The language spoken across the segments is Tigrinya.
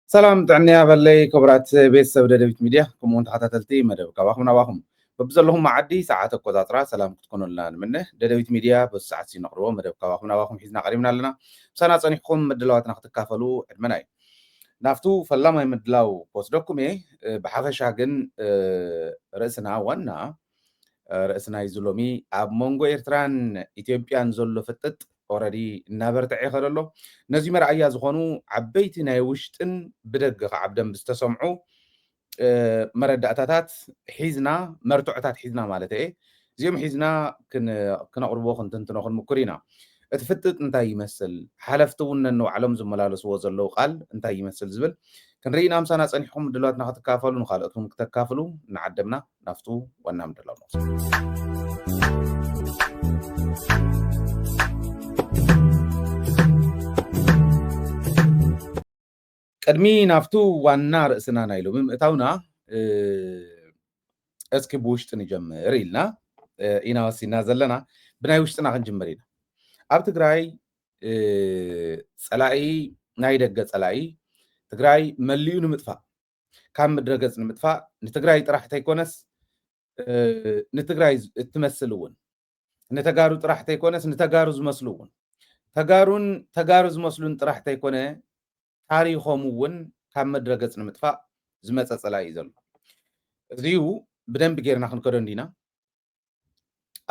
سلام تعنيها بالله كبرات بيت سودة دبيت ميديا كمون تحتتلتي مدب كواخم نواخم ببزلهم معدي ساعات القطاطرة سلام تكونوا لنا منه دبيت ميديا بس ساعات سينقروا مدب كواخم نواخم حيزنا قريبنا لنا سنة صنيحكم مدلوات نختكافلو المناي نافتو فلما يمدلاو بوست دوكومي بحافشا جن رأسنا وانا رأسنا يزلومي أب مونغو إيرتران إثيوبيان زلو فتت أوريدي نابرتعي خلالو نزي مرأيا زخونو عبيتي نايوشتن بدق عبدن بستسمعو مردأتات حيزنا مرتوعتات حيزنا مالتي زيوم حيزنا كنا خنتنتنو خن مكرينا اتفتت انتا يمثل حلفتون انه علم زملالس وزلو قال انتا يمثل زبل كنرينا مسانا صنيحكم دلواتنا كتكافلوا نخالقكم كتكافلوا نعدمنا نفتو ونام دلو قدمي نفتو وانا رأسنا نايلو بمئتاونا اسكي بوشتني جمر إلنا إنا وسينا زلنا بناي وشتنا خنجمرينا ኣብ ትግራይ ፀላኢ ናይ ደገ ፀላኢ ትግራይ መሊኡ ንምጥፋእ ካብ ምድረ ገጽ ንምጥፋእ ንትግራይ ጥራሕ እንተይኮነስ ንትግራይ እትመስል እውን ንተጋሩ ጥራሕ እንተይኮነስ ንተጋሩ ዝመስሉ እውን ተጋሩ ዝመስሉን ጥራሕ እንተይኮነ ታሪኾም እውን ካብ ምድረ ገጽ ንምጥፋእ ዝመፀ ፀላኢ እዩ ዘሎ እዚኡ ብደንቢ ጌርና ክንከዶ እንዲና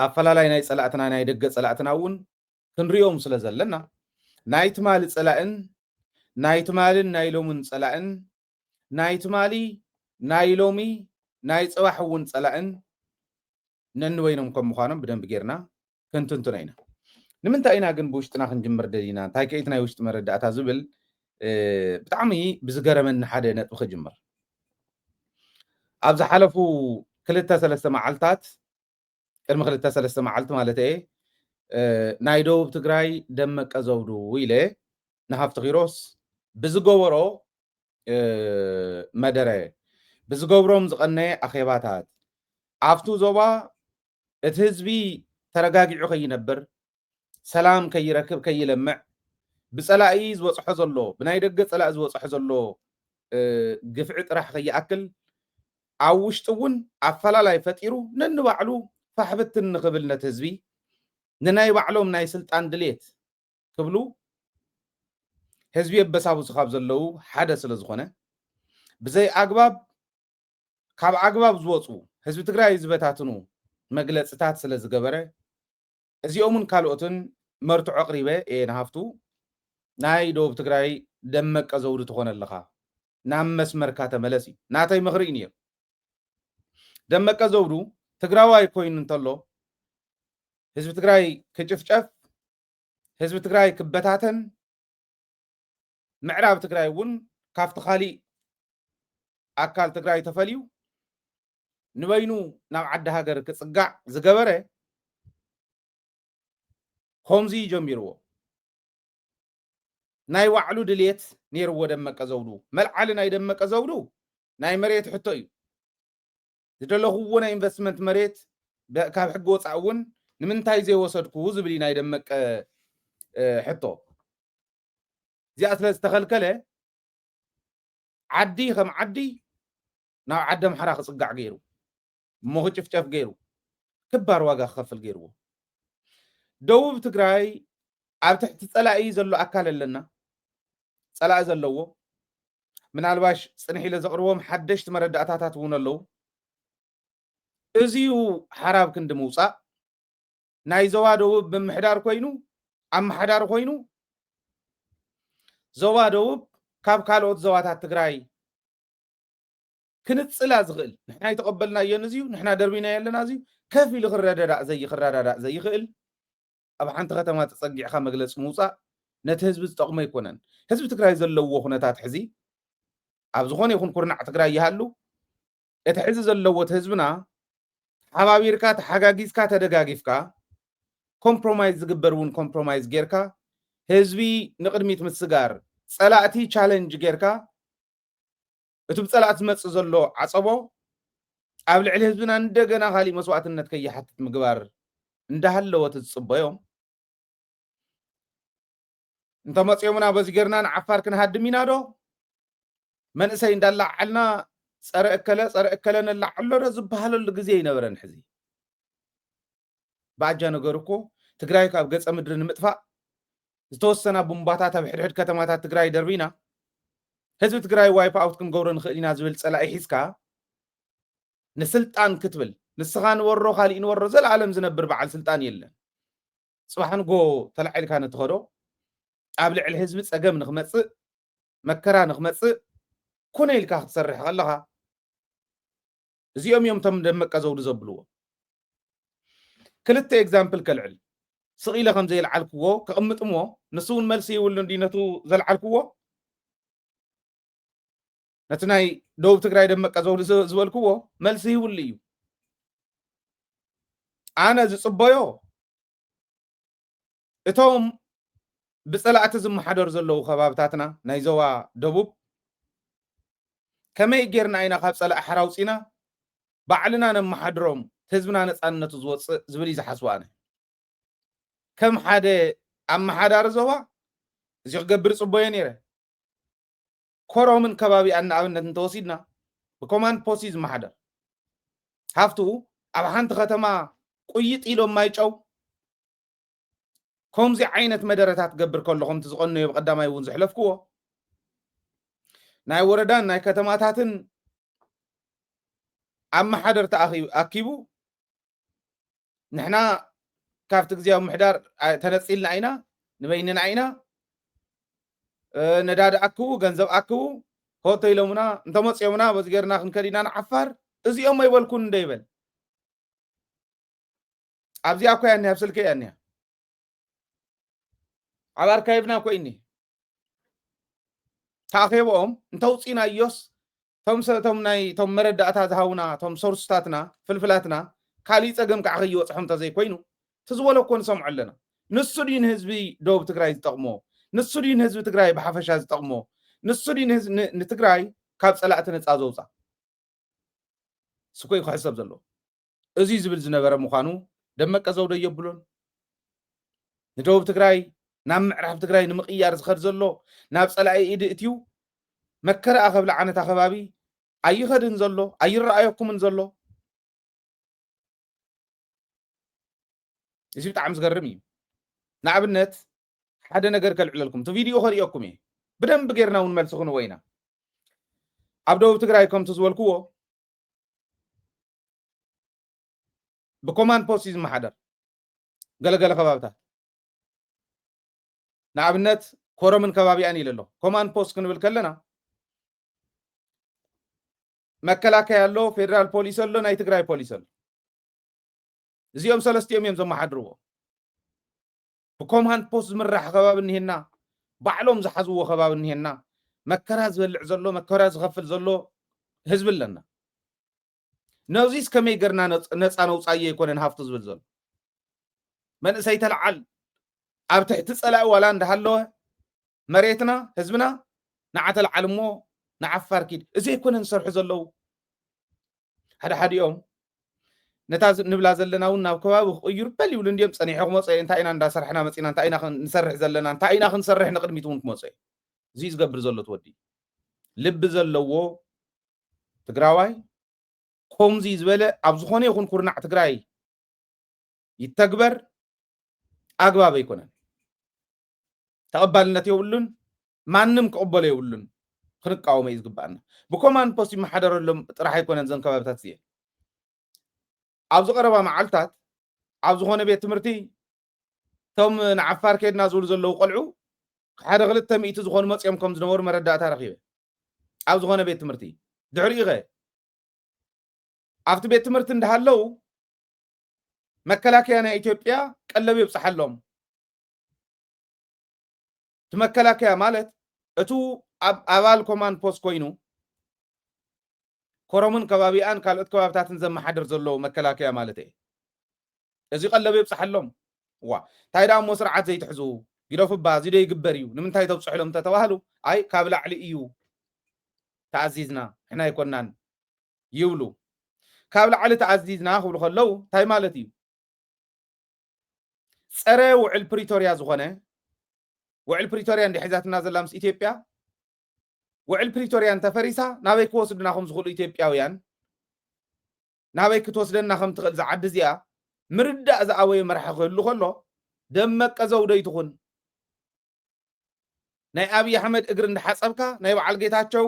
ኣፈላላይ ናይ ፀላእትና ናይ ደገ ፀላእትና እውን ክንሪኦም ስለ ዘለና ናይ ትማሊ ፀላእን ናይ ትማልን ናይ ሎምን ፀላእን ናይ ትማሊ ናይ ሎሚ ናይ ፅባሕ እውን ፀላእን ነንወይኖም ከም ምዃኖም ብደንቢ ጌርና ክንትንትና ኢና ንምንታይ ኢና ግን ብውሽጥና ክንጅምር ደሊና እንታይ ከይት ናይ ውሽጢ መረዳእታ ዝብል ብጣዕሚ ብዝገረመኒ ሓደ ነጥቢ ክጅምር ኣብ ዝሓለፉ 2-3 መዓልታት ቅድሚ 2-3 መዓልቲ ማለት እየ ናይ ደቡብ ትግራይ ደመቀ ዘውዱ ኢለ ንሃፍቲ ኪሮስ ብዝገበሮ መደረ ብዝገብሮም ዝቐነየ ኣኼባታት ኣብቱ ዞባ እቲ ህዝቢ ተረጋጊዑ ከይነብር ሰላም ከይረክብ ከይለምዕ ብፀላኢ ዝወፅሖ ዘሎ ብናይ ደገ ፀላኢ ዝወፅሖ ዘሎ ግፍዒ ጥራሕ ከይኣክል ኣብ ውሽጢ እውን ኣፈላላይ ፈጢሩ ነንባዕሉ ፋሕብትን ንኽብል ነቲ ህዝቢ ንናይ ባዕሎም ናይ ስልጣን ድሌት ክብሉ ህዝቢ የበሳብሱ ካብ ዘለው ሓደ ስለ ዝኾነ ብዘይ ኣግባብ ካብ ኣግባብ ዝወፁ ህዝቢ ትግራይ ዝበታትኑ መግለፅታት ስለ ዝገበረ እዚኦምን ካልኦትን መርትዖ ኣቕሪበ እየ ንሃፍቱ ናይ ደቡብ ትግራይ ደመቀ ዘውዱ ትኾነ ኣለኻ ናብ መስመርካ ተመለስ እዩ ናተይ ምኽሪ እዩ ነይሩ ደመቀ ዘውዱ ትግራዋይ ኮይኑ እንተሎ ህዝቢ ትግራይ ክጭፍጨፍ ህዝቢ ትግራይ ክበታተን ምዕራብ ትግራይ እውን ካብቲ ካሊእ ኣካል ትግራይ ተፈልዩ ንበይኑ ናብ ዓዲ ሃገር ክፅጋዕ ዝገበረ ከምዚ ጀሚርዎ ናይ ባዕሉ ድሌት ነይርዎ ደመቀ ዘውዱ መልዓሊ ናይ ደመቀ ዘውዱ ናይ መሬት ሕቶ እዩ ዝደለኽዎ ናይ ኢንቨስትመንት መሬት ካብ ሕጊ ወፃእ እውን ንምንታይ ዘይወሰድኩ ዝብል ናይ ደመቀ ሕቶ እዚኣ ስለ ዝተኸልከለ ዓዲ ከም ዓዲ ናብ ዓዲ ኣምሓራ ክፅጋዕ ገይሩ እሞ ክጭፍጨፍ ገይሩ ክባር ዋጋ ክኸፍል ገይርዎ ደቡብ ትግራይ ኣብ ትሕቲ ፀላኢ ዘሎ ኣካል ኣለና ፀላኢ ዘለዎ ምናልባሽ ፅንሕ ኢለ ዘቕርቦም ሓደሽቲ መረዳእታታት እውን ኣለዉ እዚኡ ሓራብ ክንዲ ምውፃእ ናይ ዞባ ደቡብ ብምሕዳር ኮይኑ ኣመሓዳሪ ኮይኑ ዞባ ደቡብ ካብ ካልኦት ዞባታት ትግራይ ክንፅላ ዝኽእል ንሕና ይተቐበልናዮ እዚዩ ንሕና ደርቢና ኣለና እዚዩ ከፍ ኢሉ ክረዳዳእ ዘይኽእል ኣብ ሓንቲ ከተማ ተፀጊዕካ መግለፂ ምውፃእ ነቲ ህዝቢ ዝጠቕሞ ኣይኮነን ህዝቢ ትግራይ ዘለዎ ኩነታት ሕዚ ኣብ ዝኾነ ይኹን ኩርናዕ ትግራይ ይሃሉ እቲ ሕዚ ዘለዎ እቲ ህዝብና ሓባቢርካ ተሓጋጊዝካ ተደጋጊፍካ ኮምፕሮማይዝ ዝግበር እውን ኮምፕሮማይዝ ጌርካ ህዝቢ ንቅድሚት ምስጋር ፀላእቲ ቻሌንጅ ጌርካ እቲ ብፀላእቲ ዝመፅእ ዘሎ ዓፀቦ ኣብ ልዕሊ ህዝብና እንደገና ካሊእ መስዋዕትነት ከይሓትት ምግባር እንዳሃለወት ዝፅበዮም እንተመፅኦምና በዚ ጌርና ንዓፋር ክንሃድም ኢና ዶ መንእሰይ እንዳላዓልና ፀረ እከለ ነላዓሎ ዝበሃለሉ ግዜ ይነበረን ሕዚ ባጃ ነገር እኮ ትግራይ ካብ ገፀ ምድሪ ንምጥፋእ ዝተወሰና ቡምባታት ኣብ ሕድሕድ ከተማታት ትግራይ ደርቢና ህዝቢ ትግራይ ዋይፕ ኣውት ክንገብሮ ንኽእል ኢና ዝብል ፀላኢ ሒዝካ ንስልጣን ክትብል ንስኻ ንወሮ ካሊእ ንወሮ ዘለዓለም ዝነብር በዓል ስልጣን የለን ፅባሕ ንጎ ተላዒልካ ንትኸዶ ኣብ ልዕሊ ህዝቢ ፀገም ንኽመፅእ መከራ ንኽመፅእ ኮነ ኢልካ ክትሰርሕ ከለኻ እዚኦም እዮም ቶም ደመቀ ዘውዱ ዘብልዎ ክልተ ኤግዛምፕል ከልዕል ስቂለ ከም ዘይለዓልክዎ ከቕምጥሞ ንሱ እውን መልሲ ይብሉ እንዲ ነቱ ዘለዓልክዎ ነቲ ናይ ደቡብ ትግራይ ደመቀ ዘውዱ ዝበልክዎ መልሲ ይብሉ እዩ ኣነ ዝፅበዮ እቶም ብፀላእቲ ዝመሓደሩ ዘለዉ ከባብታትና ናይ ዞባ ደቡብ ከመይ ጌርና ኢና ካብ ፀላእ ሓራውፂና ባዕልና ነመሓድሮም ህዝብና ነፃነቱ ዝወፅእ ዝብል እዩ ዝሓስቡ ኣነ ከም ሓደ ኣመሓዳሪ ዞባ እዚ ክገብር ፅበዮ ነይረ ኮረምን ከባቢኣ ንኣብነት እንተወሲድና ብኮማንድ ፖስት እዩ ዝመሓደር ሃፍቱ ኣብ ሓንቲ ከተማ ቁይጥ ኢሎም ማይጨው ከምዚ ዓይነት መደረታት ትገብር ከለኹም ትዝቐነዮ ብቀዳማይ እውን ዝሕለፍክዎ ናይ ወረዳን ናይ ከተማታትን ኣመሓደር ተኣኪቡ ንሕና ካብቲ ግዜያዊ ምሕዳር ተነፂልና ኢና ንበይንና ኢና ነዳዲ ኣክቡ ገንዘብ ኣክቡ ሆቶ ኢሎሙና እንተመፅዮምና በዚ ጌርና ክንከዲና ንዓፋር እዚኦም ኣይበልኩን እንደ ይበል ኣብዚኣ እኮ ያኒ ኣብ ስልከ ያኒ ኣብ ኣርካይብና ኮይኒ ተኣኺቦም እንተውፂና እዮስ ቶም መረዳእታ ዝሃቡና ቶም ሶርስታትና ፍልፍላትና ካሊእ ፀገም ከዓ ከይወፅሖም እንተዘይኮይኑ ትዝበሎ እኮ ንሰምዖ ኣለና ንሱ ድዩ ንህዝቢ ደቡብ ትግራይ ዝጠቕሞ ንሱ ድዩ ንህዝቢ ትግራይ ብሓፈሻ ዝጠቕሞ ንሱ ድዩ ንትግራይ ካብ ፀላእቲ ነፃ ዘውፃእ ስኮይ ክሕሰብ ዘለዎ እዚ ዝብል ዝነበረ ምዃኑ ደመቀ ዘውዱ የብሎን ንደቡብ ትግራይ ናብ ምዕራብ ትግራይ ንምቕያር ዝኸድ ዘሎ ናብ ፀላኢ ኢድ እትዩ መከራ ከብላ ዓነታ ከባቢ ኣይኸድን ዘሎ ኣይረኣየኩምን ዘሎ እዚ ብጣዕሚ ዝገርም እዩ ንኣብነት ሓደ ነገር ከልዕለልኩም እቲ ቪድዮ ከሪኦኩም እየ ብደንብ ጌርና እውን መልሲ ክንዎ ኢና ኣብ ደቡብ ትግራይ ከምቲ ዝበልክዎ ብኮማንድ ፖስት እዩ ዝመሓደር ገለገለ ከባብታት ንኣብነት ኮረምን ከባቢኣን ኢለ ኣሎ ኮማንድ ፖስት ክንብል ከለና መከላከያ ኣሎ ፌደራል ፖሊስ ኣሎ ናይ ትግራይ ፖሊስ ኣሎ እዚኦም ሰለስቲኦም እዮም ዘመሓድርዎ ብኮማንድ ፖስት ዝምራሕ ከባቢ እኒሄና ባዕሎም ዝሓዝዎ ከባቢ እኒሄና መከራ ዝበልዕ ዘሎ መከራ ዝኸፍል ዘሎ ህዝቢ ኣለና ነብዚስ ከመይ ገርና ነፃ ነውፃየ ይኮነን ሃፍቱ ዝብል ዘሎ መንእሰይ ተለዓል ኣብ ትሕቲ ፀላኢ ዋላ እንዳሃለወ መሬትና ህዝብና ንዓተለዓል እሞ ንዓፋር ኪድ እዚ ኣይኮነን ዝሰርሑ ዘለዉ ሓደ ሓዲኦም ነታ ንብላ ዘለና እውን ናብ ከባቢ ክቅይሩ በል ይብሉ እንዲኦም ፀኒሑ ክመፀ እንታይ ኢና እንዳሰርሕና መፂና እንታይ ኢና ንሰርሕ ዘለና እንታይ ኢና ክንሰርሕ ንቅድሚት እውን ክመፀ እዚ ዝገብር ዘሎ ትወዲ ልቢ ዘለዎ ትግራዋይ ከምዚ ዝበለ ኣብ ዝኾነ ይኹን ኩርናዕ ትግራይ ይተግበር ኣግባብ ኣይኮነን ተቐባልነት የብሉን ማንም ክቕበሎ የብሉን ክንቃወመ እዩ ዝግባአና ብኮማንድ ፖስት ይመሓደረሎም ጥራሕ ኣይኮነን ዘን ከባብታት እዚአን ኣብ ዝቐረባ መዓልታት ኣብ ዝኾነ ቤት ትምህርቲ ቶም ንዓፋር ከድና ዝብሉ ዘለዉ ቆልዑ ሓደ ክልተ ሚእቲ ዝኾኑ መፅኦም ከም ዝነበሩ መረዳእታ ረኺበ ኣብ ዝኾነ ቤት ትምህርቲ ድሕሪኡ ኸ ኣብቲ ቤት ትምህርቲ እንዳሃለው መከላከያ ናይ ኢትዮጵያ ቀለብ ይብፅሓሎም እቲ መከላከያ ማለት እቱ ኣባል ኮማንድ ፖስት ኮይኑ ኮረምን ከባቢኣን ካልኦት ከባብታትን ዘመሓድር ዘሎ መከላከያ ማለት እዩ እዚ ቀለብ ይብፅሓሎም ዋ እንታይ ደኣ እሞ ስርዓት ዘይትሕዙ ይደፍባ እዚ ዶ ይግበር እዩ ንምንታይ ተብፅሕሎም ተተባሃሉ ኣይ ካብ ላዕሊ እዩ ተኣዚዝና ሕና ይኮናን ይብሉ ካብ ላዕሊ ተኣዚዝና ክብሉ ከለው እንታይ ማለት እዩ ፀረ ውዕል ፕሪቶርያ ዝኾነ ውዕል ፕሪቶርያ እንዲ ሒዛትና ዘላ ምስ ኢትዮጵያ ውዕል ፕሪቶሪያን ተፈሪሳ ናበይ ክወስድና ከም ዝኽእሉ ኢትዮጵያውያን ናበይ ክትወስደና ከም ትኽእል ዝዓዲ እዚኣ ምርዳእ ዝኣበየ መራሒ ክህሉ ከሎ ደመቀ ዘውደይ ትኹን ናይ ኣብይ ኣሕመድ እግሪ እንዳሓፀብካ ናይ በዓል ጌታቸው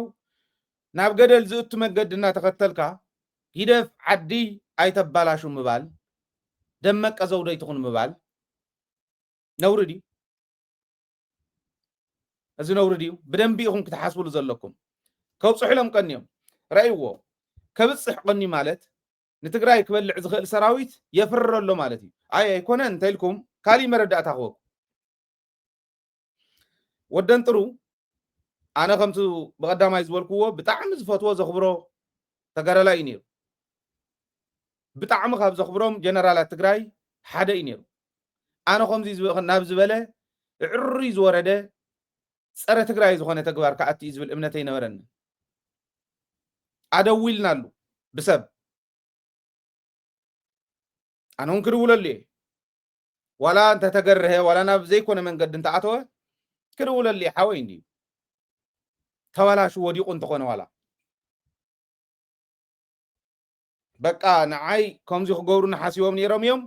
ናብ ገደል ዝእቱ መንገዲ እናተኸተልካ ሂደፍ ዓዲ ኣይተባላሹ ምባል ደመቀ ዘውደይ ትኹን ምባል ነውሪ ድዩ? እዚ ነውሪ ድዩ? ብደንቢ ኢኹም ክትሓስብሉ ዘለኩም ከብፅሑ ኢሎም ቀኒዮም ረእይዎ ከብፅሕ ቀኒ ማለት ንትግራይ ክበልዕ ዝኽእል ሰራዊት የፍርር ኣሎ ማለት እዩ። ኣይ ኣይኮነን እንተኢልኩም ካሊእ መረዳእታ ክወኩ ወደን ጥሩ ኣነ ከምቲ ብቐዳማይ ዝበልክዎ ብጣዕሚ ዝፈትዎ ዘኽብሮ ተጋዳላይ እዩ ነይሩ። ብጣዕሚ ካብ ዘኽብሮም ጀነራላት ትግራይ ሓደ እዩ ነይሩ። ኣነ ከምዚ ናብ ዝበለ ዕሩይ ዝወረደ ፀረ ትግራይ ዝኾነ ተግባር ከኣቲ እዩ ዝብል እምነት ኣይነበረኒ። ኣደዊልናሉ ብሰብ ኣነ እውን ክድውለሉ እየ ዋላ እንተተገርሀ ዋላ ናብ ዘይኮነ መንገዲ እንተኣተወ ክድውለሉ እየ ሓወይ እንድዩ ተበላሹ ወዲቑ እንተኾነ ዋላ በቃ ንዓይ ከምዚ ክገብሩ ንሓሲቦም ነይሮም እዮም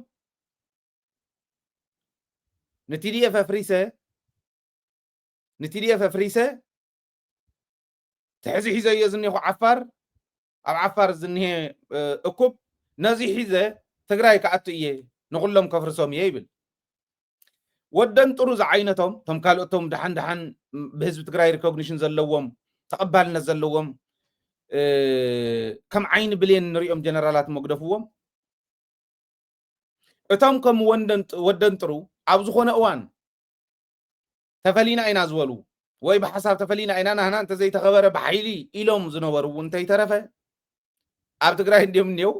ንቲዲኤፍ ኣፍሪሰ ትሕዚ ሒዘ እየ ዝኒኹ ዓፋር ኣብ ዓፋር ዝኒሄ እኩብ ነዚ ሒዘ ትግራይ ከኣቱ እየ ንኩሎም ከፍርሶም እየ ይብል። ወደን ጥሩ ዝዓይነቶም ቶም ካልኦቶም ድሓን ድሓን ብህዝቢ ትግራይ ሪኮግኒሽን ዘለዎም ተቐባልነት ዘለዎም ከም ዓይኒ ብሌን ንሪኦም ጀነራላት መግደፍዎም እቶም ከም ወደን ጥሩ ኣብ ዝኾነ እዋን ተፈሊና ኢና ዝበሉ ወይ ብሓሳብ ተፈሊና ኢና ናህና እንተዘይተኸበረ ብሓይሊ ኢሎም ዝነበሩ እንተይተረፈ ኣብ ትግራይ እንዲኦም እኒው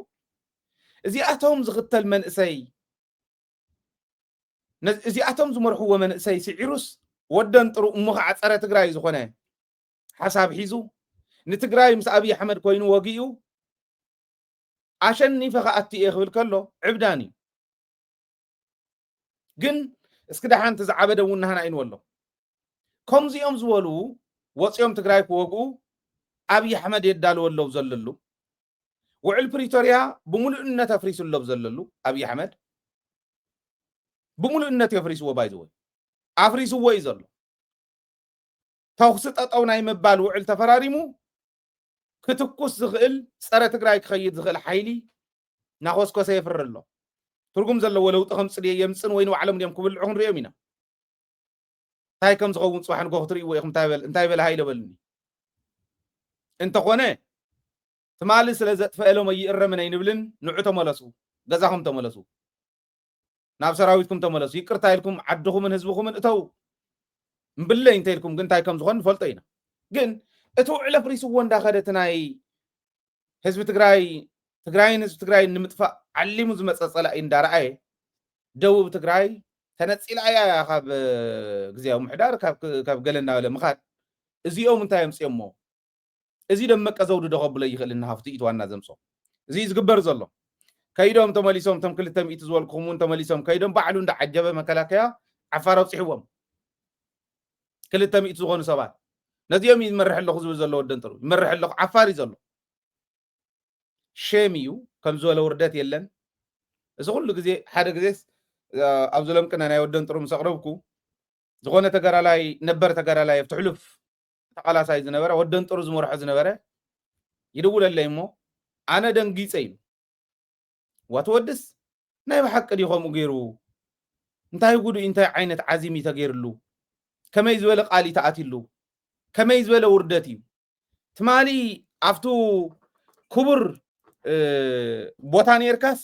እዚኣቶም ዝኽተል መንእሰይ እዚኣቶም ዝመርሕዎ መንእሰይ ስዒሩስ ወደን ጥሩ እሞ ከዓ ፀረ ትግራይ ዝኾነ ሓሳብ ሒዙ ንትግራይ ምስ ኣብይ ኣሕመድ ኮይኑ ወጊኡ ኣሸኒፈ ከኣቲ እየ ክብል ከሎ ዕብዳን እዩ። ግን እስኪ ደሓንቲ ዝዓበደ እውን ናህና ኢንወሎ ከምዚኦም ዝበሉ ወፂኦም ትግራይ ክወግኡ ኣብይ ኣሕመድ የዳልወለው ዘለሉ ውዕል ፕሪቶሪያ ብምሉእነት ኣፍሪሱለው ዘለሉ ኣብይ ኣሕመድ ብምሉእነት የፍሪስዎ ባይዘወይ ኣፍሪስዎ እዩ ዘሎ ተኽሲ ጠጠው ናይ ምባል ውዕል ተፈራሪሙ ክትኩስ ዝኽእል ፀረ ትግራይ ክኸይድ ዝኽእል ሓይሊ ናኮስኮሰ የፍር ኣሎ ትርጉም ዘለዎ ለውጢ ከምፅል የምፅን ወይ ንባዕሎም ድዮም ክብልዑ ክንሪኦም ኢና እንታይ ከም ዝኸውን ፅባሕ ንጎ ክትርእይዎ ኢኹም እንታይ በለ ሃይለ በልኒ እንተኾነ ትማሊ ስለ ዘጥፈአሎም ኣይእረምን ኣይንብልን ንዑ ተመለሱ ገዛኹም ተመለሱ ናብ ሰራዊትኩም ተመለሱ ይቅርታ ኢልኩም ዓድኹምን ህዝብኹምን እተው እምብለይ እንተኢልኩም ግን እንታይ ከም ዝኾን ንፈልጦ ኢና ግን እቲ ውዕል ኣፍሪስዎ እንዳኸደት ናይ ህዝቢ ትግራይን ህዝቢ ትግራይ ንምጥፋእ ዓሊሙ ዝመፀ ፀላኢ እንዳረኣየ ደቡብ ትግራይ ተነፂላ እያ ካብ ግዝያዊ ምሕዳር ካብ ገለ እናበለ ምኻድ እዚኦም እንታይ ኣምፅኦሞ እዚ ደመቀ ዘውዱ ደኸብሎ ይኽእል እናሃፍቲ ኢት ዋና ዘምፆ እዚ ዝግበር ዘሎ ከይዶም ተመሊሶም ቶም 200 ዝበልኩኹም እውን ተመሊሶም ከይዶም ባዕሉ እንዳዓጀበ መከላከያ ዓፋር ኣውፂሕዎም 200 ዝኾኑ ሰባት ነዚኦም ይመርሕ ኣለኹ ዝብል ዘሎ ወደን ጥሩ ይመርሕ ኣለኹ ዓፋር እዩ ዘሎ ሸም እዩ ከም ዝበለ ውርደት የለን እዚ ኩሉ ግዜ ሓደ ግዜስ ኣብ ዘለምቅና ናይ ወደን ጥሩ ምስ ኣቕረብኩ ዝኾነ ተጋዳላይ ነበር ተጋዳላይ ኣብትሕሉፍ ተቃላሳይ ዝነበረ ወደን ጥሩ ዝመርሖ ዝነበረ ይድውለለይ እሞ ኣነ ደንጊፀ ኢሉ ዋትወድስ ናይ ብሓቂ ድዩ ከምኡ ገይሩ እንታይ ጉዱእ እንታይ ዓይነት ዓዚም እዩ ተገይሩሉ ከመይ ዝበለ ቃል ተኣትሉ ከመይ ዝበለ ውርደት እዩ ትማሊ ኣብቱ ክቡር ቦታ ነርካስ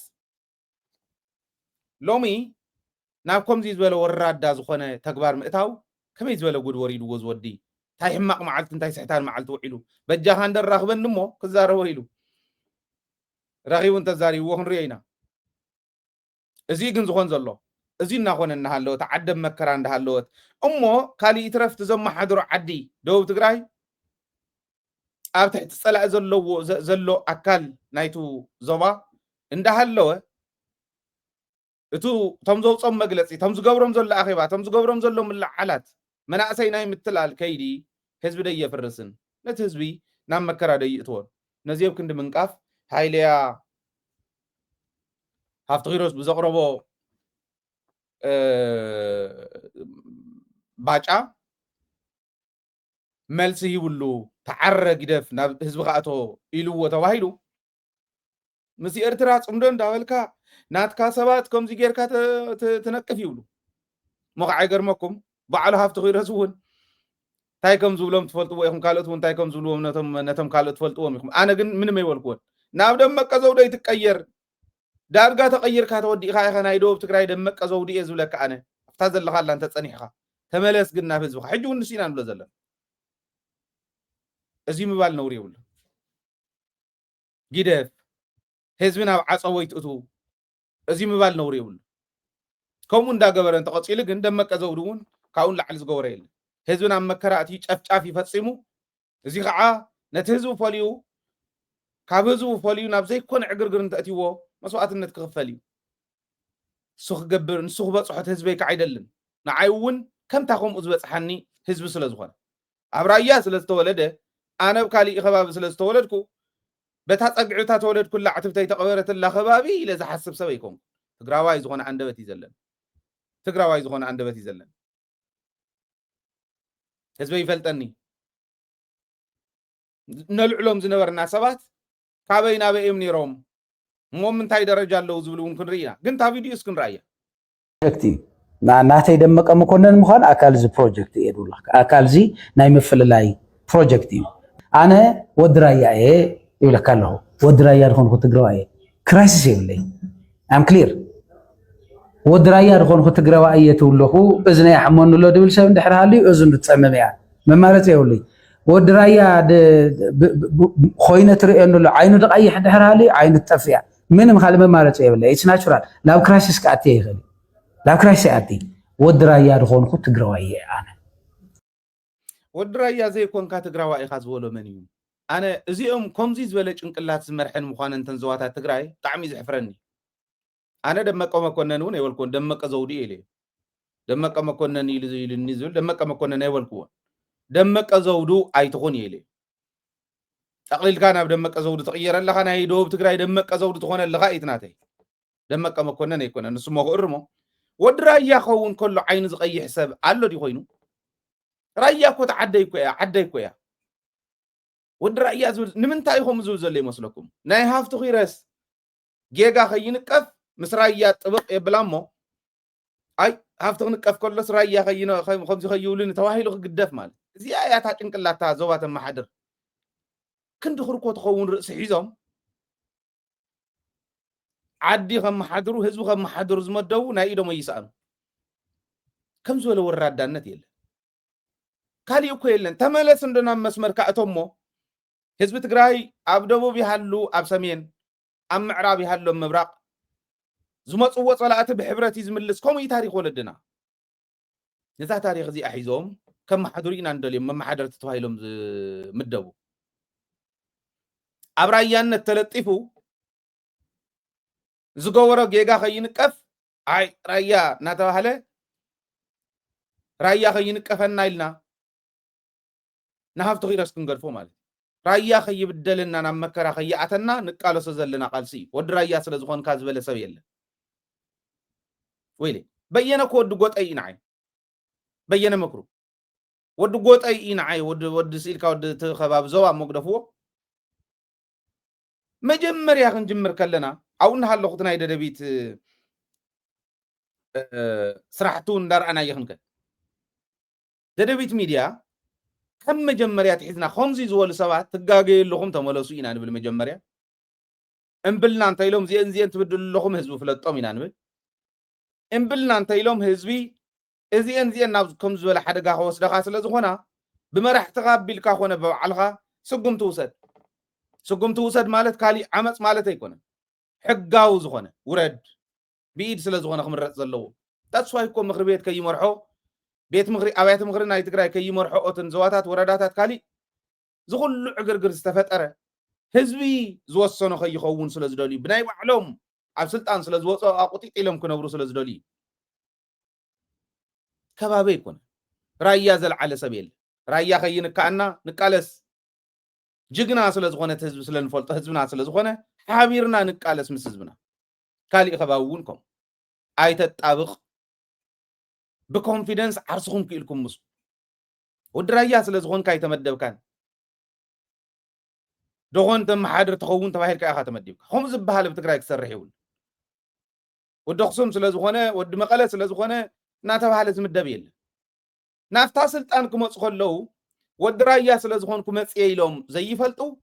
ሎሚ ናብ ከምዚ ዝበለ ወራዳ ዝኾነ ተግባር ምእታው ከመይ ዝበለ ጉድ ወሪድዎ ዝወዲ እንታይ ሕማቕ መዓልቲ እንታይ ስሕታን መዓልቲ ውዒሉ በጃኻ እንደራኽበኒ እሞ ክዛረቦ ኢሉ ረኺቡ እንተዛሪብዎ ክንሪኦ ኢና እዚ ግን ዝኾን ዘሎ እዚ እናኾነ እናሃለወት ዓደም መከራ እንዳሃለወት እሞ ካሊእ ትረፍቲ ዘመሓድሮ ዓዲ ደቡብ ትግራይ ኣብ ትሕቲ ፀላእ ዘሎ ኣካል ናይቱ ዞባ እንዳሃለወ እቱ ቶም ዘውፆም መግለፂ ቶም ዝገብሮም ዘሎ ኣኼባ ቶም ዝገብሮም ዘሎ ምልዓላት መናእሰይ ናይ ምትላል ከይዲ ህዝቢ ደየፍርስን ነቲ ህዝቢ ናብ መከራ ደይእትዎን ነዚብ ክንዲ ምንቃፍ ሃይልያ ሃፍቲ ኺሮስ ብዘቕረቦ ባጫ መልሲ ይብሉ ተዓረ ግደፍ ናብ ህዝቢ ከኣቶ ኢልዎ ተባሂሉ ምስ ኤርትራ ጽምዶ እንዳበልካ ናትካ ሰባት ከምዚ ጌርካ ትነቅፍ ይብሉ ሞኸ ኣይገርመኩም በዓሉ ሃፍቲ ኺሮስ እውን እንታይ ከም ዝብሎም ትፈልጥዎ ኢኹም ካልኦት እውን እንታይ ከም ዝብልዎም ነቶም ካልኦት ትፈልጥዎም ኢኹም ኣነ ግን ምንም ኣይበልክዎን ናብ ደመቀ ዘውዶ ይትቀየር ዳርጋ ተቀይርካ ተወዲእካ ኢኻ ናይ ደቡብ ትግራይ ደመቀ ዘውዲ እየ ዝብለካ ኣነ ኣብታ ዘለካ ኣላ እንተፀኒሕካ ተመለስ ግን ናብ ህዝብካ ሕጂ እውን ንስኢና ንብሎ ዘለና እዚ ምባል ነውሪ የብሉ ግደፍ ህዝቢ ናብ ዓፀቦ ይትእቱ እዚ ምባል ነውሪ የብሉ ከምኡ እንዳገበረ እንተቐፂሉ ግን ደመቀ ዘውዲ እውን ካብኡን ላዕሊ ዝገበረ የለን ህዝቢ ናብ መከራእቲ ጨፍጫፍ ይፈፂሙ እዚ ከዓ ነቲ ህዝቢ ፈልዩ ካብ ህዝቡ ፈልዩ ናብ ዘይኮነ ዕግርግር እንተእትይዎ መስዋዕትነት ክኽፈል እዩ እሱ ክገብር ንሱ ክበፅሖት ህዝበይ ከዓ አይደለም ንዓይ እውን ከምታ ከምኡ ዝበፅሓኒ ህዝቢ ስለ ዝኾነ ኣብ ራያ ስለ ዝተወለደ ኣነ ኣብ ካሊእ ከባቢ ስለ ዝተወለድኩ በታ ፀግዕታ ተወለድኩላ ዕትብተይ ተቐበረትላ ከባቢ ኢለ ዝሓስብ ሰብ ኣይኮን ትግራዋይ ዝኾነ አንደበት እዩ ዘለና ትግራዋይ ዝኾነ አንደበት እዩ ዘለና ህዝበይ ይፈልጠኒ ነልዕሎም ዝነበርና ሰባት ካበይ ናበይ እዮም ነይሮም ምንታይ ደረጃ ኣለዉ ዝብል እውን ክንርኢና ግን ታ ቪድዮ እስክንረአያ ናተይ ደመቀ መኮነን ምዃን ኣካል እዚ ፕሮጀክት እየ ድብሉካ ኣካል እዚ ናይ ምፍልላይ ፕሮጀክት እዩ ኣነ ወዲ ራያ እየ ይብለካ ኣለኹ ወዲ ራያ ድኾንኩ ትግራዋይ እየ ክራይሲስ የብለይ ኣም ክሊር ወዲ ራያ ድኾንኩ ትግራዋይ እየ ትብለኹ እዝነይ ሓመኑሎ ድብል ሰብ እንድሕር ሃልዩ እዝኑ ትፀመም እያ መማረፂ የብለይ ወዲ ራያ ኮይነ ትርእየኑሎ ዓይኑ ድቀይሕ እንድሕር ሃልዩ ዓይኑ ትጠፍ እያ ምንም ካልእ መማረፂ የብለይ ኢትስ ናቹራል ላብ ክራይሲስ ክኣትየ ይኽእል ላብ ክራይሲስ ኣቲ ወዲ ራያ ድኾንኩ ትግራዋይ እየ ኣነ ወዲ ራያ ዘይኮንካ ትግራዋይ ኢኻ ዝበሎ መን እዩ ኣነ እዚኦም ከምዚ ዝበለ ጭንቅላት ዝመርሐን ምዃን እንተን ዞባታት ትግራይ ብጣዕሚ ዝሕፍረኒ ኣነ ደመቀ መኮነን እውን ኣይበልክዎን ደመቀ ዘውዲ ኢለ ደመቀ መኮነን ኢሉ ኢሉኒ ዝብል ደመቀ መኮነን ኣይበልክዎን ደመቀ ዘውዱ ኣይትኹን ኢለ ጠቕሊልካ ናብ ደመቀ ዘውዱ ተቐየረ ኣለኻ ናይ ደቡብ ትግራይ ደመቀ ዘውዱ ትኾነ ኣለኻ ኢትናተይ ደመቀ መኮነን ኣይኮነን ንሱ መኽእርሞ ወዲ ራያ ኸውን ከሎ ዓይኑ ዝቐይሕ ሰብ ኣሎ ዲ ኮይኑ ራያ ኮት ዓደይ ኮ እያ ወዲ ራያ ዝብል ንምንታይ ኢኹም ዝብል ዘሎ ይመስለኩም ናይ ሃፍቲ ኺረስ ጌጋ ኸይንቀፍ ምስ ራያ ጥብቕ የብላ እሞ ኣይ ሃፍቲ ክንቀፍ ከሎስ ራያ ከምዚ ኸይብሉን ተባሂሉ ክግደፍ ማለት እዚኣ እያታ ጭንቅላታ ዞባ ተመሓድር ክንዲ ክርኮ ትኸውን ርእሲ ሒዞም ዓዲ ከመሓድሩ ህዝቢ ከመሓድሩ ዝመደቡ ናይ ኢዶም ኣይሰኣኑ ከም ዝበለ ወራዳነት የለን ካሊእ እኮ የለን ተመለስ እንደና መስመር ካእቶም ሞ ህዝቢ ትግራይ ኣብ ደቡብ ይሃሉ ኣብ ሰሜን ኣብ ምዕራብ ይሃሉ ምብራቅ ዝመፅዎ ፀላእቲ ብሕብረት ዝምልስ ከምኡ ታሪክ ወለድና ነዛ ታሪክ እዚኣ ሒዞም ከመሓድሩ ኢና እንደልዮም መመሓደርቲ ተባሂሎም ዝምደቡ ኣብ ራያነት ተለጢፉ ዝገበሮ ጌጋ ኸይንቀፍ ኣይ ራያ እናተባህለ ራያ ኸይንቀፈና ኢልና ንሃፍቲ ኺረስ ክንገድፎ ማለት ራያ ኸይብደልና ናብ መከራ ኸይኣተና ንቃለሶ ዘለና ቃልሲ ወዲ ራያ ስለ ዝኾንካ ዝበለ ሰብ የለን ወይሌ በየነ ከወዲ ጎጠይ ኢናዓይ በየነ መክሩ ወዲ ጎጠይ ኢናዓይ ወዲ ስኢልካ ወዲ ተኸባብ ዞባ መግደፍዎ መጀመርያ ክንጅምር ከለና ኣብኡ እናሃለኹት ናይ ደደቢት ስራሕቱ እንዳርኣና ይኽንከን ደደቢት ሚድያ ከም መጀመርያ ትሒዝና ከምዚ ዝበሉ ሰባት ትጋገየለኹም ተመለሱ ኢና ንብል መጀመርያ እምብልና እንተኢሎም እዚአን ትብድልለኹም ህዝቢ ፍለጦም ኢና ንብል እምብልና እንተኢሎም ህዝቢ እዚአን ናብ ከም ዝበለ ሓደጋ ከወስደኻ ስለ ዝኾና ብመራሕትኻ ኣቢልካ ኮነ በባዕልኻ ስጉም ትውሰድ ማለት ካሊእ ዓመፅ ማለት ኣይኮነን ሕጋዊ ዝኾነ ውረድ ብኢድ ስለ ዝኾነ ክምረፅ ዘለዎ ታስዋይኮ ምክሪ ቤት ከይመርሖ ቤት ምክሪ ኣብያተ ምክሪ ናይ ትግራይ ከይመርሖ ኦትን ዞባታት ወረዳታት ካሊእ ዝኩሉ ዕግርግር ዝተፈጠረ ህዝቢ ዝወሰኖ ከይኸውን ስለ ዝደልዩ ብናይ ባዕሎም ኣብ ስልጣን ስለ ዝወፁ ኣቁጢጥ ኢሎም ክነብሩ ስለ ዝደልዩ ከባቢ ኣይኮነ ራያ ዘለዓለ ሰብ የለ ራያ ከይንካኣና ንቃለስ جغنا سلا زخونه حزب سلا نفلط حزبنا سلا زخونه حابيرنا نقالس مس حزبنا كالي خباونكم ايتطابق بكونفيدنس عرسكم كيلكم مس ودرايا سلا زخون كاي تمدبكان دغون تم حاضر تخون تباهر كاخا تمدبك خمس بحال بتግራይ كسرح يول ودخصم سلا زخونه ود مقله سلا زخونه ناتباهل زمدب يل نافتا سلطان كمص خلو ودرايا سلا زخونكم مصييلوم زيفلطو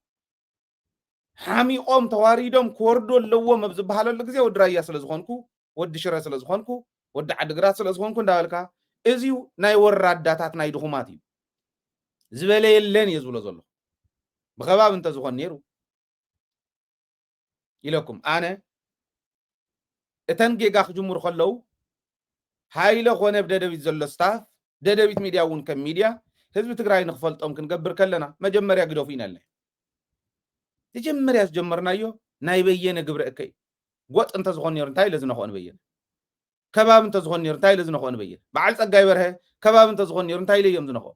حاميقوم تواريدوم كوردو لو مبزبحالو لغزي ودرايا سلا زخونكو ود شره سلا زخونكو ود عدغرات سلا زخونكو እንዳልካ እዚው ናይ ወራዳታት ናይ ድኹማት እዩ ዝበለ የለን የዝብሎ ዘሎ بخباب انت زخون نيرو إلكم أنا اتنجيغا خجمور خلو هايلا خونه بددبيت زلو ستاف ددبيت ميديا ون كم ميديا حزب تግራይ نخفلطوم كنقبر كلنا مجمريا قدو فينا الله تجمريا جمرنايو ناي بينه قبر اكي قوت انت زخون نيرو انتاي لازم نخون بينه كباب انت زخون نيرو انتاي لازم نخون بينه بعل صقاي برها كباب انت زخون نيرو انتاي ليم زنخو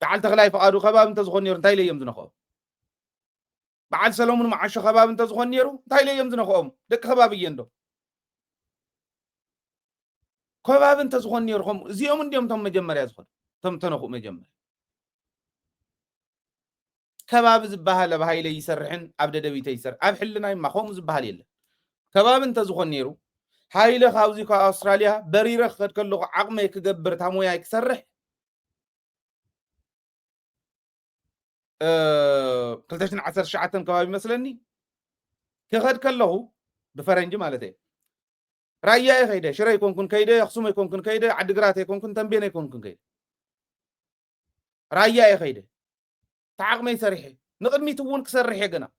بعل تخلاي فقادو خباب انت زخون نيرو انتاي ليم زنخو بعل سلامون معاش خباب انت زخون نيرو انتاي ليم زنخوم دك خباب يندو خباب انت زخون نيرو زيوم انديوم تم مجمريا زخون تم تنخو مجمر كباب زباها لبهايله يسرحن عبد دبيته يسر اب حلنا ما خوم زباها يله كباب انت زخون نيرو هايله خاوزي كا استراليا بريره خد كلو عقمه كغبر تامويا يكسرح كلتشن 10 شعتن كباب يمسلني كخد كله بفرنج مالته رايا يخيده شري يكون كيده يخصم يكون كيده عدغرات يكون تنبين يكون كيده رايا يخيده تعقمي سريحي نقدمي تون كسرحي غنا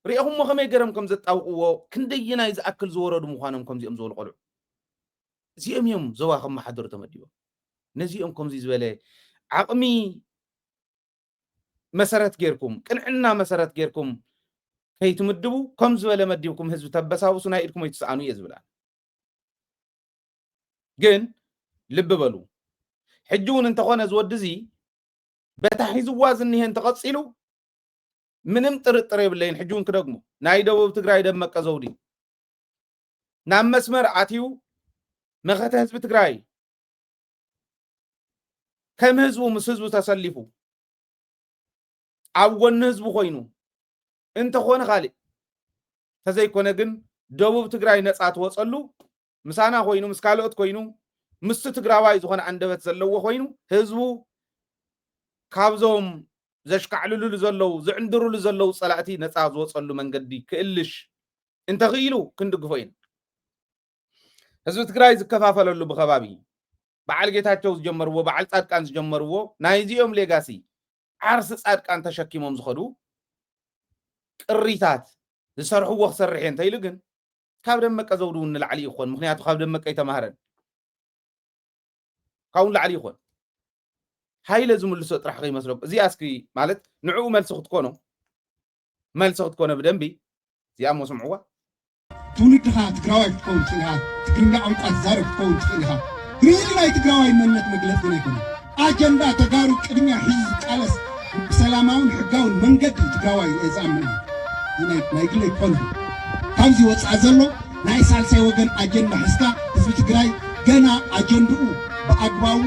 ريهم مخمي غرمكم زطاوقو كندينا يزاكل زوردو مخانم كم زيم زول قلو زيم يوم زواخم محضر تمديو نزيهم كم زي زبله عقمي مسارات غيركم كنعنا مسارات غيركم كي تمدبو كم زبله مديوكم حزب تبساوسو نايدكم يتسانو يزبلا جن لب بلو حجون انت خونه زودزي بتحيز وازن هي انت قصيلو منم طرطر يبلين حجون كدغمو ناي دبوب تግራይ ደመቀ ዘውዲ ናብ መስመር አቲዩ መኸተ ህዝብ ትግራይ ከም ህዝቡ ምስ ህዝቡ ተሰሊፉ ኣብ ጎን ህዝቡ ኮይኑ እንተ ኾነ ኻሊ ተዘይኮነ ግን ደቡብ ትግራይ ነፃ ትወፀሉ ምሳና ኮይኑ ምስ ካልኦት ኮይኑ ምስ ትግራዋይ ዝኾነ አንደበት ዘለዎ ኮይኑ ህዝቡ ካብዞም ዘሽካዕልሉ ዘለው ዝዕንድሩሉ ዘለው ጸላእቲ ነፃ ዝወፀሉ መንገዲ ክእልሽ እንተ ኽኢሉ ክንድግፎይን ህዝብ ትግራይ ዝከፋፈለሉ ብኸባቢ በዓል ጌታቸው ዝጀመርዎ በዓል ጻድቃን ዝጀመርዎ ናይዚኦም ሌጋሲ ዓርስ ጻድቃን ተሸኪሞም ዝኸዱ ቅሪታት ዝሰርሕዎ ክሰርሕ እንተይሉ ግን ካብ ደመቀ ዘውዱ ንላዕሊ ይኾን ምክንያቱ ካብ ደመቀ ይተማሃረን ካውን ላዕሊ ይኾን هاي لازم اللي صوت راح يمسلوك زي اسكي مالت نعو ملس خدكونو ملس خدكونو بدنبي زي امو سمعوا تولد ها تقراوي تكون فيها تكرنا عم تزار تكون فيها ريلي لا تقراوي منك مجلس يكون اجندا تقارو قدميا حزب قالس سلاماون حقاون منقد تقراوي ازامن ناي كل يكون كامزي وصع زلو ناي سالساي وغن اجندا حسكا حزب تقراي غنا اجندو باغباو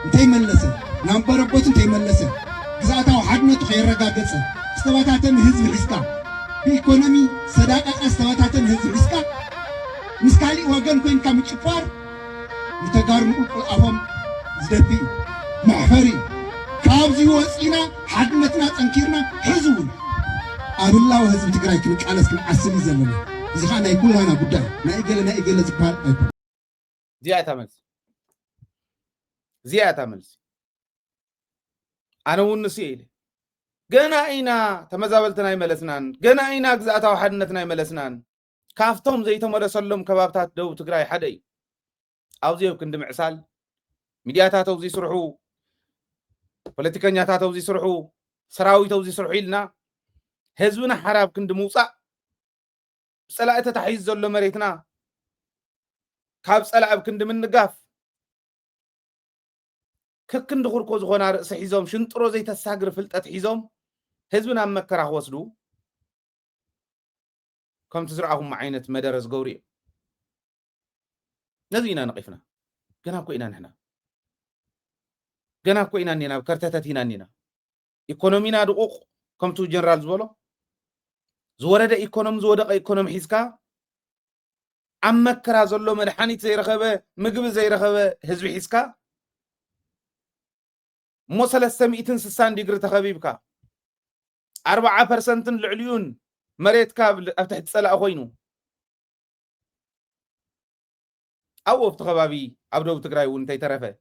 انتي ملسه نمبر بوت انتي ملسه ግዛታው ሓድነቱ ከይረጋገፀ ዝተባታተን ህዝቢ ሒዝካ بإيكونومي صداقة استواتات هذه الرزقة مسكالي وغن كوين كامتشفار متقار مقل أفهم زدبي محفري كابزي واسئنا حدمتنا تنكيرنا حزون أب الله وهزم تقرأي كنك ألس كن عسلي زلنا إذا خانا يقول هنا قدام نا إقل زبال زيادة ملس أنا ونسيلي جنا إينا تمزابلتنا يملسنان جنا إينا جزاتا وحدنتنا يملسنان كافتهم زي تمرسلهم كبابتات دو تقراي حدي أو زيو كندم عسال ميدياتات توزي سرحو بوليتيكانياتات توزي سرحو سراوي توزي سرحو لنا هزونا حراب كندم موصع سلاء تتحيز زلو مريتنا كاب سلاء كندم النقاف ككن دخوركو زغونا رأس حيزوم شنطرو زي تساقر فلتات حيزوم حزبنا مكرا وصلو كم تزرعهم عينة مدرس قوري نزينا نقفنا قنا كوينا نحنا قنا كوينا نينا بكرتتتينا نينا إيكونومينا دقوق كم تو جنرال زولو زورد إيكونوم زودق إيكونوم حيزكا عم مكرا زولو مدحانيت زي رخبه مقب زي رخبه حزب حيزكا موصل السمئتن سسان ديقر تخبيبكا 4% العليون مريت كابل أفتح تسأل أخوينو أو افتخبابي عبدو بتقراي وانتي ترفه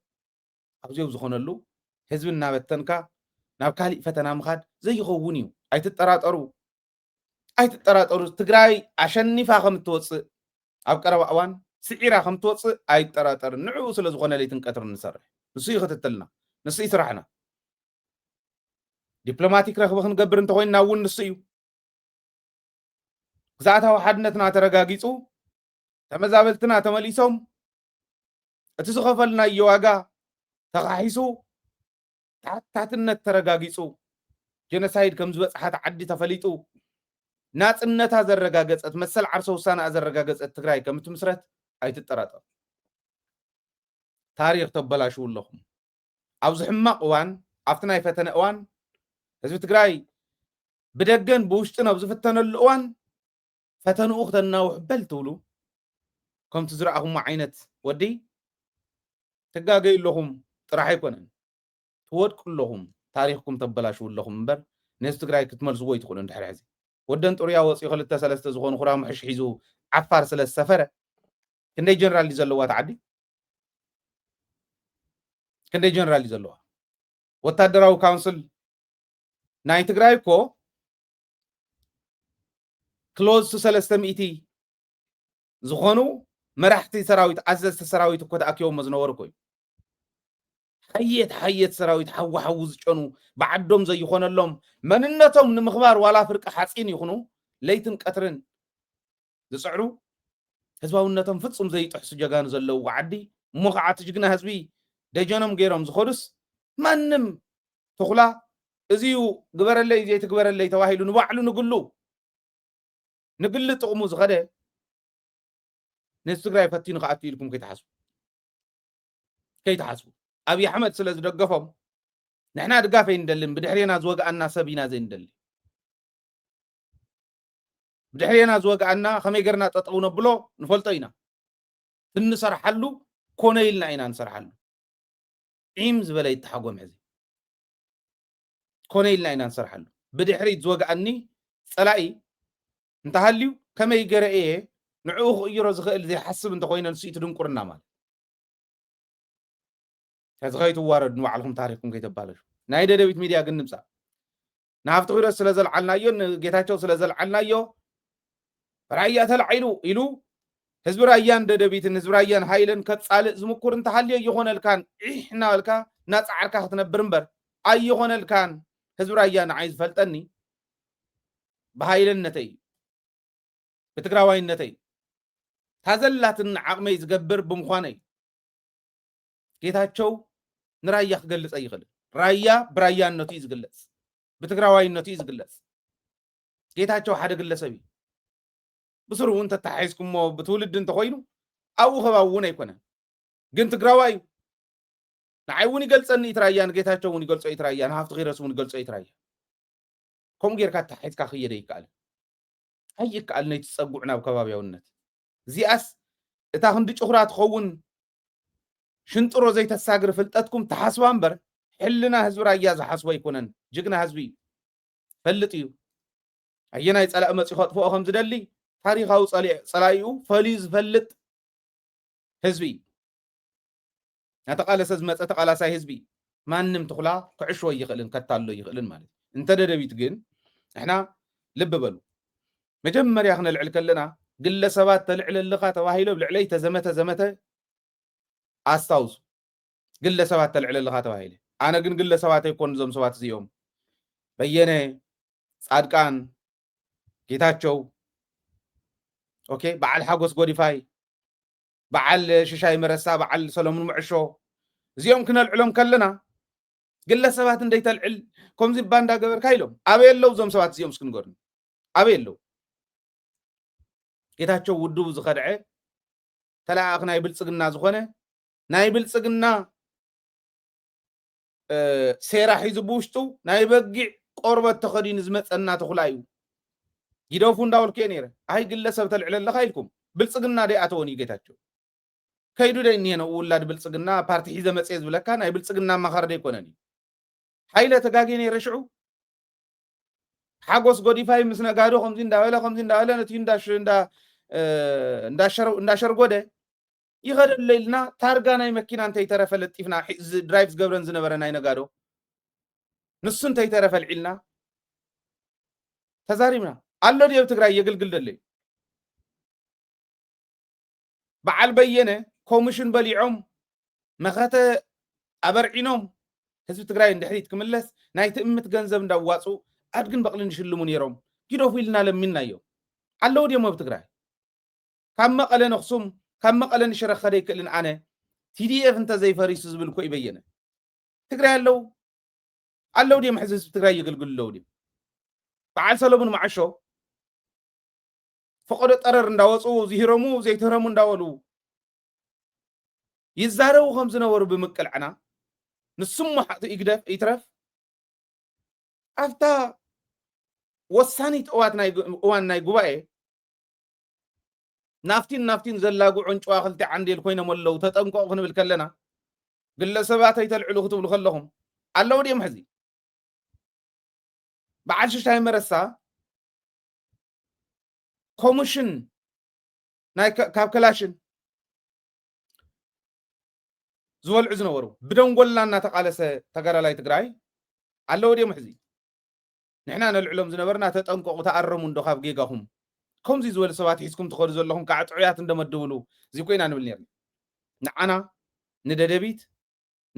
أبزيو زخون اللو حزب النابتنكا نابكالي فتنا مخاد زي خوونيو أي تتراترو تقراي عشان نفاقم توصي أبقرا وأوان سعيرا خم توصي أي تراتر نعو سلا زخون اللي تنكتر نسرح نسي خطتلنا نسي سرحنا دبلوماتيك رخبخ نقبر انتخوين ناون نسيو زعتها وحدنتنا ترقاقيسو تمزابلتنا تمليسوم اتسخفلنا يواغا تغاحيسو تاتنت ترقاقيسو جنسايد كمزبط حتى عدي تفليتو ناس النتا زرقاقص اتمثل عرسو سانا ازرقاقص التقراي كمتمسرت اي تطراطر تاريخ تبلاشو لهم ابز حماق وان افتنا يفتن اوان حزب تقراي بدقن بوشتنا بزفتن الاوان فتنو اختنا وحبلتولو كم تزرعهم عينت ودي تقاقي لهم طرح يكونن تود كلهم تاريخكم تبلاشو لهم مبر ناس تقراي كتمرزو يدخلون دحر عزي ودن طريا وصي خلت ثلاثه زغون خرام حشحيزو عفار سلاس سفره كندي جنرال اللي زلوا تعدي كندي جنرال اللي زلوا وتادراو كونسل ناي تقراي كو كلوز سلسته ميتي زغونو مرحتي سراويت عزز سراويت كود اكيوم مزنور كوي حيت سراويت حوز ጨኑ بعدهم زي يخونلهم مننتهم نمخبار ولا فرق حصين يخونو ليتن قطرن زصعرو حزباونتهم فصم زي يطحسو جغان زلو وعدي مخعات جغنا حزبي دجنم غيرهم زخدس منم تخلا ازيو غبرلي زي تغبرلي تواهيلو نبعلو نقل طقمو زخده نستغراي فتينو خاطي لكم كيتحاسبوا ابي احمد سلاز دغفهم نحنا دغافي ندلم بدحرينا زوغانا سبينا زي ندل بدحرينا زوغانا خمي غرنا ططو نبلو نفلطينا تنسرحلو كونيلنا اينا نسرحلو عيم زبلي تحقوم حزي كونيلنا اينا نسرحلو بدحري زوغاني صلاي انت هاليو كمي غرئيه نعوخ يرو زخيل زي حسب انت خوينا نسيت دنقرنا مال هزغيت وارد نوعلهم تاريخكم كيتبالش نايده دبيت ميديا كن نمصا نافت غير سلازل علنايو جيتاچو سلازل علنايو رايا تلعيلو يلو حزب رايان ددبيت حزب رايان هايلن كصال زمكور انت حالي يخونل كان احنا لكا نصعركا تنبرنبر اي يخونل كان حزب رايان عايز فلطني بهايلنتي بتقراواينتي تازلاتن عقمي زغبر بمخاني جيتاچو نرايا خغلص ايخل رايا براياننتو يزغلص بتقراواينتو يزغلص جيتاچو حدا غلسبي بسرو انت تحيزكم بتولد انت خوينو او خباون يكون ግን ትግራዋይ ንዓይውን ይገልጸኒ ይትራያን ጌታቸውን ይገልጾ ይትራያን ሃፍት ጊረሱን ይገልጾ ይትራያ ከም ጌርካ ተሓይዝካ خيደ ይቃል ኣይቃል ነይ ተጸጉዕና በከባቢያውነት ዚአስ እታ ክንዲ ጭኹራት ኸውን ሽንጥሮ ዘይተሳግር ፍልጠትኩም ተሓስባ እምበር ሕልና ህዝብ ራያ ዝሓስቦ ይኮነን ጅግና ህዝቢ ፈልጥ እዩ ኣየናይ ጸላእ መጽ ይኸጥፎ ከም ዝደሊ ታሪኻዊ ጸላዩ ፈሊዩ ዝፈልጥ ህዝቢ نتقالس مص تقالساي حزبي مانم تخلا كعشو يخلن كتالو يخلن ማለት انت ددبيت ግን احنا لب بلو مجمريا احنا العل كلنا ግለሰባት ተልዕልልኻ ተባሂሎ ልዕለይ ተዘመተ አስታውሱ ግለሰባት ተልዕልልኻ ተባሂሎ አነ ግን ግለሰባት አይኮን ዞም ሰባት እዚኦም በየነ ጻድቃን ጌታቸው ኦኬ በዓል ሓጎስ ጎዲፋይ በዓል ሽሻይ መረሳ በዓል ሰሎሞን ሙዕሾ እዚኦም ክነልዕሎም ከለና ግለሰባት እንደይተልዕል ከምዚ ባንዳ ገበርካ ኢሎም ኣበይ ኣለው እዞም ሰባት እዚኦም እስክንገርኒ ኣበይ ኣለው ጌታቸው ውድቡ ዝኸድዐ ተላኣኽ ናይ ብልፅግና ዝኾነ ናይ ብልፅግና ሴራ ሒዙ ብውሽጡ ናይ በጊዕ ቆርበት ተኸዲኑ ዝመፀና ተኹላ እዩ ይደፉ እንዳበልኩ እየ ነይረ ኣይ ግለሰብ ተልዕለ ኣለካ ኢልኩም ብልፅግና ደይ ኣተወን እዩ ጌታቸው ከይዱ ደይ እኒሄ ውላድ ብልፅግና ፓርቲ ሒዘ መፅየ ዝብለካ ናይ ብልፅግና ኣማኻሪ ደይኮነን እዩ ሓይለ ተጋጌ ነይረ ሽዑ ሓጎስ ጎዲፋይ ምስ ነጋዶ ከምዚ እንዳበለ ነቲ እንዳሸርጎደ ይኸደለ ኢልና ታርጋ ናይ መኪና እንተይተረፈ ለጢፍና ድራይቭ ዝገብረን ዝነበረ ናይ ነጋዶ ንሱ እንተይተረፈ ልዒልና ተዛሪብና ኣሎ ድየብ ትግራይ የግልግል ደለ በዓል በየነ ኮሚሽን በሊዖም መኸተ ኣበርዒኖም ህዝቢ ትግራይ እንድሕሪት ክምለስ ናይ ትእምት ገንዘብ እንዳዋፁ ኣድግን በቕልን ይሽልሙ ነይሮም ጊዶፉ ኢልና ለሚናዮ ኣለዉ ድዮም ኣብ ትግራይ ካብ መቐለ ንኽሱም ካብ መቐለ ንሽረ ኸደ ይክእልን ኣነ ቲዲኤፍ እንተዘይፈሪሱ ዝብል ኮ ይበየነ ትግራይ ኣለዉ ድዮም ሕዚ ህዝቢ ትግራይ የገልግሉ ኣለዉ ድዮም በዓል ሰለሙን ማዓሾ ፈቆዶ ጠረር እንዳወፁ ዝሂረሙ ዘይትህረሙ እንዳበሉ ይዛረቡ ከም ዝነበሩ ብምቅልዕና ንሱም ማሓቱ ይግደፍ ይትረፍ ኣፍታ ወሳኒት እዋን ናይ ጉባኤ ናፍቲን ዘላጉዑን ጨዋ ክልቲ ዓንዴል ኮይኖም ኣለዉ ተጠንቀቑ ክንብል ከለና ግለሰባት ኣይተልዕሉ ክትብሉ ከለኹም ኣለዉ ድዮም ሕዚ በዓል ሽሽታይ መረሳ ኮሚሽን ናይ ካብ ክላሽን ዝበልዑ ዝነበሩ ብደንጎላ እናተቃለሰ ተጋዳላይ ትግራይ ኣለዉ ድዮም ሕዚ ንሕና ነልዕሎም ዝነበርና ተጠንቀቑ ተኣረሙ እንዶ ካብ ጌጋኹም ከምዚ ዝበለ ሰባት ሒዝኩም ትኸዱ ዘለኹም ከዓ ጥዑያት እንደመድብሉ እዚ ኮይና ንብል ነርና ንዓና ንደደቢት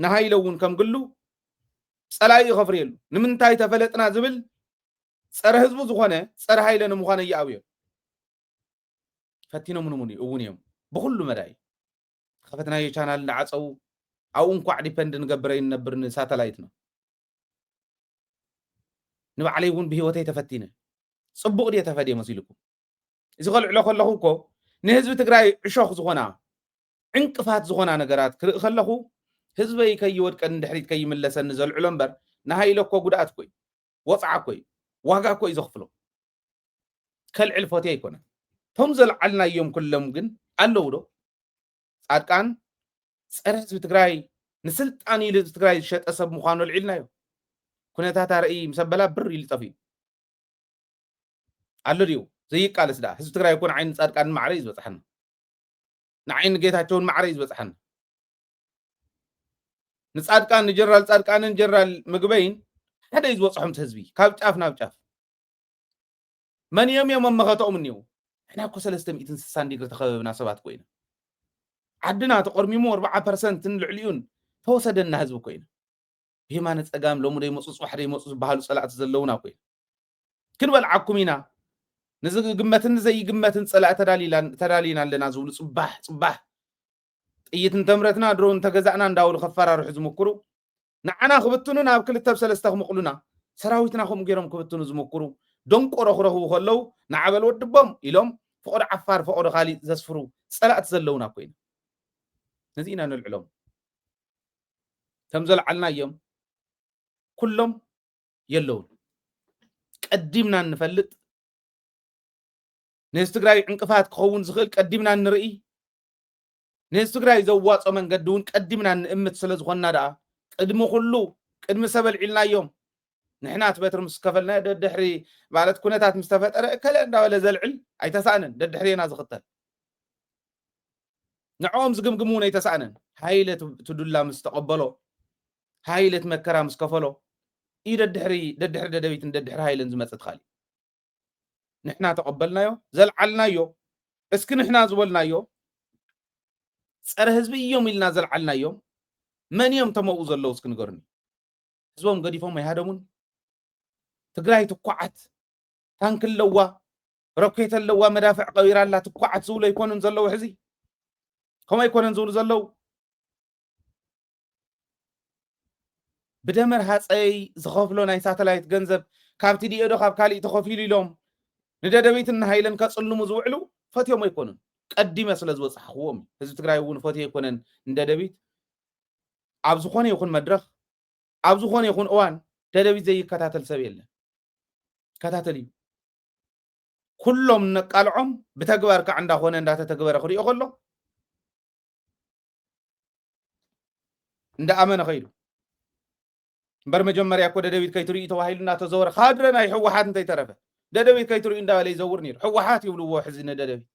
ንሃይለ እውን ከም ግሉ ፀላኢ ይኸፍርየሉ ንምንታይ ተፈለጥና ዝብል ፀረ ህዝቡ ዝኾነ ፀረ ሃይለ ንምዃነ እያኣብዮ ፈቲኖም እውን እዮም ብኩሉ መዳይ ከፈትናዮ ቻናል እንዳዓፀው ኣብኡ እንኳዕ ዲፐንድ ንገብረ ይነብር ንሳተላይትና ንባዕለይ እውን ብሂወተይ ተፈቲነ ፅቡቕ ድየ ተፈድየ መሲልኩም እዚ ከልዕሎ ከለኹ እኮ ንህዝቢ ትግራይ ዕሾኽ ዝኾና ዕንቅፋት ዝኾና ነገራት ክርኢ ከለኹ ህዝበይ ከይወድቀን ድሕሪት ከይምለሰኒ ዘልዕሎ እምበር ንሃይለ እኮ ጉድኣት ኮይ ወፅዓ ኮይ ዋጋ ኮይ ዘኽፍሎ ከልዕል ፎትየ ኣይኮነን ቶም ዘለዓልናዮም ኩሎም ግን ኣለዉ ዶ ጻድቃን ፀረ ህዝቢ ትግራይ ንስልጣን ኢሉ ህዝቢ ትግራይ ዝሸጠ ሰብ ምዃኑ ልዒልናዮ ኩነታት ርእይ ምሰበላ ብር ኢሉ ጠፊ ኣሎ ድዩ ዘይቃለስ ዳ ህዝቢ ትግራይ ይኮን ዓይን ጻድቃን ማዕረ እዩ ዝበፅሐና ንዓይን ጌታቸውን ማዕረ እዩ ዝበፅሐና ንጻድቃን ንጀነራል ጻድቃንን ጀነራል ምግበይን ሓደ እዩ ዝበፅሖም ህዝቢ ካብ ጫፍ ናብ ጫፍ መን እዮም መመኸተኦም እኒው ሕና እኮ 360 ዲግሪ ተኸበብና ሰባት ኮይና ዓድና ተቆርሚሙ 4% ንልዕሊኡን ተወሰደና ህዝቢ ኮይና ብየማነ ፀጋም ሎሙ ደይመፁ ፅዋሕ ደይመፁ ዝበሃሉ ፀላእቲ ዘለውና ኮይና ክንበልዓኩም ኢና ንዝግመትን ዘይግመትን ፀላእ ተዳሊና ኣለና ዝብሉ ፅባሕ ጥይት እንተምረትና ድሮን ተገዛእና እንዳውሉ ከፈራርሑ ዝምክሩ ንዓና ክብትኑ ናብ 2-3 ክምቕሉና ሰራዊትና ከምኡ ገይሮም ክብትኑ ዝምክሩ ደንቆሮ ክረኽቡ ከለው ንዓበል ወድቦም ኢሎም ፍቆዶ ዓፋር ፍቆዶ ካሊእ ዘስፍሩ ፀላእቲ ዘለውና ኮይና ነዚ ኢና ንልዕሎም ከም ዘለዓልና እዮም ኩሎም የለውን ቀዲምና ንፈልጥ ንህዝቢ ትግራይ ዕንቅፋት ክኸውን ዝኽእል ቀዲምና ንርኢ ንህዝቢ ትግራይ ዘዋፆ መንገዲ እውን ቀዲምና ንእምት ስለ ዝኾንና ደኣ ቅድሚ ኩሉ ቅድሚ ሰብ ኣልዒልናዮም ንሕና ትበትሪ ምስ ከፈልና ደድሕሪ ማለት ኩነታት ምስ ተፈጠረ ከለ እንዳበለ ዘልዕል ኣይተሳእነን ደድሕሪና ዝኽተል ንዕኦም ዝግምግሙ እውን ኣይተሳእነን ሃይለት ትዱላ ምስ ተቐበሎ ሃይለት መከራ ምስ ከፈሎ እዩ ደድሕሪ ደደቢትን ደድሕሪ ሃይለን ዝመፅእ ትኻሊእ ንሕና ተቐበልናዮ ዘልዓልናዮ እስኪ ንሕና ዝበልናዮ ፀረ ህዝቢ እዮም ኢልና ዘልዓልናዮም መን እዮም ተመኡ ዘለዉ እስኪ ንገሩኒ ህዝቦም ገዲፎም ኣይሃደሙን ትግራይ ትኳዓት ታንክ ኣለዋ ሮኬት ኣለዋ መዳፍዕ ቀቢራ ኣላ ትኳዓት ዝብሉ ኣይኮኑን ዘለዉ ሕዚ ከመይ ኣይኮነን ዝብሉ ዘለዉ بدمر هاصي زخفلو ناي ساتلايت ገንዘብ ካብቲ ዲኤዶ ካብ ካልእ ተኸፊሉ ኢሎም ንደደቢትን ሃይለን ከጽልሙ ዝውዕሉ ፈትዮም ኣይኮኑን ቀዲመ ስለ ዝወጽሕዎም ህዝቢ ትግራይ እውን ፈትዮ ኣይኮነን እንደደቢት ኣብ ዝኾነ ይኹን መድረኽ ኣብ ዝኾነ ይኹን እዋን ደደቢት ዘይከታተል ሰብ የለን ከታተል እዩ ኩሎም ነቃልዖም ብተግባር ከዓ እንዳኾነ እንዳተተግበረ ክሪኦ ከሎ እንዳኣመነ ኸይዱ እምበር መጀመርያ እኮ ደደቢት ከይትሪኢ ተባሂሉ እናተዘወረ ካድረ ናይ ሕወሓት እንተይተረፈ ደደቢት ከይትሪኢ እንዳበለ ይዘውር ነይሩ ሕወሓት ይብልዎ ሕዚ ንደደቢት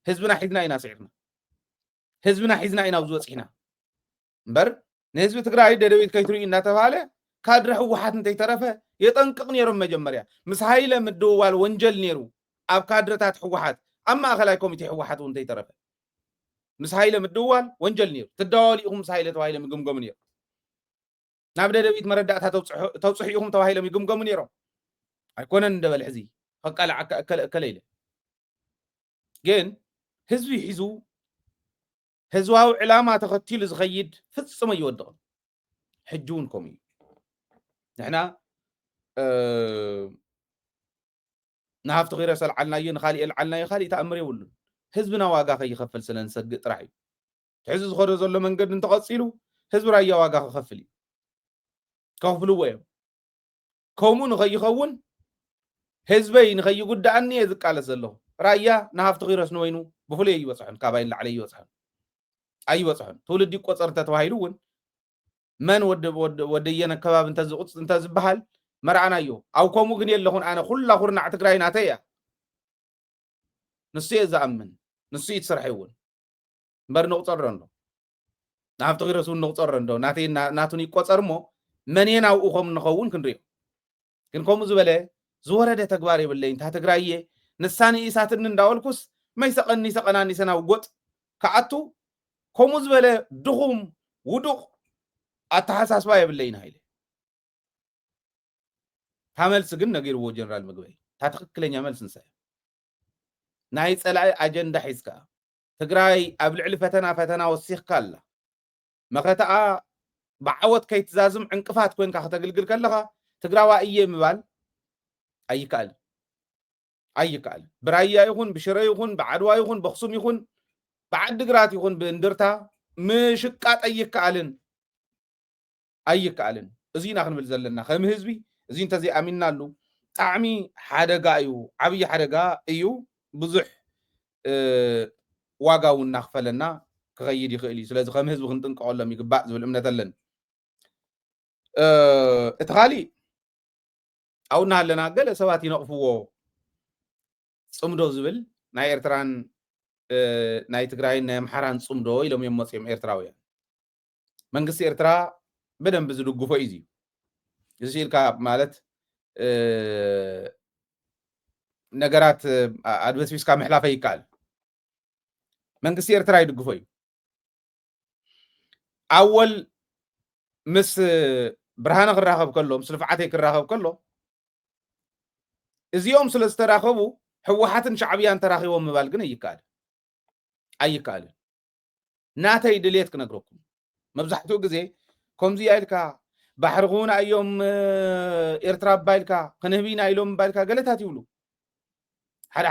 ህዝብና ሒዝና ኢና ስዒርና ህዝብና ሒዝና ኢና ዝወፂሕና እምበር ንህዝቢ ትግራይ ደደቢት ከይትሪኢ እናተባሃለ ካድረ ሕወሓት እንተይተረፈ የጠንቅቕ ነይሮም መጀመርያ ምስ ሃይለ ምድውዋል ወንጀል ነይሩ ኣብ ካድረታት ሕወሓት ኣብ ማእኸላይ ኮሚቴ ሕወሓት እውን እንተይተረፈ ምስ ሃይለ ምድውዋል ወንጀል ነይሩ ትደዋወሊኢኹም ምስ ሃይለ ተባሂሎም ይግምገሙ ነይሩ ናብ ደደቢት መረዳእታ ተውፅሕ ኢኹም ተባሂሎም ይግምገሙ ነይሮም ኣይኮነን እንደበል ሕዚ ከቃልዕ እከለ ኢለ ግን ህዝቢ ሒዙ ህዝባዊ ዕላማ ተኸቲሉ ዝኸይድ ፍጽመ ይወድቕን ሕጂ እውን ከምኡ እዩ ንሕና ንሃፍቲ ኺረሰ ልዓልናዮ ንኻሊእ ልዓልናዮ ካሊእ ተኣምር የብሉን ህዝብና ዋጋ ከይኸፍል ስለ ንሰግእ ጥራሕ እዩ ሕዚ ዝኸዶ ዘሎ መንገዲ እንተቐፂሉ ህዝቢ ራያ ዋጋ ክኸፍል እዩ ከፍልዎ እዮም ከምኡ ንኸይኸውን ህዝበይ ንኸይጉዳእኒ እየ ዝቃለስ ዘለኹ ራያ ንሃፍቲ ኺረስ ንወይኑ ብፍሉይ ኣይበፅሑን ካባይ ላዕለ ኣይበፅሑን ትውልዲ ይቆፀር እንተተባሂሉ እውን መን ወደየነ ከባቢ እንተዝበሃል መርዓናዮ ኣብ ከምኡ ግን የለኹን ኣነ ኩላ ኩርናዕ ትግራይ ናተይ እያ ንሱ እየ ዝኣምን ንሱ እዩ ትስርሐ እውን እምበር ንቑፀሮ እንዶ ንሃፍቲ ኺረስ እውን ንቑፀሮ እንዶ ናተይ ናቱን ይቆፀር እሞ መን እየ ናብኡ ከም ንኸውን ክንሪኦ ግን ከምኡ ዝበለ ዝወረደ ተግባር የብለይ እንታ ትግራይ እየ ንሳኒ ኢሳትን እንዳወልኩስ መይሰቐኒ ሰቐናኒ ሰናብ ጎጥ ከኣቱ ከምኡ ዝበለ ድኹም ውዱቕ ኣተሓሳስባ የብለይና ኢለ ታመልስ ግን ነጊርዎ ጀነራል ምግበይ ታ ትክክለኛ መልስ ንሳይ ናይ ፀላኢ ኣጀንዳ ሒዝካ ትግራይ ኣብ ልዕሊ ፈተና ወሲኽካ ኣላ መኸተኣ ብዓወት ከይትዛዝም ዕንቅፋት ኮይንካ ከተግልግል ከለኻ ትግራዋ እየ ምባል ኣይከኣልን ብራያ ይኹን ብሽረ ይኹን ብዓድዋ ይኹን ብኣክሱም ይኹን ብዓዲግራት ይኹን ብእንድርታ ምሽቃጥ ኣይከኣልን እዚ ኢና ክንብል ዘለና ከም ህዝቢ እዚ እንተዘይኣሚንናሉ ጣዕሚ ሓደጋ እዩ ዓብዪ ሓደጋ እዩ ብዙሕ ዋጋ እውን እናኽፈለና ክኸይድ ይኽእል እዩ ስለዚ ከም ህዝቢ ክንጥንቀቐሎም ይግባእ ዝብል እምነት ኣለኒ እቲ ካሊእ ኣብኡ እናሃለና ገለ ሰባት ይነቕፍዎ ፅምዶ ዝብል ናይ ኤርትራን ናይ ትግራይን ናይ ኣምሓራን ፅምዶ ኢሎም እዮም መፅኦም ኤርትራውያን መንግስቲ ኤርትራ በደንብ ዝድግፎ እዩ እዚ ኢልካ ማለት ነገራት ኣድበስቢስካ ምሕላፈ ይከኣል መንግስቲ ኤርትራ ይድግፎ እዩ ኣወል ምስ ብርሃነ ክራኸብ ከሎ ምስ ልፍዓተይ ክራኸብ ከሎ እዚኦም ስለ ዝተራኸቡ ሕወሓትን ሻዕብያን ተራኺቦም ምባል ግን ኣይከኣልን ናተይ ድሌት ክነግረኩም መብዛሕትኡ ግዜ ከምዚ ኢልካ ባሕሪ ኹና እዮም ኤርትራ ባይልካ ክንህቢና ኢሎም ባይልካ ገለታት ይብሉ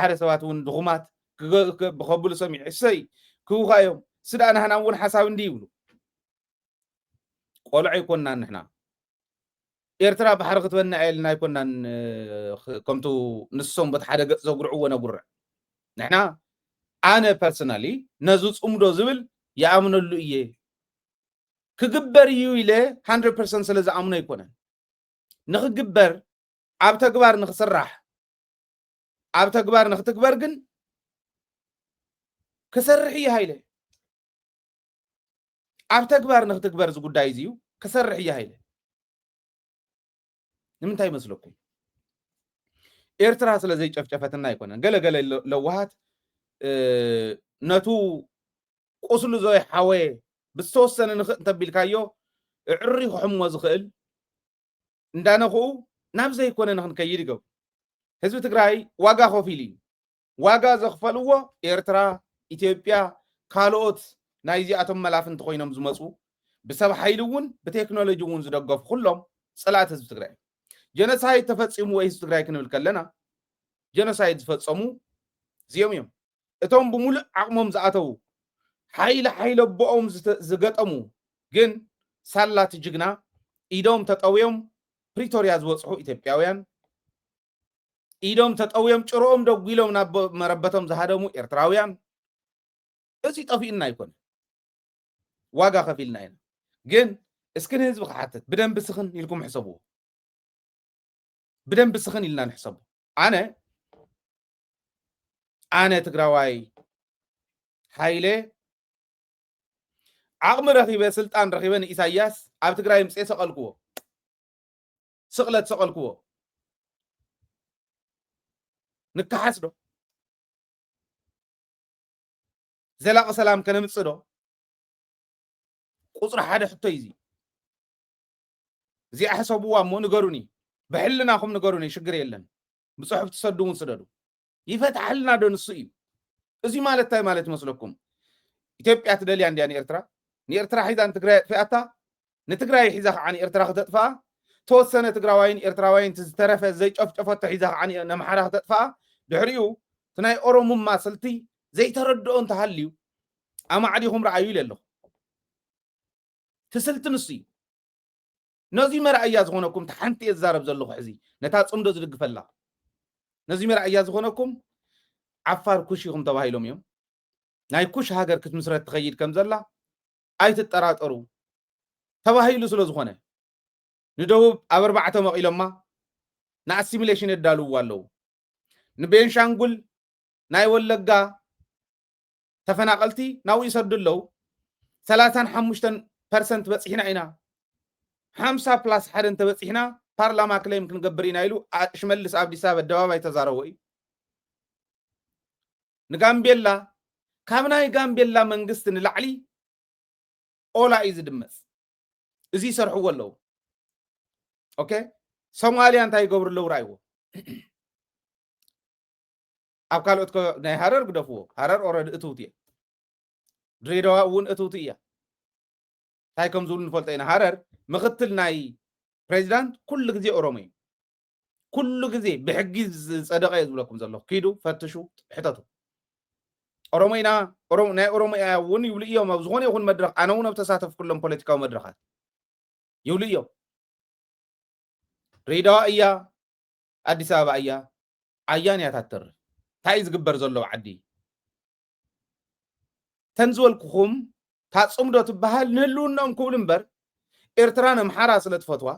ሓደ ሰባት እውን ድኹማት ብኸብሉ ሰሚዕ እሰይ ክውኻ እዮም ስዳ ናህና እውን ሓሳብ እንዲ ይብሉ ቆልዑ ኣይኮንናን ንሕና ኤርትራ ባሕሪ ክትበና ኤልና ኣይኮንናን ከምቱ ንሶም በቲ ሓደ ገፅ ዘጉርዕዎ ነጉርዕ ንሕና ኣነ ፐርሰናሊ ነዚ ፅምዶ ዝብል ይኣምነሉ እየ ክግበር እዩ ኢለ 100% ስለ ዝኣምኖ ኣይኮነን ንክግበር ኣብ ተግባር ንክስራሕ ኣብ ተግባር ንክትግበር ግን ክሰርሕ እየ ሃይለ ኣብ ተግባር ንክትግበር እዚ ጉዳይ እዚ እዩ ክሰርሕ እየ ሃይለ ንምንታይ ይመስለኩም ኤርትራ ስለ ዘይጨፍጨፈትና ኣይኮነን ገለገለ ለዋሃት ነቱ ቁስሉ ዘይሓወ ብዝተወሰነ ንኽእ እንተቢልካዮ ዕሪ ክሕሞ ዝኽእል እንዳነኽኡ ናብ ዘይኮነ ንክንከይድ ይገብሩ ህዝቢ ትግራይ ዋጋ ከፊሉ እዩ ዋጋ ዘኽፈልዎ ኤርትራ ኢትዮጵያ ካልኦት ናይ እዚኣቶም መላፍንቲ ኮይኖም ዝመፁ بسبب حيلون بتكنولوجيون زدقف كلهم صلاة حزب تግራይ جنسايد تفصمو ወይ ህዝብ ትግራይ ክንብል ከለና جنسايد ዝፈጸሙ እዚኦም እዮም እቶም ብሙሉእ ዓቕሞም ዝኣተው ሓይለ ቦኦም ዝገጠሙ ግን ሳላት ጅግና ኢዶም ተጠውዮም ፕሪቶሪያ ዝወጽሑ ኢትዮጵያውያን ኢዶም ተጠውዮም ጭሮኦም ደጉሎም ናብ መረበቶም ዝሃደሙ ኤርትራውያን እዚ ጠፊእና ይኮን ዋጋ ከፊልና ኢና ግን እስክን ህዝብ ክሓትት ብደንብ ስኽን ኢልኩም ሕሰብዎ بدن بسخن إلنا نحسب أنا تقراوي حيلة عقم رخيبة سلطان رخيبة إساياس أب تقراي مسئ سقلكو سقلت نكحسدو زلاق سلام كان متصدو قصر حدا حتى يزي زي أحسبوا مو نقروني بحلنا خم نقروني شجر يلن بصحب تصدقون صدقوا يفتح لنا دون الصيب إزي مالت تاي مالت مسلكم إثيوبيا تدلي عندي يعني إرترا نيرترا حيدا نتقرأ فئتا نتقرأ حيزا عن إرترا خدتفا توسنا تقرأوين إرتراوين تزترف زي شفت حيزا عن نمحرا خدتفا دحريو تناي أورم ما سلتي زي تردون تحليو أما عديهم رأيو لله تسلت نصي نزي مرأي زغونكم تحنتي الزارب زلو حزي نتاц عمدو زدق فلا نزي مرأي زغونكم عفار كوشيهم تباهيلهم يوم ناي كوش هاجر كنت مسرت تغيير كم زلا آيت التراترو تباهيلو سلو زغونه ندوب أربعة مقيلهم ما نا assimilation الدالو والو نبين شانقول ناي ولقا تفناقلتي ناوي يسدلو 35% بس هنا عنا 50 بلس حد انت بس هنا بارلما كلام كنقبرين ايلو شملس عبد السابع الدوابة يتزاروي نغامبيلا كامناي غامبيلا منغست نلعلي اولا ايز دمس ازي سرحو ولو اوكي سوماليا انت يغبر لو رايو ابقالوتكو ناي حرر غدفو حرر اوريد اتوتي دريدوا ون اتوتيا هاي كم زول نفلطينا حرر مختل ناي بريزيدنت كل غزي اورومي كل غزي بحقي صدقه يزلكم زلو كيدو فتشو حتتو اورومينا اورومي ون يوليو مبزغون يكون مدرخ انا ون بتساتف كلهم بوليتيكاو مدرخات يوليو ريدا ايا اديس ابابا ايا عيان ياتتر تايز غبر زلو عدي تنزولكم ታጽምዶ ትበሃል ንህልውናኦም ክብል እምበር ኤርትራ ንምሓራ ስለትፈትዋ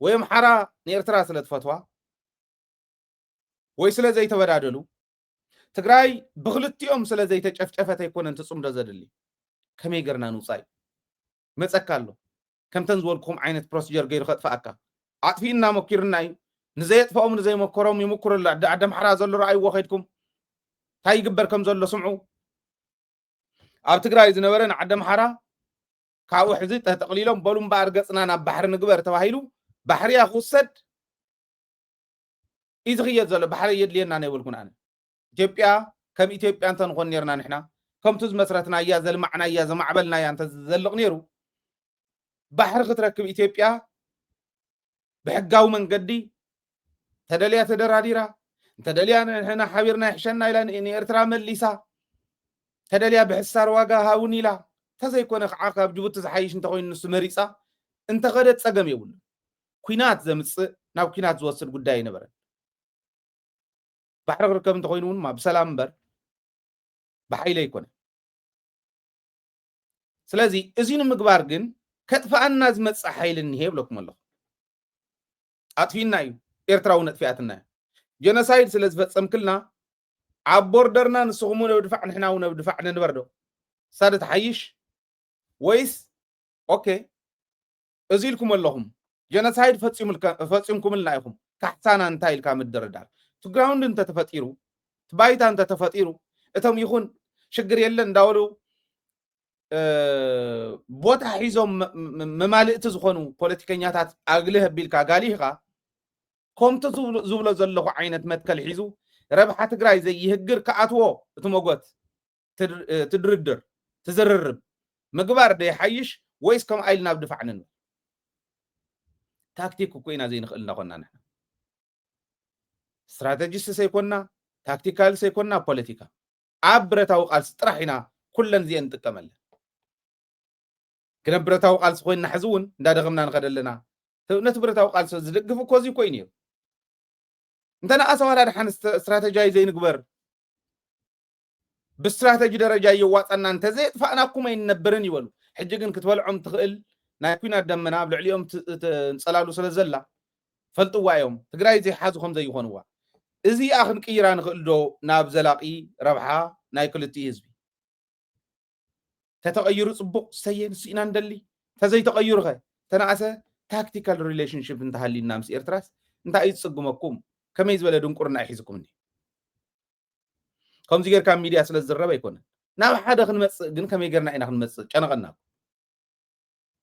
ወይ ምሓራ ንኤርትራ ስለትፈትዋ ወይ ስለዘይተበዳደሉ ትግራይ ብክልቲኦም ስለዘይተጨፍጨፈት ኣይኮነን ትጽምዶ ዘድሊ ከመይ ገርና ንውፃይ መፀካሎ ከምተን ዝበልኩም ዓይነት ፕሮሲጀር ገይሩ ከጥፋኣካ ኣጥፊእና ሞኪርና እዩ ንዘየጥፍኦም ንዘይመከሮም ይምክሩላ ዓዲ ምሓራ ዘሎ ረኣይዎ ኸይድኩም እንታይ ይግበር ከም ዘሎ ስምዑ ኣብ ትግራይ ዝነበረን ዓዲ ምሓራ ካብኡ ሕዚ ተጠቕሊሎም በሉም ባርገጽና ናብ ባሕሪ ንግበር ተባሂሉ ባሕርያ ክውሰድ ይዝኽየት ዘሎ ባሕሪ የድልየና ነይብልኩን ኣነ ኢትዮጵያ ከም ኢትዮጵያ እንተ ንኾን ነርና ንሕና ከምቱ ዝመስረትና እያ ዘልማዕና እያ ዘማዕበልና እያ እንተ ዘልቕ ነይሩ ባሕሪ ክትረክብ ኢትዮጵያ ብሕጋዊ መንገዲ ተደልያ ተደራዲራ እንተደልያ ንሕና ሓቢርና ይሕሸና ኢላ ንኤርትራ መሊሳ تدليا بحسار واقع هاوني لا تزيكون خعاقة بجبوت زحيش انت خوين نسو مريسا انت غدت ساقم يقول كوينات زمس ناو كوينات زوصل قدائي نبرا بحر ركب انت خوينون ما بسلام بر بحيلة يكون سلازي ازين مقبارقن كتفا الناس متسا حيل النهيب لكم الله اطفين نايو ارتراون اتفئاتنا جنسايد سلاز فتسم كلنا عبوردرنا نسخمون ودفع نحنا ودفع نبردو صارت حيش ويس اوكي ازيلكم اللهم جنسايد فتصيمكم لنايكم كحسانا انتايل كامل دردار تجراوند انت تفطيرو تبايتا انت تفطيرو اتم يكون شجر يلن داولو بوتا حيزوم ممالئت زخونو بوليتيكانياتات اغليه بيلكا غاليخا كومت زبلو زلخو عينت متكل حيزو ربحة تقراي زي يهجر كأتوه تموجت تدردر تزررب مقبار دي حيش ويس كم عيلنا بدفعنا تاكتيك كوينا زي نخلنا كنا نحن استراتيجيست سيكوننا تاكتيكال سيكوننا بوليتيكا عبرتاو قال استرحنا كلن زي نتكمل كنبرتاو قال خوينا حزون دا دغمنا نخدلنا نتبرتاو قال زدقفو كوزي كوينيو انتنا اسوال هذا حن استراتيجي زي نكبر باستراتيجي درجه يواصنا انت زي فاناكم ينبرن يولو حجي كتولعم تخيل نايكونا دمنا بلعليهم نصلالو سلازلا فلطوا يوم تግራይ زي حازكم زي يخونوا ازي اخن قيرا نخلدو ناب زلاقي ربحا ناي كلتي حزبي تتغيروا صبق سين سينا ندلي تزي تغيرخه تنعسه تاكتيكال ريليشن شيب انتهالينا مس ايرتراس انت ايصقمكم كما يزبل دنقرنا يحيزكم دي كم زيغر كام ميديا سلازربا يكون ناب حدا خنمص ግን كما يغرنا اينا خنمص ጨነቀና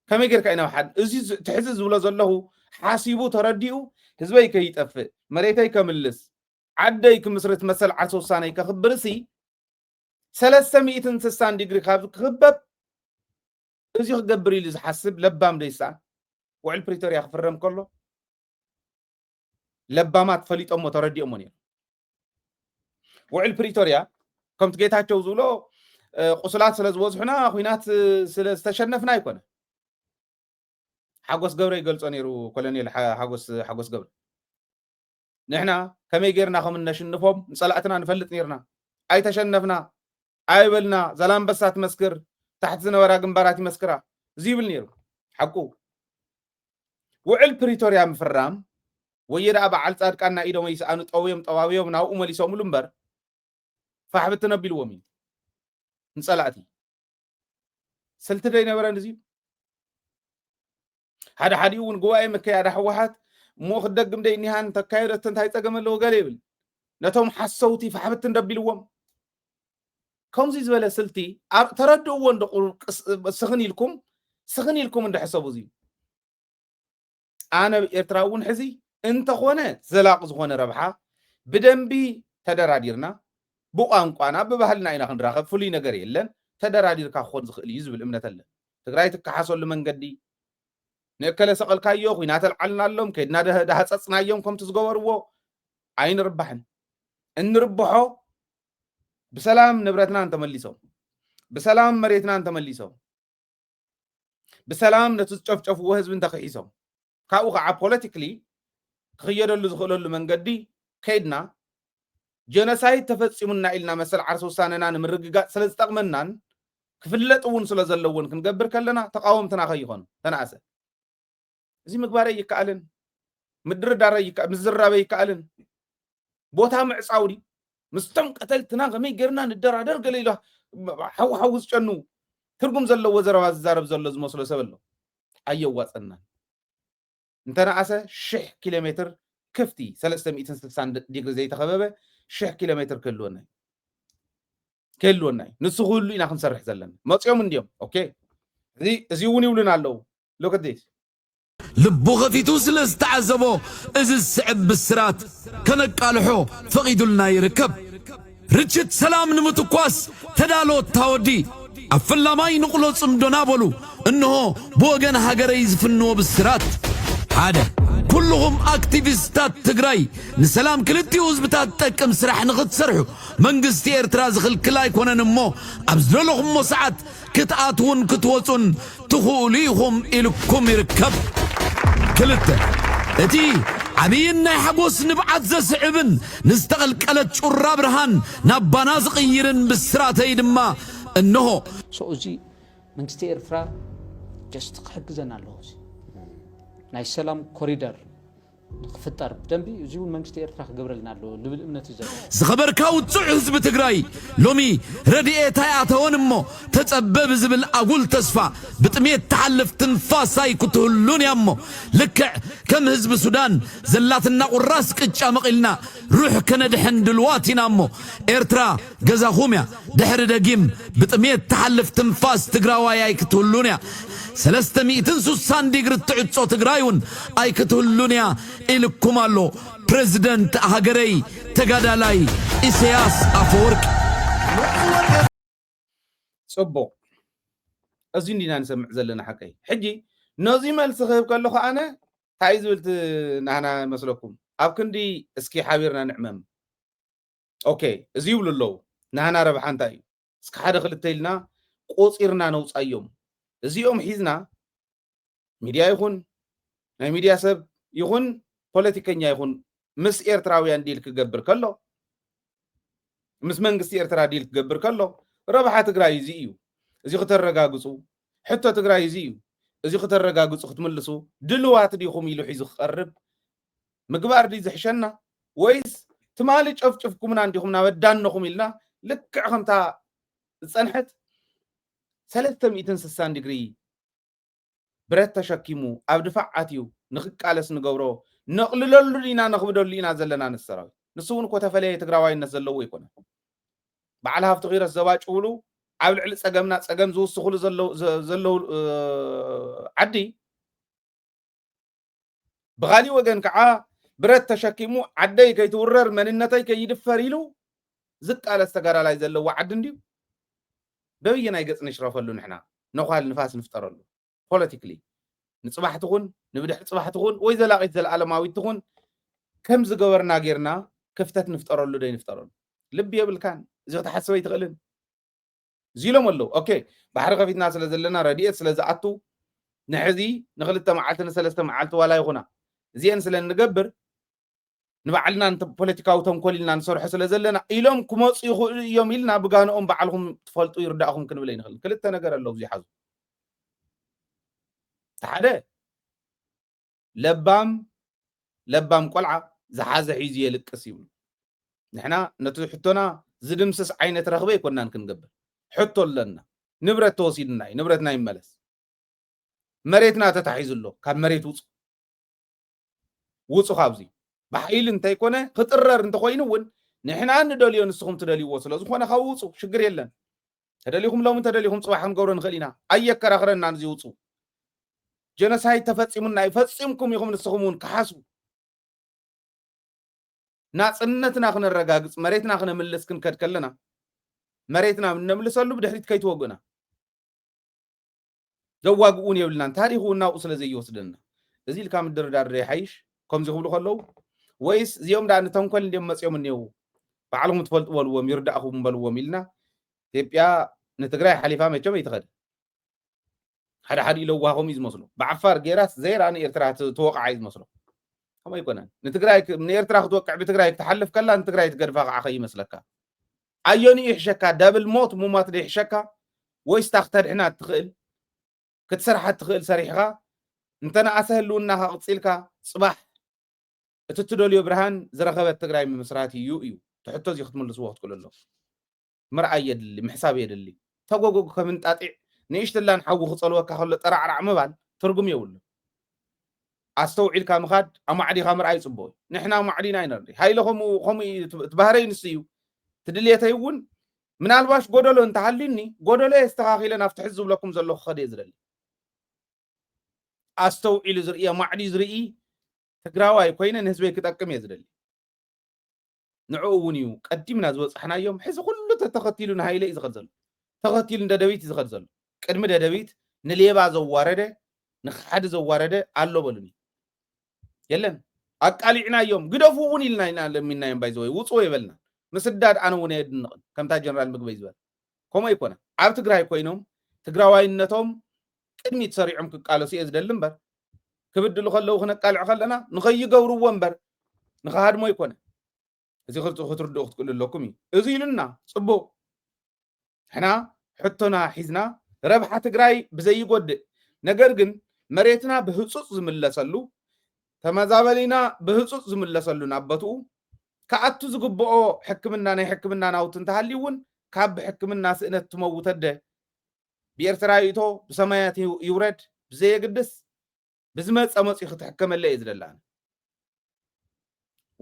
كما يغر كاينا حد ازي تحزز ولا زلهو حاسيبو ترديو حزبي كيطفئ مريتاي كملس عداي كمسرت مسل عصو ساناي كخبرسي 360 ديجري كخبب ازي خغبري لي حسب لبام ديسا وعل بريتوريا خفرم كله لبامات فليطمو ترديو موني وعل بريتوريا كم تجيتاچو زولو قصلات سلازوزحنا خوينات سلازتشنفنا يكون حقوس قبري يقلصو نيرو كولونيل حقوس قبري نحنا كمي غيرنا خم نشنفهم نصلاتنا نفلط نيرنا اي تشنفنا اي بلنا زلام بسات مسكر تحت زنورا جنبارات مسكرا زيبل نيرو حقو وعل بريتوريا مفرام ويدا بعل صادقنا ايدو يسانو طواويم ناو مليسو ملمبر فحبت نبيل ومين نصلاتي سلت داي نبر اندزي هذا حديون جواي مكيا حوحات مو خدقم دي نيهان تكايرت انت هيتقملو غليبل نتوم حسوتي فحبت ندبيلوم كم زي زباله سلتي تردوا وندقوا سخني لكم اند حسبوا زي انا ارتراون حزي انت خونا زلاق زخونه ربحه بدنبي تدراديرنا بقانقانا ببهلنا اينا خنراخ فلي ነገር የለን ተደራዲርካ ኾን ዝኽእል ይዝብል እምነት አለ ትግራይ ተካሐሰሉ መንገዲ نكله سقل كايو خوينات العلنالهم كيدنا ده حصصنايوم كم تزغورو عين ربحن ان ربحو بسلام نبرتنا انت مليسو بسلام مريتنا انت مليسو بسلام نتصفصفو حزب انت خيسو كاو قع بوليتيكلي خيدلو زخللو منغدي كيدنا جنسايد تفصيمنا إلنا مثل عرسو ساننا نمرغغا سلازطقمنان كفلطون سلازلون كنغبر كلنا تقاومتنا خيخون تنعسه زي مغبار يكالن مدر دار مزراب يكالن بوتا معصاودي مستم قتلتنا غمي غيرنا ندرادر غليلا حوحوس ጨኑ ትርጉም ዘለው ዘረባ ዘርብ ዘሎ ዝመስሎ ሰበሎ አየዋጽና እንተና አሰ 1000 ኪሎ ሜትር ክፍቲ 360 ዲግሪ ዘይ ተኸበበ 1000 ኪሎ ሜትር ከልወና ንሱ ሁሉ ኢና ክንሰርሕ ዘለና መጽዮም እንዲዮም ኦኬ እዚ ውን ይውልን አለው look at this ልቡ ኸፊቱ ስለዝተዓዘቦ እዚ ዝስዕብ ብስራት ከነቃልሖ ፈቂዱልና ይርከብ ርችት ሰላም ንምትኳስ ተዳሎት ታወዲ አፈላማይ ንቁሎ ጽምዶና በሉ እንሆ በወገን ሀገረይ ዝፍንዎ ብስራት ሓደ ኩልሁም አክቲቪስታት ትግራይ ንሰላም ክልቲኡ ህዝብታት ጠቅም ስራሕ ንኽትሰርሑ መንግስቲ ኤርትራ ዝኽልክል ኣይኮነን እሞ ኣብ ዝደለኹሞ ሰዓት ክትኣትውን ክትወፁን ትኽእሉ ኢኹም ኢልኩም ይርከብ ክልተ እቲ ዓብይን ናይ ሓጎስ ንብዓት ዘስዕብን ንዝተቐልቀለት ጩራ ብርሃን ናባና ዝቕይርን ብስራተይ ድማ እንሆ እዚ መንግስቲ ኤርትራ ጀስት ክሕግዘና ኣለዎ ናይ ሰላም ኮሪደር خفتار بدنبي يجيون منجستي إرتراخ قبل النادو لبل إمنة الزمن زخبر كاوت حزب تجراي لومي رديئة هياتون مو تتسبب زبل أقول تسفى بتمية تحلف تنفاساي كتهلون يامو لك كم حزب السودان زلات الناقو الراس كتشامق إلنا روح كندحن دلواتي نامو إرترا جزا خوميا دحر دقيم بتمية تحلف تنفاس تجراواي كتهلون يا 360 ديجري تعطو تجرايون أي كتهلونيا إلكم الله بريزيدنت هاجري تجادلاي إسياس أفورك صبو أزين دينا نسمع زلنا حكي حجي نزي ملس خيب كله أنا تعيز قلت نحنا مسلكم أبكندي اسكي حبيرنا نعمم أوكي زيول اللو نحنا ربحان تاي اسك حدا خلتيلنا قوصيرنا نوص أيوم زيوم حيزنا ميديا يخون ناي ميديا سب يخون بوليتيكينيا يخون مس إيرتراويان ديل كجبر كله مس منغستي إيرترا ديل كجبر كله ربحا تقراي زيو زي خطر رقاقصو حتى تقراي زيو زي خطر رقاقصو ختملسو دلوات ديخم يلو حيزو خقرب مقبار دي زحشنا ويس تمالي شفكم من عندكم نودان نخم يلنا لك عخمتا صنحت 360 ديجري برات تشكيمو أب دفعاتيو نخك على سنقورو نقللو لينا نخبدو لينا زلنا نسراوي نسون كو تفلي تقراواي نزلو يكون بعلها افتغير الزواج قولو عبل على صقمنا صقم زوسخلو زلو عدي بغالي وجن كعا برات تشكيمو عدي كي تورر مننتي كي يدفريلو زق على استقرا لاي زلو عد نديو بينا يقص نشرفلو نحنا نخال نفاس نفطرلو بوليتيكلي نصباح تكون نبدح صباح تكون وي زلاقيت زلالماوي تكون كم زغورنا غيرنا كفتت نفطرلو دي نفطرلو لب يبل كان زي تحسبي تقلن زيلهم ولو اوكي بحر غفيتنا سلا زلنا رديت سلا زعتو نحزي نخلت معالتنا ثلاثه معالت ولا يخنا زين سلا نقبر نبعلنا انت بوليتيكاو تنكولنا نصرح سلا زلنا إلهم كموص يوم يلنا بغانهم بعلهم تفلطوا يرداهم كنبلين نخل كلتا نغر الله زي حزو تحده لبام قلعه زحازه حيزي يلقس يبل نحنا نتحطنا زدمسس عينه رخبه كنا نكنقبل حطوا لنا نبرت توصيدنا نبرتنا يملس مريتنا تتحيز له كان مريت وصو خابزي بحيل انت يكونه خطرر انت خوينون نحنا ندوليو نسخم تدليو وصلو زخونه خوصو شجر يلن تدليهم لو من تدليهم صباحن غورن خلينا اي كراخرنا نزي وصو جنساي تفصيمنا يفصيمكم يخم نسخمون كحاسو ناصنتنا خن الرغاغص مريتنا خن ملسكن كدكلنا مريتنا نملسلو بدحريت كيتوغنا زواغون يبلنا تاريخنا وصل زي يوسدنا ازي الكام الدردار حيش كم زغبلو خلو ويس زيوم دان تنكل ندم مصيوم نيو بعلهم تفلط ولو يرداهم بلو ميلنا ኢትዮጵያ ንትግራይ ሓሊፋ መቸም ይትኸድ ሓደ ኢለዋሆም ይዝመስሉ ብዓፋር ጌራስ ዘይራን ኤርትራ ተወቃዓ ይዝመስሉ ከመ ይኮነን ንትግራይ ንኤርትራ ክትወቅዕ ብትግራይ ክትሓልፍ ከላ ንትግራይ ትገድፋ ከዓ ይመስለካ ኣዮኒ ይሕሸካ ደብል ሞት ሙማት ይሕሸካ ወይስ ታክተድሕና ትኽእል ክትሰርሓ ትኽእል ሰሪሕኻ እንተነኣሰ ህልውናኻ ቅፂልካ ፅባሕ እቲ ትደልዮ ብርሃን ዝረኸበት ትግራይ ምምስራት እዩ ትሕቶ እዚ ክትምልስዎ ክትክእሉ ኣሎ مرأي يدلي محساب يدلي تقوقو كمن تاطع نيشتلان حو خصلوك خلو طرعرع مبال ترجم يقول استوعي الكامخاد امعدي خمر اي صبوي نحنا معدينا ينردي هاي لهم تبهرين السيو تدليتيون من الواش غودلو انت حليني غودلو يستخاخيلنا افتح حزب لكم زلو خد يزرل استوعي لزرئيه معدي زرئي تقراواي كوينن حزبي كتقم يزرل نعونيو قديمنا زوصحنا يوم حز كله تتخطيلنا هايله يزغزل تخطيل እንደ ዳዊት ይዝغزل ቅድም ዳዊት ንሌባ ዘዋረደ ንሓድ ዘዋረደ አሎ በሉኒ የለን አቃሊዕና يوم ግደፉውን ይልና ለሚናየም ባይዘው ውጾ ይበልና መስዳድ አንውን ይድንቅን ከምታ ጀነራል ምግበ ይዝበል ኮሞ ይኮና ኣብ ትግራይ ኮይኖም ትግራዋይነቶም ቅድሚ ተሰሪዖም ክቃለሱ ይዝደልም በር ክብድሉ ከለው ክነቃልዕ ከለና ንኸይገብሩ ወንበር ንኻድሞ ይኮና እዚ خطردو ክትቅሉ ለኩም እዚ ኢልና ጽቦ ሕና ሕቶና ሒዝና ረብሓ ትግራይ ብዘይ ይጎድእ ነገር ግን መሬትና ብህጹጽ ዝምለሰሉ ተመዛበሊና ብህጹጽ ዝምለሰሉ ናበቱ ከአቱ ዝግብኦ ሕክምና ናይ ሕክምና ናውት እንተሃሊውን ካብ ሕክምና ስእነት ትመውተደ ብኤርትራይቶ ብሰማያት ይውረድ ብዘይ ግድስ ብዝመፀ መጽ ክትሕከመለ ይዝደላን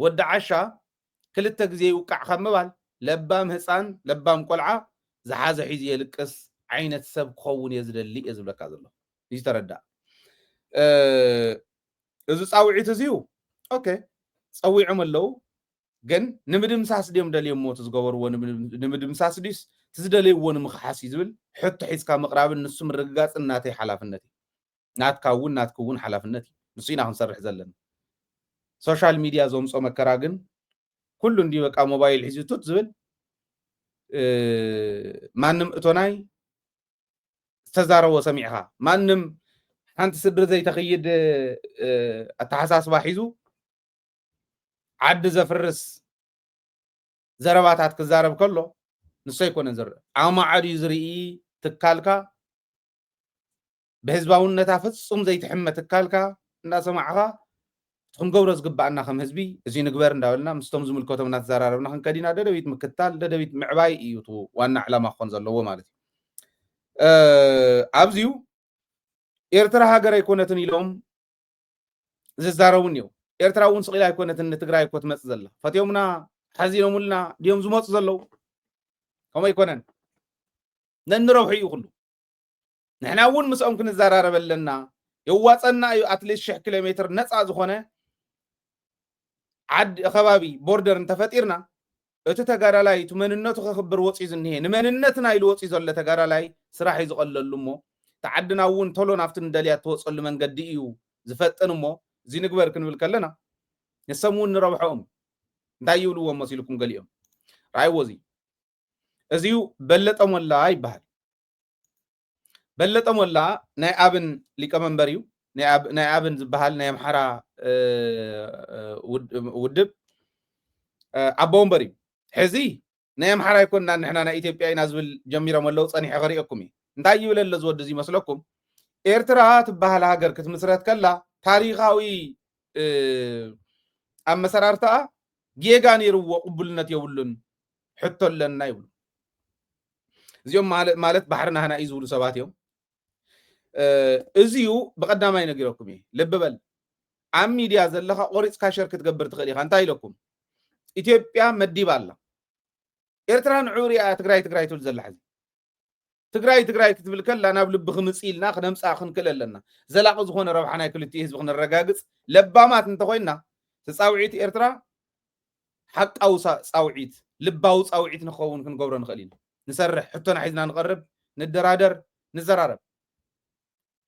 ወደ ዓሻ ክልተ ግዜ ይውቃዕ ከመባል ለባም ህፃን ለባም ቆልዓ ዝሓዘ ሒዝ የልቅስ ዓይነት ሰብ ክኸውን የዝደሊ የዝብለካ ዘሎ እዚ ተረዳ እዚ ፃውዒት እዚዩ ኦኬ ፀዊዖም ኣለው ግን ንምድምሳስ ድዮም ደልዮም ሞት ዝገበርዎ ንምድምሳስ ዲስ تزدليون مخحاسي زبل حط حيسكا مقراب النسو من رقاص الناتي حلافنتي ناتكون حلافنتي نسينا هنصرح زلن سوشيال ميديا زوم صو مكراغن كل دي بقى موبايل حيزو توت زبل مانم اتوناي استزارو سميعها مانم حانت سدر زي تخيد التحساس باحيزو عد زفرس زرباتات كزارب كله نسو يكون زر عما عادي زري تكالكا بهزباونتا فصم زي تحمه تكالكا اندا سمعها تخم قبرز قبعنا خم هزبي زي نقبر نداولنا مستوم زملكوتم ناتزاراربنا خنكدينا ددبيت مكتال ددبيت معباي ايوتو وانا علامه خون زلو مالتي ابزيو ኤርትራ ሃገር ኣይኮነትን ኢሎም ዝዛረቡን እዩ ኤርትራ እውን ስቂላ ኣይኮነትን ንትግራይ እኮ ትመጽእ ዘላ ፈትዮምና ሓዚኖሙልና ድዮም ዝመጹ ዘለው ከመይ ኣይኮነን ነንረብሑ እዩ ኩሉ ንሕና እውን ምስኦም ክንዘራረብ ኣለና የዋፀና እዩ ኣትሊስት 1,000 ኪሎ ሜትር ነፃ ዝኾነ ዓዲ ከባቢ ቦርደር እንተፈጢርና እቲ ተጋዳላይ መንነቱ ክኽብር ወፂኡ ዝንሄ ንመንነትና ኢሉ ወፂኡ ዘሎ ተጋዳላይ ስራሕ እዩ ዝቐለሉ እሞ تعدنا وون تولو نافتن دليات توصل لمن قد إيو زفتن مو زي نقبر كنبل كلنا يسمون نروحهم دا يولو ومسيلكم قليهم راي وزي ازيو بلت أمولا اي بحر بلت أمولا ناي آبن لك أمن بريو ناي آبن زبهال ناي محرا ودب أبون بريو حزي ناي محرا يكون نحنا نا إيتيبيا نازل جميرا ملو صاني حغريقكمي እንታይ ይብለለ ዝወድ እዚ መስለኩም ኤርትራ ትባሃል ሃገር ክትምስረት ከላ ታሪኻዊ ኣመሰራርታ ጌጋ ነይርዎ ቅቡልነት የብሉን ሕቶለና ይብሉ እዚኦም ማለት ባሕርና ህና እዩ ዝብሉ ሰባት እዮም እዚዩ ብቀዳማይ ነጊረኩም ልብ በል ኣብ ሚድያ ዘለኻ ቆሪፅካ ሸር ክትገብር ትኽእል ኢኻ እንታይ ኢለኩም ኢትዮጵያ መዲባ ኣላ ኤርትራ ንዑርያ ትግራይ ትብል ዘላ ሕዚ ትግራይ ክትብል ከላ ናብ ልብ ክምጽኢልና ክነምጻ ክንክእል ኣለና ዘላቂ ዝኾነ ረብሓ ናይ ክልቲኡ ህዝቢ ክንረጋግጽ ለባማት እንተኮይና ተጻውዒት ኤርትራ ሓቃዊ ጻውዒት ልባዊ ጻውዒት ንኸውን ክንገብሮ ንኽእል ኢና ንሰርሕ ሕቶና ሒዝና ንቐርብ ንደራደር ንዘራረብ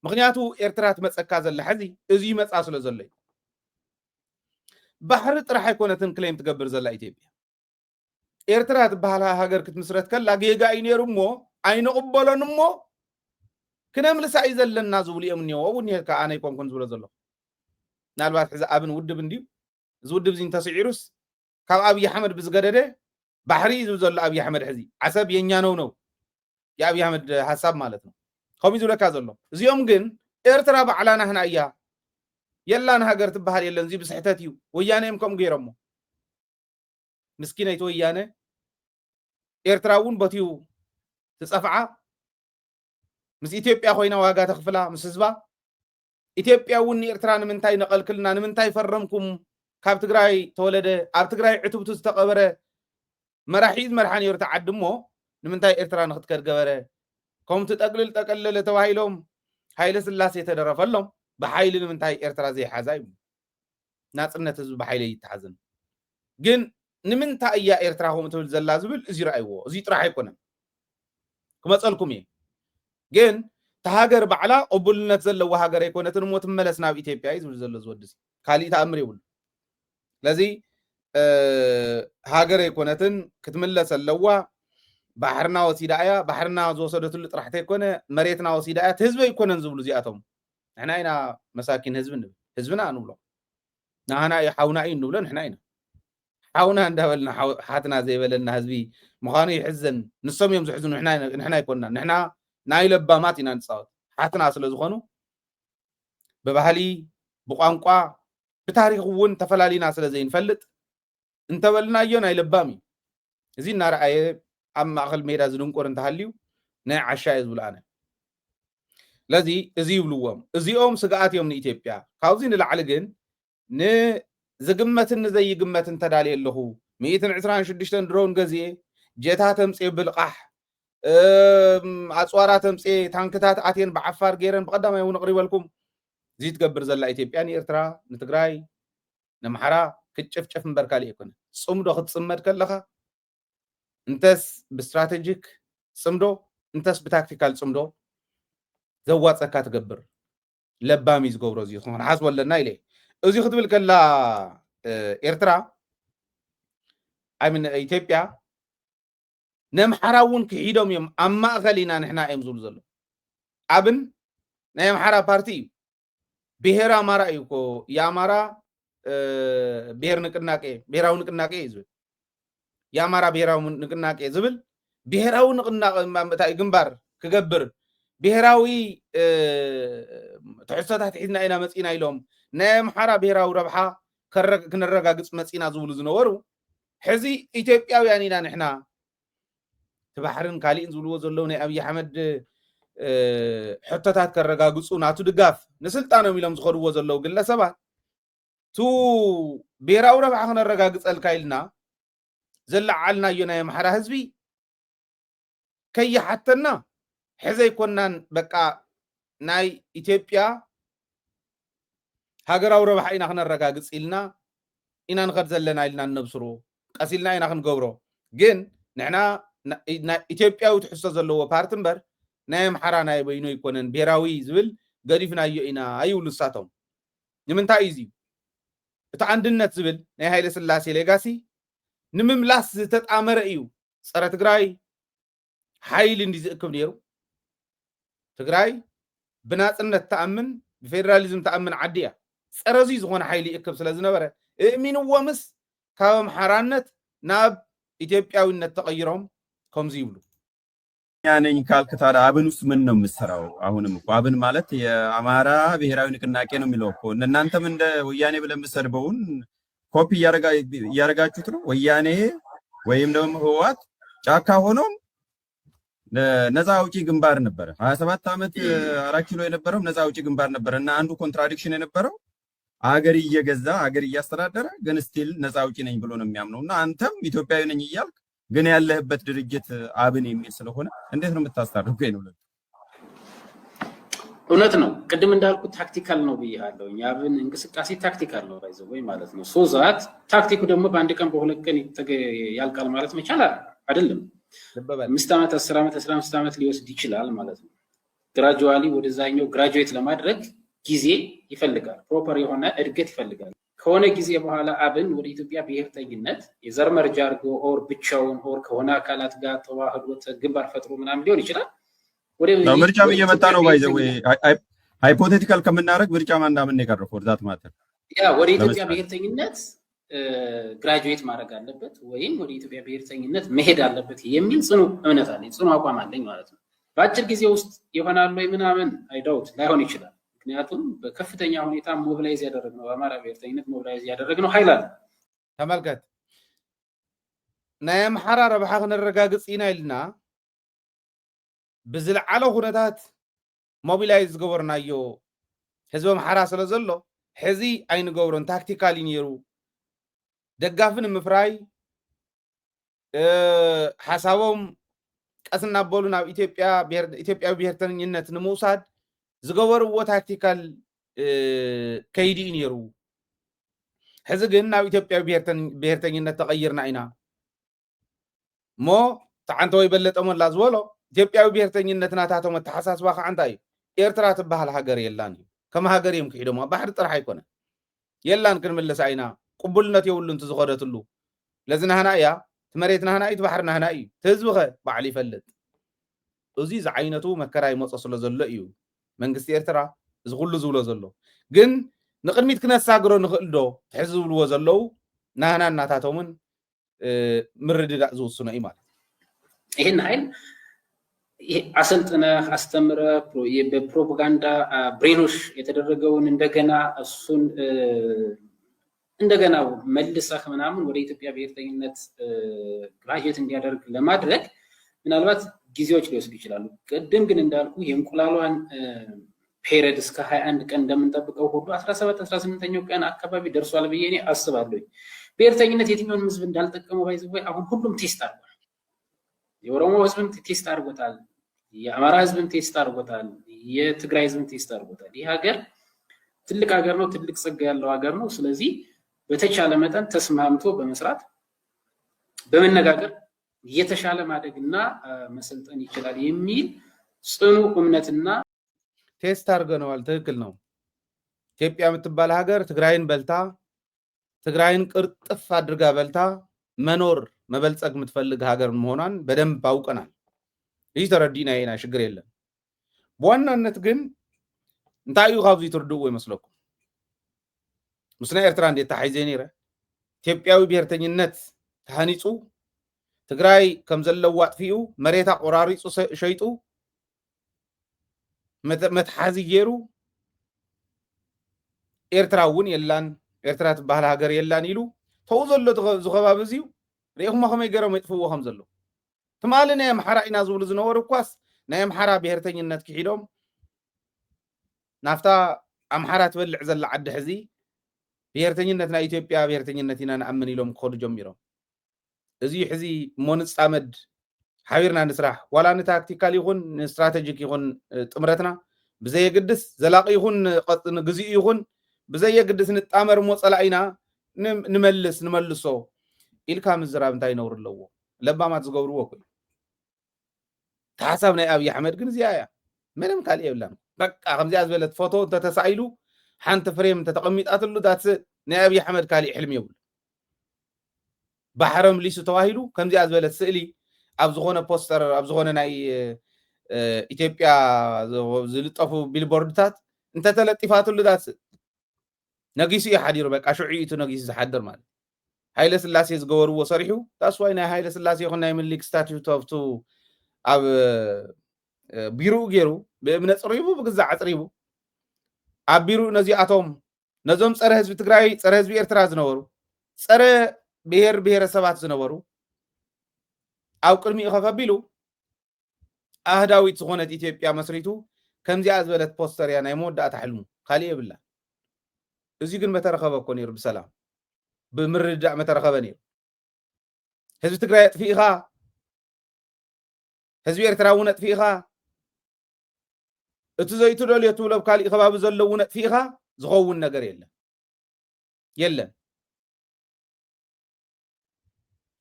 ምክንያቱ ኤርትራ ትመፀካ ዘላ ሕዚ እዙይ መጻ ስለ ዘሎ እዩ ባሕሪ ጥራሕ ኣይኮነትን ክሌም ትገብር ዘላ ኢትዮጵያ ኤርትራ ትበሃል ሃገር ክትምስረት ከላ ጌጋ እዩ ነይሩ እሞ ኣይንቕበሎን እሞ ክነምልሳ እዩ ዘለና ዝብሉ እዮም እኒአዎ እውን ይልካ ኣነ ይኮንኩን ዝብሎ ዘሎ ምናልባት ሕዚ ኣብን ውድብ እንድዩ እዚ ውድብ እዚ እንተስዒሩስ ካብ ኣብይ ኣሕመድ ብዝገደደ ባሕሪ ዝብል ዘሎ ኣብይ ኣሕመድ ሕዚ ዓሰብ የኛ ነው የኣብይ ኣሕመድ ሓሳብ ማለት ነው ከምኡ ዝብለካ ዘሎ እዚኦም ግን ኤርትራ ባዕላና ህና እያ የላና ሃገር ትበሃል የለን እዚ ብስሕተት እዩ ወያነ እዮም ከምኡ ገይሮሞ ምስኪነይቲ ወያነ ኤርትራ እውን በትዩ تصفعة مس إثيوبيا خوينا واجا تخفلا مس حزبا إثيوبيا وني إرتران من تاي نقل كلنا من تاي فرمكم كاب تجراي تولد أب تجراي عتوب تستقبره مراحيز مرحاني يرتعدمو من تاي إرتران خد كرجبره كم تقلل تواهيلهم هايل سلاسة تدرفلهم بحايل من تاي إرترا زي حزايم ناس النتز بحايل يتحزن جن نمن تاي يا إرترا هم تقول زلازبل زي رأيوه زي راح يكون كما تسألكم إيه جن تهاجر بعلا قبولنا تزلوا وهاجر يكون تنموت ملسنا بإثيوبيا يزول زل زودس خالي تأمر يقول لذي هاجر يكون تن كتملس اللوا بحرنا وسيدايا بحرنا زوصدت اللي راح تكون مريتنا وسيدايا حزب يكون نزول زياتهم احنا هنا مساكين حزبنا نقوله نحنا يحاونا نقوله نحنا هنا حاونا ندبلنا حاتنا زي بلنا حزبي مخاني يحزن نصم يوم زحزن نحنا يكوننا نحنا نايلبا ماتينا نصاوت حاتنا سلا زخونو ببحلي بقانقا بتاريخ ون تفلالينا سلا زي نفلت انت بلنا يو نايلبامي زين نرأي اما اخل ميدا زدنقور انتهاليو ناي عشاء يزبلانا لذي ازي بلوهم ازي اوم سقاات يوم إثيوبيا كاوزين العلقين زقمتن زي قمتن تدالي اللهو 126 درون غزي جيتا تمصي بالقح اصوارا تمصي تانكتات اتين بعفار غيرن بقدامه يون قريب لكم زي تقبر زلا ايثيوبيا نيرترا نتግራይ نمحرا كچفچف مبركالي يكون صمدو ختصمد كلخا انتس باستراتيجيك ጽምዶ እንተስ ብታክቲካል ጽምዶ ዘዋፀካ ትገብር ለባሚ ዝገብሮ እዚ ኾን ሓስበለና ኢለ እዚ ክትብል ከላ ኤርትራ አይምን ኢትዮጵያ ነምሐራውን ክሂዶም እዮም ኣብ ማእኸል ኢና ንሕና እዮም ዝብሉ ዘሎ ኣብን ናይ ኣምሓራ ፓርቲ ብሄር ኣማራ እዩ እኮ የአማራ ብሄር ንቅናቄ ብሄራዊ ንቅናቄ እዩ ዝብል የአማራ ብሄራዊ ንቅናቄ ዝብል ብሄራዊ ንቅናቄ ግንባር ክገብር ብሄራዊ ትሕዝቶታት ሒዝና ኢና መፂና ኢሎም ናይ ኣምሓራ ብሄራዊ ረብሓ ክንረጋግፅ መፂና ዝብሉ ዝነበሩ ሕዚ ኢትዮጵያውያን ኢና ንሕና ትባሕርን ካሊእን ዝብልዎ ዘለዉ ናይ ኣብይ ኣሕመድ ሕቶታት ከረጋግፁ ናቱ ድጋፍ ንስልጣኖም ኢሎም ዝኸድዎ ዘለዉ ግለሰባት ቱ ብሄራዊ ረብሓ ክነረጋግፀልካ ኢልና ዘለዓልናዮ ናይ ኣምሓራ ህዝቢ ከይሓተና ሕዘ ይኮናን በቃ ናይ ኢትዮጵያ ሃገራዊ ረብሓ ኢና ክነረጋግፅ ኢልና ኢና ንኸድ ዘለና ኢልና ነብስሩ ቀሲልና ኢና ክንገብሮ ግን ንሕና ኢትዮጵያዊ ትሕዝቶ ዘለዎ ፓርቲ እምበር ናይ ኣምሓራ ናይ በይኑ ይኮነን ብሄራዊ ዝብል ገዲፍናዮ ኢና ኣይብሉ ንሳቶም ንምንታይ እዩ እቲ አንድነት ዝብል ናይ ሃይለ ስላሴ ሌጋሲ ንምምላስ ዝተጣመረ እዩ ፀረ ትግራይ ሓይል እንዲ ዝእክብ ነይሩ ትግራይ ብናፅነት ተኣምን ብፌደራሊዝም ተኣምን ዓዲ እያ ፀረ እዚ ዝኾነ ሓይሊ ይእክብ ስለ ዝነበረ እእሚንዎ ምስ ካብ ኣምሓራነት ናብ ኢትዮጵያዊነት ተቀይሮም ከምዚ ይብሉ ያነኝ ካልክ ታዲያ አብን ውስጥ ምን ነው የምትሰራው? አሁንም እኮ አብን ማለት የአማራ ብሔራዊ ንቅናቄ ነው የሚለው እኮ እናንተም እንደ ወያኔ ብለን የምትሰድበውን ኮፒ እያረጋችሁት ነው። ወያኔ ወይም ደግሞ ህወሓት ጫካ ሆኖም ነፃ አውጪ ግንባር ነበረ 27 ዓመት 4 ኪሎ የነበረው ነፃ አውጪ ግንባር ነበረ እና አንዱ ኮንትራዲክሽን የነበረው አገር እየገዛ አገር እያስተዳደረ ግን ስቲል ነፃ አውጪ ነኝ ብሎ ነው የሚያምነውና አንተም ኢትዮጵያዊ ነኝ እያልክ ግን ያለህበት ድርጅት አብን የሚል ስለሆነ እንዴት ነው የምታስታርቀው? ነው እውነት ነው። ቅድም እንዳልኩት ታክቲካል ነው ብያለሁ። አብን እንቅስቃሴ ታክቲካል ነው ባይዘው ወይ ማለት ነው። ሶዛት ታክቲኩ ደግሞ በአንድ ቀን በሁለት ቀን ያልቃል ማለት መቻል አይደለም። 5 ዓመት 10 ዓመት 15 ዓመት ሊወስድ ይችላል ማለት ነው። ግራጁዋሊ ወደዛኛው ግራጁዌት ለማድረግ ጊዜ ይፈልጋል። ፕሮፐር የሆነ እድገት ይፈልጋል። ከሆነ ጊዜ በኋላ አብን ወደ ኢትዮጵያ ብሔርተኝነት የዘር መርጃ አድርጎ ኦር ብቻውን ኦር ከሆነ አካላት ጋር ተዋህዶ ግንባር ፈጥሮ ምናምን ሊሆን ይችላል። ወደ ምርጫም እየመጣ ነው ባይዘው ሃይፖቴቲካል ከምናደርግ ምርጫ ማንዳምን የቀረው ፎርዛት ማተር ያ ወደ ኢትዮጵያ ብሔርተኝነት ግራጁዌት ማድረግ አለበት ወይም ወደ ኢትዮጵያ ብሔርተኝነት መሄድ አለበት የሚል ጽኑ እምነት አለኝ፣ ጽኑ አቋም አለኝ ማለት ነው። በአጭር ጊዜ ውስጥ ይሆናል ወይ ምናምን አይዳውት ላይሆን ይችላል። ምክንያቱም በከፍተኛ ሁኔታ ሞቢላይዝ ያደረግነው በአማራ ብሔርተኝነት ሞቢላይዝ ያደረግነው ኃይል አለ። ተመልከት ናይ ኣምሓራ ረብሓ ክንረጋግፅ ኢና ኢልና ብዝለዓለ ኩነታት ሞቢላይዝ ዝገበርናዮ ህዝቢ ኣምሓራ ስለ ዘሎ ሕዚ ኣይንገብሮን ታክቲካሊ ነይሩ ደጋፍን ምፍራይ ሓሳቦም ቀስና በሉ ናብ ኢትዮጵያዊ ብሔርተኝነት ንምውሳድ ዝገበርዎ ታክቲካል ከይዲ ነይሩ። ሕዚ ግን ናብ ኢትዮጵያዊ ብሔርተኝነት ተቀይርና ኢና ሞ ተዓንተ ወይ በለጠ ሞላ ዝበሎ ኢትዮጵያዊ ብሔርተኝነት ናታቶም ተሓሳስባ ከዓ እንታይ እዩ ኤርትራ ትበሃል ሃገር የላን እዩ ከም ሃገር እዮም ክሒዶም ባሕሪ ጥራሕ ኣይኮነን የላን ክንምለስ ኢና ቅቡልነት የብሉን ትዝኸደትሉ ለዝናህና እያ ትመሬትና ህና እዩ ትባሕርና ህና እዩ ትህዝቢ ኸ ባዕሉ ይፈልጥ እዚ ዝዓይነቱ መከራ ይመፀ ስለ ዘሎ እዩ መንግስቲ ኤርትራ እዚ ኩሉ ዝብሎ ዘሎ ግን ንቅድሚት ክነሳግሮ ንኽእል ዶ ትሕዚ ዝብልዎ ዘለው ናህና እናታቶምን ምርድዳእ ዝውስኖ እዩ ማለት ይህን ኃይል አሰልጥነ አስተምረ በፕሮፓጋንዳ ብሬኖሽ የተደረገውን እንደገና እሱን እንደገና መልሰህ ምናምን ወደ ኢትዮጵያ ብሔርተኝነት ግራጁዌት እንዲያደርግ ለማድረግ ምናልባት ጊዜዎች ሊወስዱ ይችላሉ። ቅድም ግን እንዳልኩ የእንቁላሏን ፔሪድ እስከ 21 ቀን እንደምንጠብቀው ሁሉ 17 18ኛው ቀን አካባቢ ደርሷል ብዬ እኔ አስባለሁ። ብሔርተኝነት የትኛውን ህዝብ እንዳልጠቀመው ባይዘው አሁን ሁሉም ቴስት አድርጓል። የኦሮሞ ህዝብም ቴስት አድርጎታል፣ የአማራ ህዝብም ቴስት አድርጎታል፣ የትግራይ ህዝብም ቴስት አድርጎታል። ይህ ሀገር ትልቅ ሀገር ነው፣ ትልቅ ጸጋ ያለው ሀገር ነው። ስለዚህ በተቻለ መጠን ተስማምቶ በመስራት በመነጋገር የተሻለ ማደግና መሰልጠን ይችላል የሚል ጽኑ እምነትና ቴስት አድርገነዋል። ትክክል ነው። ኢትዮጵያ የምትባል ሀገር ትግራይን በልታ ትግራይን ቅርጥፍ አድርጋ በልታ መኖር መበልጸግ የምትፈልግ ሀገር መሆኗን በደንብ አውቀናል። ይህ ተረዲና ኢና ችግር የለም። በዋናነት ግን እንታይ እዩ ካብዚ ትርድእዎ ይመስለኩም? ምስና ኤርትራ እንዴት ተሓይዘ ነይረ ኢትዮጵያዊ ብሔርተኝነት ተሃኒፁ ትግራይ ከም ዘለዎ አጥፊኡ መሬታ ቆራሪፁ ሸይጡ መትሓዚ ገይሩ ኤርትራ እውን የላን ኤርትራ ትበሃል ሃገር የላን ኢሉ ተው ዘሎ ዝኸባቢ እዚዩ ሪኢኹሞ ከመይ ገይሮም የጥፍዎ ከም ዘሎ ትማሊ ናይ ኣምሓራ ኢና ዝብሉ ዝነበሩ እኳስ ናይ ኣምሓራ ብሔርተኝነት ክሒዶም ናፍታ ኣምሓራ ትበልዕ ዘላ ዓዲ ሕዚ ብሔርተኝነት ናይ ኢትዮጵያ ብሔርተኝነት ኢና ንኣምን ኢሎም ክኸዱ ጀሚሮም እዚ ሕዚ እሞ ንፃመድ ሓቢርና ንስራሕ ዋላ ንታክቲካል ይኹን ንስትራቴጂክ ይኹን ጥምረትና ብዘየግድስ ዘላቂ ይኹን ግዜኡ ይኹን ብዘየግድስ ንጣመር ሞ ፀላኢና ንመልሶ ኢልካ ምዝራብ እንታይ ይነብሩ ኣለዎ ለባማት ዝገብርዎ ኮይኑ ተሓሳብ ናይ ኣብይ ኣሕመድ ግን እዚኣ እያ ምንም ካልእ የብላን በቃ ከምዚኣ ዝበለት ፎቶ እንተተሳኢሉ ሓንቲ ፍሬም እንተተቐሚጣትሉ ዳትስ ናይ ኣብይ ኣሕመድ ካልእ ሕልሚ የብሉ ባሕረም ሊሱ ተዋሂሉ ከምዚኣ ዝበለት ስእሊ ኣብ ዝኾነ ፖስተር ኣብ ዝኾነ ናይ ኢትዮጵያ ዝልጠፉ ቢልቦርድታት እንተተለጢፋትሉ ዳትስ ነጊሱ እዩ ሓዲሩ በቃ ሽዑኢቱ ነጊሱ ዝሓድር ማለት ሃይለ ስላሴ ዝገበርዎ ሰሪሑ ታስዋይ ናይ ሃይለ ስላሴ ይኹን ናይ ምኒልክ ስታቲዩት ኦፍ ኣብ ቢሩኡ ገይሩ ብእምነ ፅሪቡ ብግዛዕ ኣፅሪቡ ኣብ ቢሩኡ ነዚኣቶም ነዞም ፀረ ህዝቢ ትግራይ ፀረ ህዝቢ ኤርትራ ዝነበሩ ፀረ ብሔር ብሔረሰባት ዝነበሩ ኣብ ቅድሚኡ ከፈቢሉ ኣህዳዊት ዝኾነት ኢትዮጵያ መስሪቱ ከምዚኣ ዝበለት ፖስተር እያ ናይ መወዳእታ ሕልሙ ካልእ የብላ እዚ ግን መተረኸበ እኮ ነይሩ ብሰላም ብምርዳእ መተረኸበ ነይሩ ህዝቢ ትግራይ ኣጥፊኢኻ ህዝቢ ኤርትራ እውን ኣጥፊኢኻ እቲ ዘይትደልዮ ትብሎ ካልእ ከባቢ ዘሎ እውን ኣጥፊኢኻ ዝኸውን ነገር የለን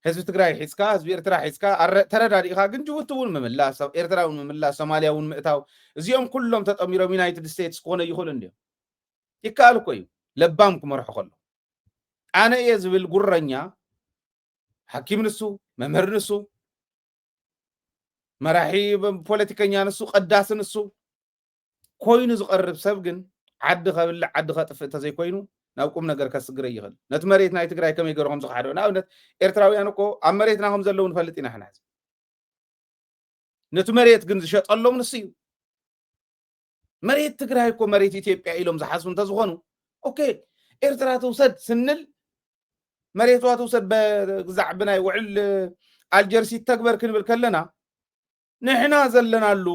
ህዝቢ ትግራይ ሒዝካ ህዝቢ ኤርትራ ሒዝካ ተረዳዲእኻ ግን ጅቡቲ እውን ምምላስ ኤርትራ እውን ምምላስ ሶማልያ እውን ምእታው እዚኦም ኩሎም ተጠሚሮም ዩናይትድ ስቴትስ ክኾነ ይኽእሉ እንዲዮም ይከኣል እኮ እዩ ለባም ክመርሑ ከሎ ኣነ እየ ዝብል ጉረኛ ሓኪም ንሱ መምህር ንሱ መራሒ ፖለቲከኛ ንሱ ቀዳሲ ንሱ ኮይኑ ዝቐርብ ሰብ ግን ዓዲ ከብልዕ ዓዲ ከጥፍእ እንተዘይኮይኑ ናብ ቁም ነገር ከስግረ ይኽእል ነቲ መሬት ናይ ትግራይ ከመይ ገይሮም ዝሓደው ንኣብነት ኤርትራውያን እኮ ኣብ መሬትና ከም ዘለዉ ንፈልጥ ኢና ሕና ነቲ መሬት ግን ዝሸጠሎም ንሱ እዩ መሬት ትግራይ እኮ መሬት ኢትዮጵያ ኢሎም ዝሓስቡ እንተዝኾኑ ኦኬ ኤርትራ ትውሰድ ስንል መሬቷ ትውሰድ በግዛዕ ብናይ ውዕል ኣልጀርሲ ተግበር ክንብል ከለና ንሕና ዘለናሉ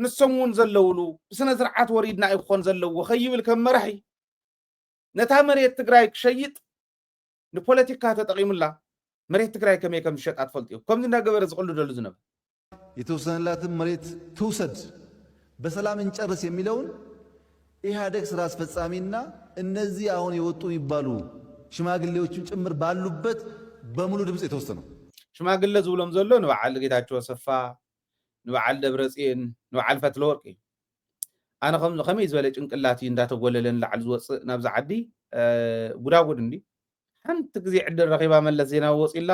ንሶም እውን ዘለውሉ ብስነ ስርዓት ወሪድና ይኮን ዘለዎ ኸይብል ከም መራሒ ነታ መሬት ትግራይ ክሸይጥ ንፖለቲካ ተጠቂሙላ መሬት ትግራይ ከመይ ከም ዝሸጣ ትፈልጥ እዩ ከምዚ እንዳገበረ ዝቕልደሉ ዝነበር የተወሰነላትን መሬት ትውሰድ በሰላም እንጨርስ የሚለውን ኢህአዴግ ስራ አስፈጻሚና እነዚህ አሁን የወጡ ይባሉ ሽማግሌዎችም ጭምር ባሉበት በሙሉ ድምጽ የተወሰነው ሽማግሌ ዝብሎም ዘሎ ንበዓል ጌታቸው አሰፋ ንበዓል ደብረጽዮን ንበዓል ፈትለወርቅ ኣነ ከመይ ዝበለ ጭንቅላት እንዳተጎለለን ላዓል ዝወፅእ ናብዚ ዓዲ ጉዳጉድ እንዲ ሓንቲ ግዜ ዕድል ረኺባ መለስ ዜናዊ ወፂላ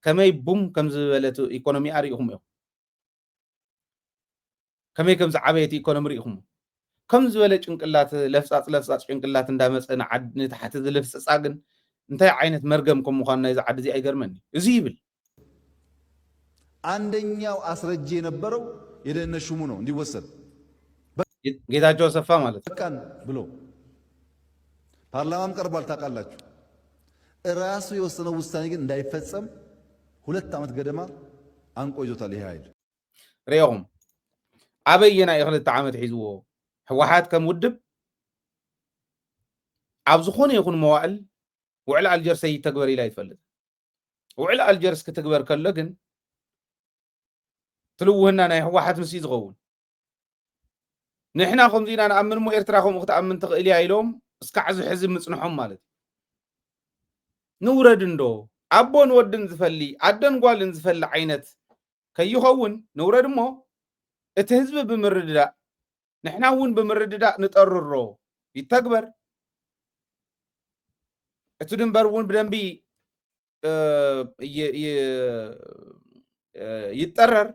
ከመይ ቡም ከም ዝበለት ኢኮኖሚ ኣሪኢኹም እዮም ከመይ ከም ዝዓበየት ኢኮኖሚ ሪኢኹም ከም ዝበለ ጭንቅላት ለፍፃፅ ጭንቅላት እንዳመፀ ንታሕቲ ዝልፍፅፃ ግን እንታይ ዓይነት መርገም ከም ምዃኑ ናይዚ ዓዲ እዚ ኣይገርመኒ እዚ ይብል አንደኛው አስረጄ የነበረው የደህንነት ሹሙ ነው እንዲወሰድ ጌታቸው አሰፋ ማለት በቃን ብሎ ፓርላማም ቀርቧል ታውቃላችሁ ራሱ የወሰነው ውሳኔ ግን እንዳይፈጸም 2 ዓመት ገደማ አንቆ ይዞታል ይሄ ኃይል ሪኦም አበየና የ2 ዓመት ሒዝዎ ህወሓት ከም ውድብ ኣብ ዝኾነ ይኹን መዋዕል ውዕል ኣልጀርስ ይተግበር ኢላ ይትፈልጥ ውዕል ኣልጀርስ ክትግበር ከሎ ግን ትልውህና ናይ ህወሓት ምስሊ ዝኸውን ንሕና ከምዚና ንኣምን ሞ ኤርትራ ከምኡ ክትኣምን ትኽእል እያ ኢሎም እስካዕ ዝሕዚ ምፅንሖም ማለት ንውረድ እንዶ ኣቦን ወድን ዝፈሊ ኣደን ጓልን ዝፈሊ ዓይነት ከይኸውን ንውረድ እሞ እቲ ህዝቢ ብምርድዳእ ንሕና እውን ብምርድዳእ ንጠርሮ ይተግበር እቲ ድንበር እውን ብደንቢ ይጠረር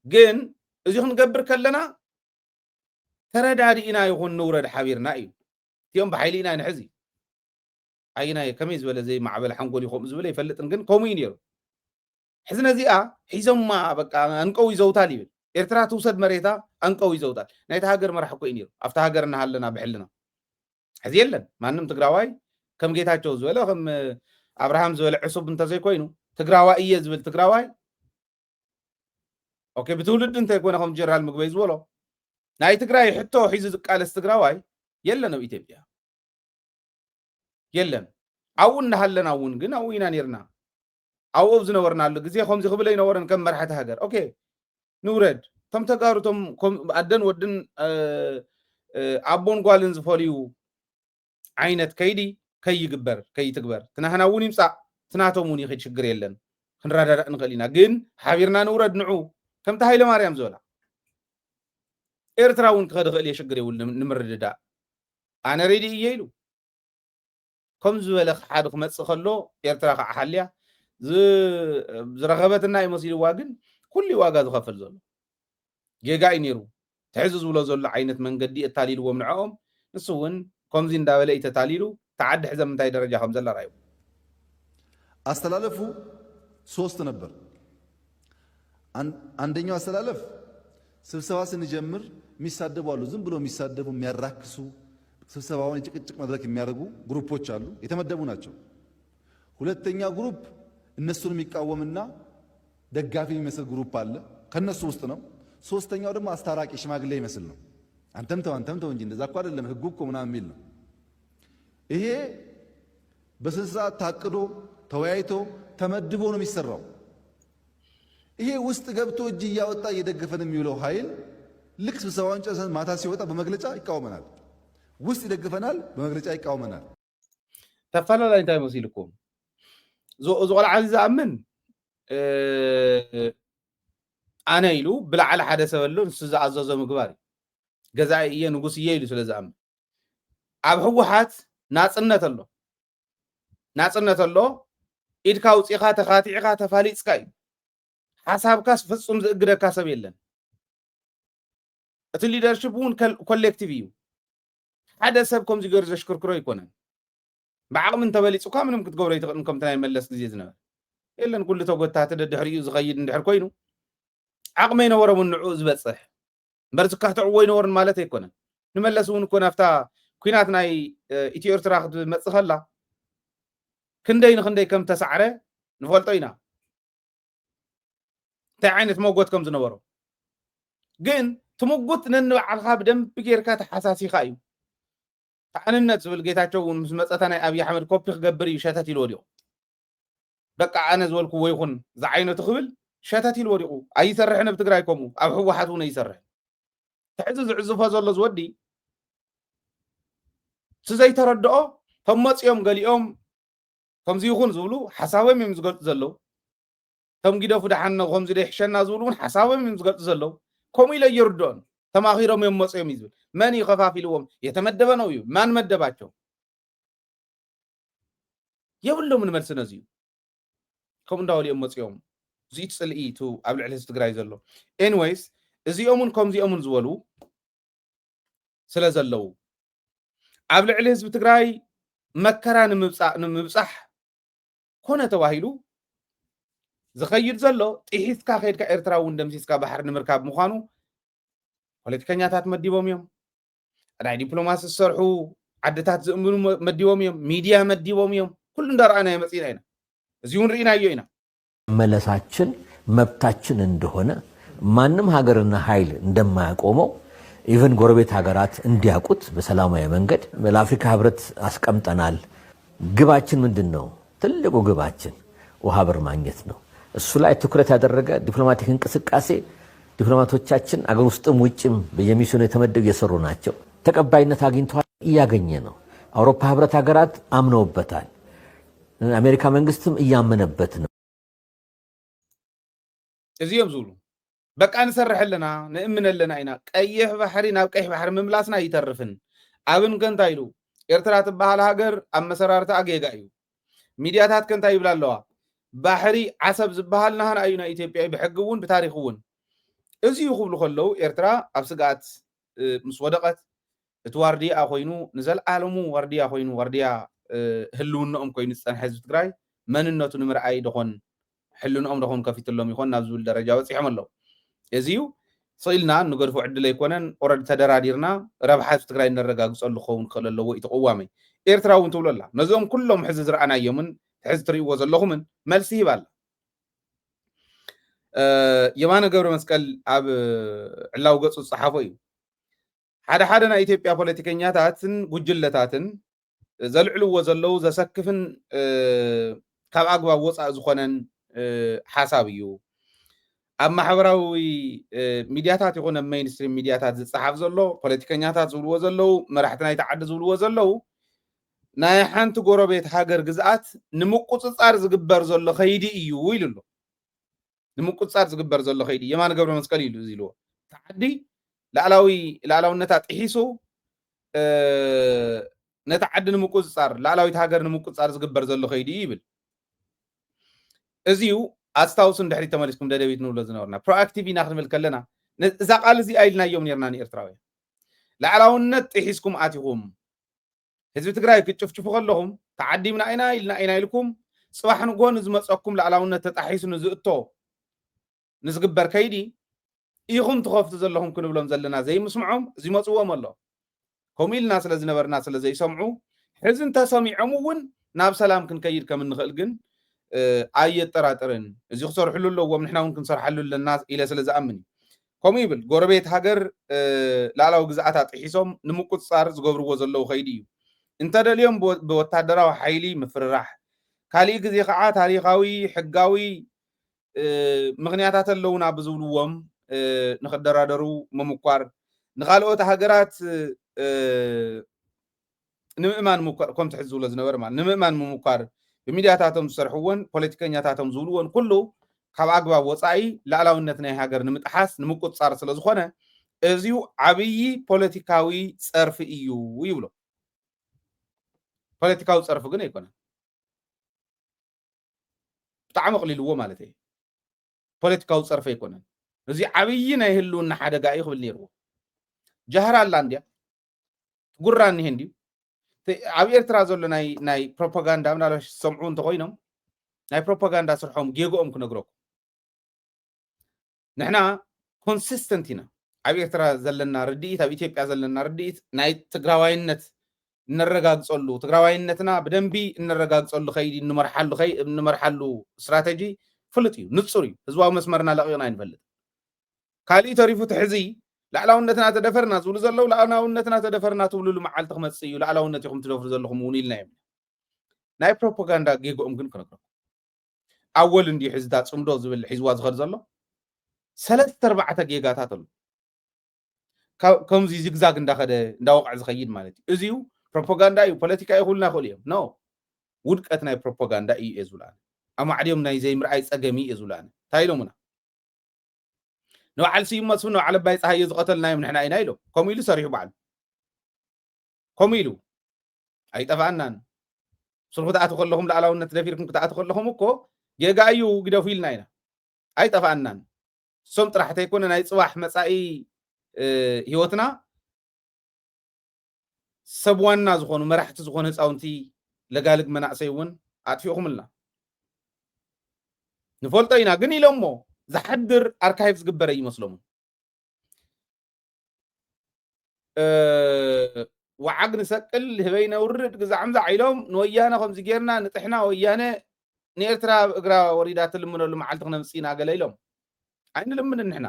ግን እዚ ክንገብር ከለና ተረዳዲእና ይኹን ንውረድ ሓቢርና እዩ እቲኦም ብሓይሊ ኢና ንሕዚ ኣይና ከመይ ዝበለ ዘይ ማዕበል ሓንጎል ይኹም ዝበለ ይፈልጥን ግን ከምኡ ነይሩ ሕዚ ነዚኣ ሒዞማ በቃ አንቀው ይዘውታል ይብል ኤርትራ ትውሰድ መሬታ አንቀው ይዘውታል ናይታ ሃገር መራሕ እኮ እዩ ነይሩ ኣብታ ሃገር እናሃለና ብሕልና ሕዚ የለን ማንም ትግራዋይ ከም ጌታቸው ዝበለ ከም አብርሃም ዝበለ ዕሱብ እንተዘይ ኮይኑ ትግራዋይ እየ ዝብል ትግራዋይ ኦኬ ብትውልድ እንታይ ኮነ ከም ጀነራል ምግበይ ዝበሎ ናይ ትግራይ ሕቶ ሒዙ ዝቃለስ ትግራዋይ የለን ኣብ ኢትዮጵያ የለን ኣብኡ እናሃለና እውን ግን ኣብኡ ኢና ነርና ኣብኡ ዝነበርናሉ ግዜ ከምዚ ክብል ይነበረን ከም መራሕቲ ሃገር ኦኬ ንውረድ ቶም ተጋሩቶም ኣደን ወድን ኣቦን ጓልን ዝፈልዩ ዓይነት ከይዲ ከይግበር ከይትግበር ትናህና እውን ይምፃእ ትናቶም እውን ይኽድ ችግር የለን ክንረዳዳእ ንኽእል ኢና ግን ሓቢርና ንውረድ ንዑ ከምቲ ሃይለ ማርያም ዝበላ ኤርትራ እውን ክኸድ ክእል የሽግር የብል ንምርድዳእ ኣነ ሬዲ እየ ኢሉ ከም ዝበለ ሓደ ክመፅእ ከሎ ኤርትራ ከዓ ሓልያ ዝረኸበትና ይመሲልዋ ግን ኩሉ ዋጋ ዝኸፍል ዘሎ ጌጋ እዩ ነይሩ ትሕዚ ዝብሎ ዘሎ ዓይነት መንገዲ እታሊልዎም ንዕኦም ንሱ እውን ከምዚ እንዳበለ ተታሊሉ ተዓዲ ሕዘ ምንታይ ደረጃ ከም ዘላ ራዩ አስተላለፉ ሶስት ነበር። አንደኛው አስተላለፍ ስብሰባ ስንጀምር የሚሳደቡ አሉ። ዝም ብሎ የሚሳደቡ የሚያራክሱ ስብሰባውን የጭቅጭቅ መድረክ የሚያደርጉ ግሩፖች አሉ፣ የተመደቡ ናቸው። ሁለተኛ ግሩፕ እነሱን የሚቃወምና ደጋፊ የሚመስል ግሩፕ አለ፣ ከነሱ ውስጥ ነው። ሶስተኛው ደግሞ አስታራቂ ሽማግሌ ይመስል ነው። አንተም ተው እንጂ እንደዛ እኮ አይደለም ህጉ እኮ ምናምን የሚል ነው። ይሄ በስንት ታቅዶ ተወያይቶ ተመድቦ ነው የሚሰራው። ይሄ ውስጥ ገብቶ እጅ እያወጣ እየደገፈን የሚውለው ኃይል ልክ ስብሰባውን ጨርሰን ማታ ሲወጣ በመግለጫ ይቃወመናል። ውስጥ ይደግፈናል፣ በመግለጫ ይቃወመናል። ተፈላላይ እንታይ መሲልኩም ዝቆልዓ ዝኣምን ኣነ ኢሉ ብላዕሊ ሓደ ሰብ ኣሎ ንሱ ዝኣዘዞ ምግባር ገዛኢ እየ ንጉስ እየ ኢሉ ስለ ዝኣምን ኣብ ህወሓት ናፅነት ኣሎ ኢድካ ውፂኻ ተኻቲዕካ ተፋሊፅካ እዩ ሓሳብካስ ፍጹም ዝእግደካ ሰብ የለን። እቲ ሊደርሽፕ እውን ኮሌክቲቭ እዩ። ሓደ ሰብ ከምዚ ገይሩ ዘሽክርክሮ ይኮነን። ብዓቕሚ እንተበሊፁካ ምንም ክትገብሮ ይትኽእልን ከምቲ ናይ መለስ ግዜ ዝነበረ የለን። ኩሉ ተጎታተ ደድሕሪኡ ዝኸይድ እንድሕር ኮይኑ ዓቕሚ ይነበሮ እውን ንዕኡ ዝበፅሕ እምበር ዝካትዕዎ ይነበርን ማለት ኣይኮነን። ንመለስ እውን እኮ ናብታ ኩናት ናይ ኢትዮ ኤርትራ ክትመፅእ ከላ ክንደይ ንክንደይ ከም ተሳዕረ ንፈልጦ ኢና እንታይ ዓይነት መጎት ከም ዝነበሮ። ግን ትምጉት ነንባዕልካ ብደንቢ ጌርካ ተሓሳሲኻ እዩ። ተዓንነት ዝብል ጌታቸው እውን ምስ መፀታ ናይ ኣብዪ ኣሕመድ ኮፒ ክገብር እዩ ሸተት ኢሉ ወዲቑ። በቃ ኣነ ዝበልክዎ ይኹን ዝዓይነቱ ክብል ሸተት ኢሉ ወዲቑ። ኣይሰርሕን ኣብ ትግራይ ከምኡ ኣብ ህወሓት እውን ኣይሰርሕን። ትሕዚ ዝዕዝፎ ዘሎ ዝወዲ ስዘይተረድኦ ከም መፂኦም ገሊኦም ከምዚ ይኹን ዝብሉ ሓሳቦም እዮም ዝገልፁ ዘለው። ከም ጊደፉ ዳሓን ከምዚ ደይሕሸና ዝብሉ እውን ሓሳቦም እዮም ዝገልፁ ዘለው። ከምኡ ኢለ የርድኦን ተማኺሮም እዮም መፂኦም እዩ ዝብል መን ይኸፋፊልዎም የተመደበ ነው እዩ። ማን መደባቸው የብሎምን መልሲ ነዚ እዩ። ከምኡ እንዳበሊኦም መፂኦም እዚኡ ትፅልኢቱ ኣብ ልዕሊ ህዝቢ ትግራይ ዘሎ ኤንዌይስ እዚኦምን ከምዚኦምን ዝበሉ ስለ ዘለው ኣብ ልዕሊ ህዝቢ ትግራይ መከራ ንምብፃሕ ኮነ ተባሂሉ ዝኸይድ ዘሎ ጥሒትካ ከይድካ ኤርትራ እውን ደምሲስካ ባሕሪ ንምርካብ ምዃኑ ፖለቲከኛታት መዲቦም እዮም። ናይ ዲፕሎማሲ ዝሰርሑ ዓድታት ዝእምኑ መዲቦም እዮም። ሚድያ መዲቦም እዮም። ኩሉ እንዳረኣና መፂና ኢና እዚ እውን ርኢናዮ ኢና። መለሳችን መብታችን እንደሆነ ማንም ሀገርና ኃይል እንደማያቆመው ኢቨን ጎረቤት ሀገራት እንዲያውቁት በሰላማዊ መንገድ ለአፍሪካ ህብረት አስቀምጠናል። ግባችን ምንድነው? ትልቁ ግባችን ውሃ በር ማግኘት ነው። እሱ ላይ ትኩረት ያደረገ ዲፕሎማቲክ እንቅስቃሴ ዲፕሎማቶቻችን አገር ውስጥም ውጭም በየሚስዮኑ የተመደቡ እየሰሩ ናቸው። ተቀባይነት አግኝቷል፣ እያገኘ ነው። አውሮፓ ህብረት ሀገራት አምነውበታል። አሜሪካ መንግስትም እያመነበት ነው። እዚኦም ዝብሉ በቃ ንሰርሕ ኣለና ንእምን ኣለና ኢና ቀይሕ ባሕሪ ናብ ቀይሕ ባሕሪ ምምላስና ይተርፍን ኣብን ከንታ ኢሉ ኤርትራ ትበሃል ሃገር ኣብ መሰራርታ ጌጋ እዩ ሚድያታት ከንታ ይብላ ኣለዋ ባሕሪ ዓሰብ ዝበሃል ናህና እዩ ናይ ኢትዮጵያ ብሕጊ እውን ብታሪክ እውን እዚዩ ክብሉ ከለዉ ኤርትራ ኣብ ስጋት ምስ ወደቐት እቲ ዋርድያ ኮይኑ ንዘለዓለሙ ዋርድያ ኮይኑ ዋርድያ ህልውንኦም ኮይኑ ዝፀንሐ ህዝቢ ትግራይ መንነቱ ንምርኣይ ድኾን ሕልውንኦም ድኾን ከፊትሎም ይኾን ናብ ዝብል ደረጃ በፂሖም ኣለዉ እዚዩ ስኢልና ንገድፎ ዕድል ኣይኮነን ኦረዲ ተደራዲርና ረብሓ ህዝቢ ትግራይ ነረጋግፀሉ ክኸውን ክኽእል ኣለዎ እዩ ተቐዋመይ ኤርትራ እውን ትብሎ ኣላ ነዞም ኩሎም ሕዚ ዝረኣናዮምን ሕዚ ትርእይዎ ዘለኹምን መልሲ ይህብ ኣላ የማነ ገብረ መስቀል ኣብ ዕላው ገፁ ዝፀሓፎ እዩ ሓደ ሓደ ናይ ኢትዮጵያ ፖለቲከኛታትን ጉጅለታትን ዘልዕልዎ ዘለው ዘሰክፍን ካብ ኣግባብ ወፃእ ዝኾነን ሓሳብ እዩ ኣብ ማሕበራዊ ሚድያታት ይኹን ኣብ ሜይንስትሪም ሚድያታት ዝፀሓፍ ዘሎ ፖለቲከኛታት ዝብልዎ ዘለው መራሕቲ ናይቲ ዓዲ ዝብልዎ ዘለው ናይ ሓንቲ ጎረቤት ሃገር ግዝኣት ንምቁፅፃር ዝግበር ዘሎ ከይዲ እዩ ኢሉ ኣሎ ንምቁፅፃር ዝግበር ዘሎ ከይዲ የማነ ገብረ መስቀል ኢሉ እዚ ኢልዎ ተዓዲ ላዕላውነታ ጥሒሱ ነታ ዓዲ ንምቁፅፃር ላዕላዊት ሃገር ንምቁፅፃር ዝግበር ዘሎ ከይዲ ይብል እዚዩ ኣስታውሱ እንድሕሪ ተመሊስኩም ደደቢት ንብሎ ዝነበርና ፕሮኣክቲቭ ኢና ክንብል ከለና እዛ ቃል እዚ ኣይልናዮም ነርና ንኤርትራውያን ላዕላውነት ጥሒስኩም ኣቲኹም ህዝቢ ትግራይ ክጭፍጭፉ ከለኹም ተዓዲምና ኢና ኢልና ኢና ኢልኩም ፅባሕ ንጎን ዝመፀኩም ላዕላውነት ተጣሒሱ ንዝእቶ ንዝግበር ከይዲ ኢኹም ትኸፍቱ ዘለኹም ክንብሎም ዘለና ዘይምስምዖም እዚ መፅዎም ኣሎ ከምኡ ኢልና ስለ ዝነበርና ስለ ዘይሰምዑ ሕዚ እንተሰሚዖም እውን ናብ ሰላም ክንከይድ ከም እንኽእል ግን ኣየጠራጥርን እዚ ክሰርሕሉ ኣለዎም ንሕና እውን ክንሰርሓሉ ኣለና ኢለ ስለ ዝኣምን እዩ ከምኡ ይብል ጎረቤት ሃገር ላዕላዊ ግዝኣታት ጥሒሶም ንምቁፅፃር ዝገብርዎ ዘለው ከይዲ እዩ እንተደልዮም ብወታደራዊ ሓይሊ ምፍርራሕ ካሊእ ግዜ ከዓ ታሪካዊ ሕጋዊ ምክንያታት ኣለውና ብዝብልዎም ንክደራደሩ ምምኳር ንካልኦት ሃገራት ንምእማን ምኳር ከምቲ ሕዚ ዝብሎ ዝነበረ ማለት ንምእማን ምምኳር ብሚድያታቶም ዝሰርሕዎን ፖለቲከኛታቶም ዝብልዎን ኩሉ ካብ ኣግባብ ወፃኢ ላዕላውነት ናይ ሃገር ንምጥሓስ ንምቁፅፃር ስለ ዝኾነ እዚዩ ዓብይ ፖለቲካዊ ፀርፊ እዩ ይብሎ ፖለቲካዊ ፀርፊ ግን ኣይኮነን ብጣዕሚ ኣቕሊልዎ ማለት እዩ ፖለቲካዊ ፀርፊ ኣይኮነን እዚ ዓብይ ናይ ህልውና ሓደጋ እዩ ክብል ነይርዎ ጃህራ ኣላ እንድያ ጉራ እኒሄ እንድዩ ኣብ ኤርትራ ዘሎ ናይ ፕሮፓጋንዳ ምናልባሽ ዝሰምዑ እንተኮይኖም ናይ ፕሮፓጋንዳ ስርሖም ጌጎኦም ክነግረኩም ንሕና ኮንሲስተንት ኢና ኣብ ኤርትራ ዘለና ርድኢት ኣብ ኢትዮጵያ ዘለና ርድኢት ናይ ትግራዋይነት እንረጋግፀሉ ትግራዋይነትና ብደንቢ እንረጋግፀሉ ከይዲ እንመርሓሉ ስትራቴጂ ፍሉጥ እዩ ንፁር እዩ ህዝባዊ መስመርና ለቂቕና ይንፈልጥ ካልእ ተሪፉ ትሕዚ ላዕላውነትና ተደፈርና ዝብሉ ዘለው ላዕላውነትና ተደፈርና ትብልሉ መዓልቲ ክመፅእ እዩ ላዕላውነት ኢኹም ትደፍሩ ዘለኹም እውን ኢልና እዮም ናይ ፕሮፓጋንዳ ጌጎኦም ግን ክነግረኩም ኣወል እንዲሁ ሕዝታ ፅምዶ ዝብል ሒዝዋ ዝኸድ ዘሎ 3-4 ጌጋታት ኣሎ ከምዚ ዝግዛግ እንዳኸደ እንዳወቕዕ ዝኸይድ ማለት እዩ እዚዩ ፕሮፓጋንዳ እዩ ፖለቲካ ይኹልና ይኽእሉ እዮም ኖ ውድቀት ናይ ፕሮፓጋንዳ እዩ እየ ዝብላነ ኣብ ማዕድዮም ናይ ዘይምርኣይ ፀገሚ እየ ዝብላነ እንታይ ኢሎሙና ንባዓል ስዩም መስፍን ንባዓል ኣባይ ፀሃየ ዝቐተልናዮም ንሕና ኢና ኢሎም ከምኡ ኢሉ ሰሪሑ በዓል ከምኡ ኢሉ ኣይጠፋኣናን ስልኩ ተኣቱ ከለኹም ላዕላውነት ደፊርኩም ክትኣቱ ከለኹም እኮ ጌጋ እዩ ግደፉ ኢልና ኢና ኣይጠፋኣናን እሶም ጥራሕቲ ኣይኮነ ናይ ፅባሕ መፃኢ ሂወትና ሰብ ዋና ዝኾኑ መራሕቲ ዝኾኑ ህፃውንቲ ለጋልግ መናእሰይ እውን ኣጥፊኡኹም ኣለና ንፈልጦ ኢና ግን ኢሎም ሞ ዝሓድር ኣርካይቭ ዝግበረ ይመስሎም ወዓግ ንሰቅል ህበይ ነውርድ ግዛዕምዛዕ ኢሎም ንወያነ ከምዚ ጌርና ንጥሕና ወያነ ንኤርትራ እግራ ወሪዳ ትልምነሉ መዓልቲ ክነምፅኢና ገለ ኢሎም ኣይንልምን ንሕና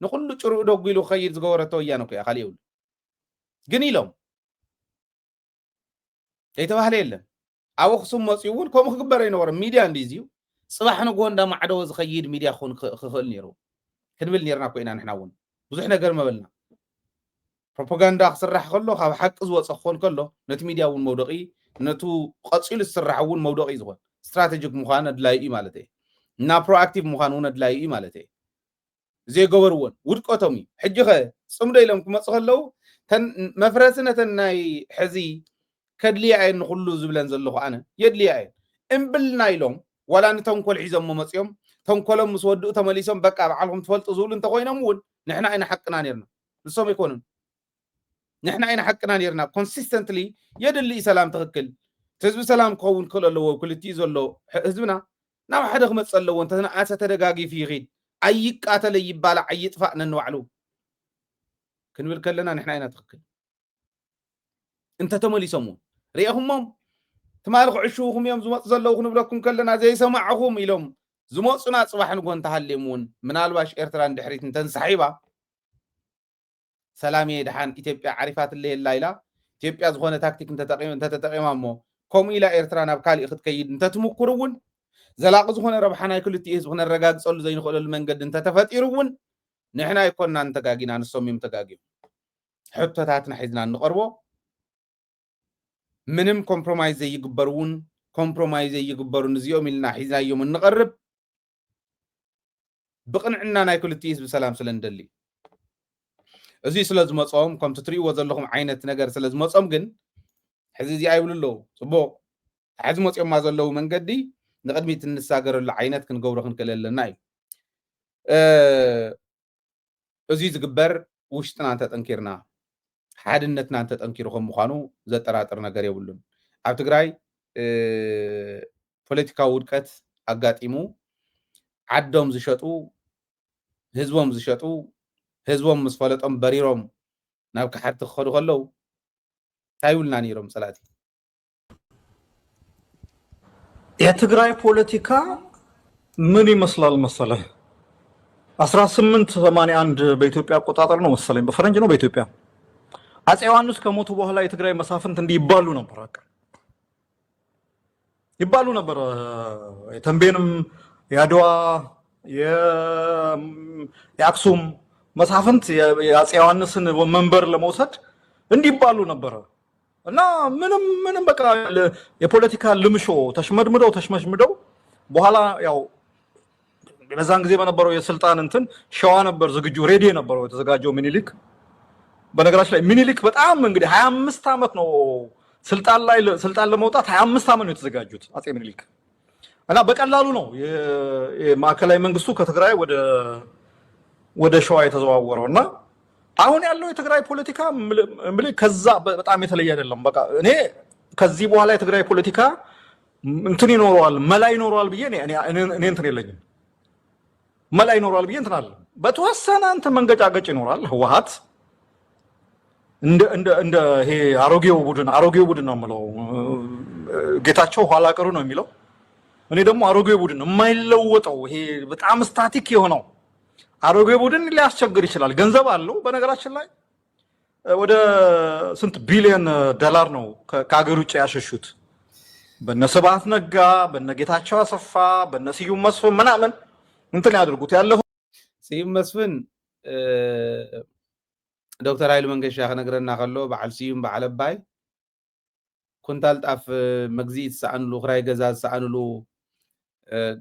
ንኩሉ ጭሩእ ደጉ ኢሉ ክኸይድ ዝገበረቶ ወያነ ኮ እያ ካሊእ የብሉ ግን ኢሎም ዘይተባህለ የለን ኣብ ኣክሱም መፅኡ እውን ከምኡ ክግበር ኣይነበረ ሚድያ እንዲዝዩ ፅባሕ ንጎ እንዳማዕደወ ዝኸይድ ሚድያ ክኸውን ክኽእል ነይሩ ክንብል ነርና ኮይና ንሕና እውን ብዙሕ ነገር መበልና ፕሮፓጋንዳ ክስራሕ ከሎ ካብ ሓቂ ዝወፀ ክኾን ከሎ ነቲ ሚድያ እውን መውደቂ ነቱ ቀፂሉ ዝስራሕ እውን መውደቂ ዝኮን ስትራቴጂክ ምዃን ኣድላይ እዩ ማለት እዩ እና ፕሮአክቲቭ ምዃን ኣድላይ እዩ ማለት እዩ ዘይገበርዎን ውድቀቶም እዩ ሕጂ ኸ ጽምዶ ኢሎም ክመጽእ ከለዉ መፍረሲ ነተን ናይ ሕዚ ከድልያ እየን ንኹሉ ዝብለን ዘለኹ ኣነ የድልያ እየን እምብልና ኢሎም ዋላ ንተንኰል ሒዞም መጺኦም ተንኰሎም ምስ ወድኡ ተመሊሶም በቃ በዓልኩም ትፈልጡ ዝብሉ እንተኮይኖም እውን ንሕና ኣይና ሓቅና ነርና ንሶም ኣይኮኑን ንሕና ኣይና ሓቅና ነርና ኮንሲስተንትሊ የድሊ ሰላም ትኽክል ህዝቢ ሰላም ክኸውን ክኽእል ኣለዎ ክልቲኡ ዘሎ ህዝብና ናብ ሓደ ክመጽእ ኣለዎ እንተነኣሰ ተደጋጊፉ ይኺድ ኣይቃተለ ይባል ኣይጥፋእ ነንባዕሉ ክንብል ከለና ንሕና ኣይና ትኽክል እንተ ተመሊሶም ሪኢኹሞም ትማል ክዕሽውኹም እዮም ዝመፁ ዘለዉ ክንብለኩም ከለና ዘይሰማዕኹም ኢሎም ዝመፁና ጽባሕ ንጎን ተሃልዮም እውን ምናልባሽ ኤርትራን ድሕሪት እንተንሰሒባ ሰላም የድሓን ኢትዮጵያ ዓሪፋት ለየላ ኢላ ኢትዮጵያ ዝኾነ ታክቲክ እንተተጠቂማ እሞ ከምኡ ኢላ ኤርትራ ናብ ካሊእ ክትከይድ እንተትምኩር እውን ዘላቂ ዝኾነ ረብሓ ናይ ክልቲኡ ህዝቢ ክነረጋግፀሉ ዘይንኽእለሉ መንገዲ እንተተፈጢሩ እውን ንሕና ኣይኮንና እንተጋጊና ንሶም እዮም ተጋጊሙ ሕቶታትና ሒዝና እንቐርቦ ምንም ኮምፕሮማይዝ ዘይግበሩውን ኮምፕሮማይዝ ዘይግበሩን እዚኦም ኢልና ሒዝናዮም እንቐርብ ብቕንዕና ናይ ክልቲኡ ህዝቢ ሰላም ስለ እንደሊ እዚ ስለ ዝመፆም ከምቲ ትርእይዎ ዘለኹም ዓይነት ነገር ስለ ዝመፆም ግን ሕዚ እዚ ኣይብሉ ኣለዉ ጽቡቕ ሕዚ መፂኦማ ዘለዉ መንገዲ ንቅድሚት እንሳገረሉ ዓይነት ክንገብሮ ክንክእል ኣለና እዩ እዚ ዝግበር ውሽጥና እንተጠንኪርና ሓድነትና እንተጠንኪሩ ከም ምዃኑ ዘጠራጥር ነገር የብሉን ኣብ ትግራይ ፖለቲካዊ ውድቀት ኣጋጢሙ ዓዶም ዝሸጡ ህዝቦም ዝሸጡ ህዝቦም ምስ ፈለጦም በሪሮም ናብ ካሓቲ ክኸዱ ከለዉ እንታይ ይብሉና ነይሮም ጸላእቲ የትግራይ ፖለቲካ ምን ይመስላል መሰለህ 1881 በኢትዮጵያ አቆጣጠር ነው መሰለኝ በፈረንጅ ነው በኢትዮጵያ አፄ ዮሐንስ ከሞቱ በኋላ የትግራይ መሳፍንት እንዲህ ይባሉ ነበር ይባሉ ነበር የተንቤንም ያድዋ የአክሱም መሳፍንት የአፄ ዮሐንስን መንበር ለመውሰድ እንዲባሉ ነበር እና ምንም በቃ የፖለቲካ ልምሾ ተሽመድምደው በኋላ ያው በዛን ጊዜ በነበረው የስልጣን እንትን ሸዋ ነበር ዝግጁ ሬዲ ነበረው የተዘጋጀው ሚኒሊክ በነገራችን ላይ ሚኒሊክ በጣም እንግዲህ 25 ዓመት ነው ስልጣን ለመውጣት 25 ዓመት ነው የተዘጋጁት አፄ ሚኒሊክ እና በቀላሉ ነው የማዕከላዊ መንግስቱ ከትግራይ ወደ ሸዋ የተዘዋወረውና አሁን ያለው የትግራይ ፖለቲካ ከዛ በጣም የተለየ አይደለም በቃ እኔ ከዚህ በኋላ የትግራይ ፖለቲካ እንትን ይኖረዋል መላ ይኖረዋል ብዬ እኔ እንትን የለኝም መላ ይኖረዋል ብዬ እንትን አለ በተወሰነ እንትን መንገጫገጭ ይኖራል ህወሓት እንደ ይሄ አሮጌው ቡድን ነው የምለው ጌታቸው ኋላ ቀሩ ነው የሚለው እኔ ደግሞ አሮጌው ቡድን የማይለወጠው ይሄ በጣም ስታቲክ የሆነው አሮጌው ቡድን ሊያስቸግር ይችላል ገንዘብ አለው በነገራችን ላይ ወደ ስንት ቢሊዮን ዶላር ነው ከሀገር ውጭ ያሸሹት በነስብሐት ነጋ በነጌታቸው አሰፋ በነስዩም መስፍን ምናምን እንትን ያድርጉት ያለው ስዩም መስፍን ዶክተር ኃይሉ መንገሻ ከነግረና ከሎ በዓል ስዩም በዓል አባይ ኩንታል ጣፍ መግዚት ሰአንሉ ክራይ ገዛ ሰአንሉ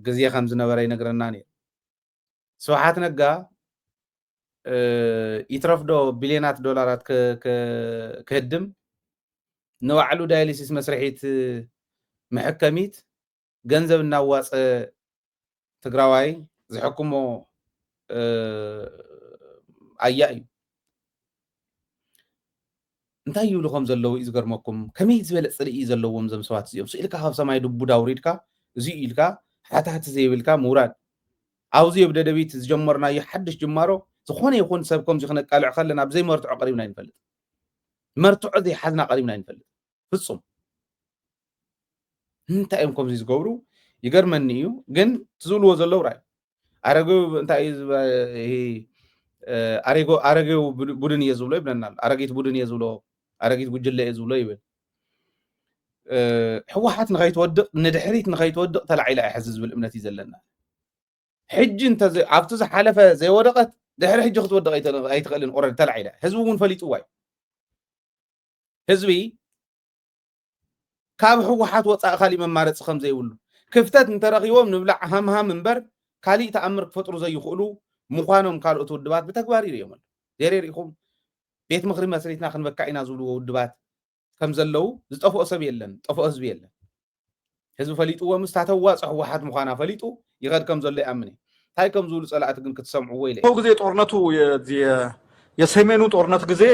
ግዜ ከም ዝነበረ ይነግረና ነይሩ ስብሐት ነጋ ይትረፍዶ ቢልዮናት ዶላራት ክህድም ንባዕሉ ዳያሊሲስ መስርሒት መሕከሚት ገንዘብ እናዋፀ ትግራዋይ ዝሕክሞ ኣያ እዩ እንታይ ይብሉ ከም ዘለዉ እዩ ዝገርመኩም ከመይ ዝበለ ፅልኢ ዘለዎም ዞም ሰባት እዚኦም ስኢልካ ካብ ሰማይ ድቡዳ ውሪድካ እዚ ኢልካ ሓታት ዘይብልካ ምውራድ ኣብዚ ብደደቢት ዝጀመርናዮ ሓድሽ ጅማሮ ዝኾነ ይኹን ሰብ ከምዚ ክነቃልዕ ከለና ብዘይ መርትዖ ቀሪብና ይንፈልጥ መርትዖ ዘይሓዝና ቀሪብና ይንፈልጥ ፍጹም እንታይ እዮም ከምዚ ዝገብሩ ይገርመኒ እዩ ግን ትዝብልዎ ዘለዉ ራእዩ ኣረጌው እንታይ ይሄ ኣረጌው ቡድን እየ ዝብሎ ይብለና ኣረጊት ቡድን እየ ዝብሎ ኣረጊት ጉጅለ እየ ዝብሎ ይብል ሕወሓት ንኸይትወድቕ ንድሕሪት ንኸይትወድቕ ተላዒላ እያ ሕዚ ዝብል እምነት እዩ ዘለና ሕጂ ኣብቲ ዝሓለፈ ዘይወደቐት ድሕሪ ሕጂ ክትወድቕ ኣይትኽእልን ኦረዲ ተላዒላ ህዝቢ እውን ፈሊጥዋ እዩ ህዝቢ ካብ ሕወሓት ወፃኢ ካሊእ መማረፂ ከም ዘይብሉ ክፍተት እንተረኺቦም ንብላዕ ሃምሃም እምበር ካሊእ ተኣምር ክፈጥሩ ዘይኽእሉ ምዃኖም ካልኦት ውድባት ብተግባር ይርኦም ኣሎ ዘሪርኢኹም ቤት ምኽሪ መስሪትና ክንበካ ኢና ዝብልዎ ውድባት ከም ዘለው ዝጠፍኦ ሰብ የለን ጠፍኦ ህዝቢ የለን ህዝቢ ፈሊጥዎ ምስ ታተዋፅእ ህወሓት ምዃና ፈሊጡ ይኸድ ከም ዘሎ ይኣምን እየ እንታይ ከም ዝብሉ ጸላእቲ ግን ክትሰምዕዎ ኢለ ጊዜ ጦርነቱ የሰሜኑ ጦርነት ጊዜ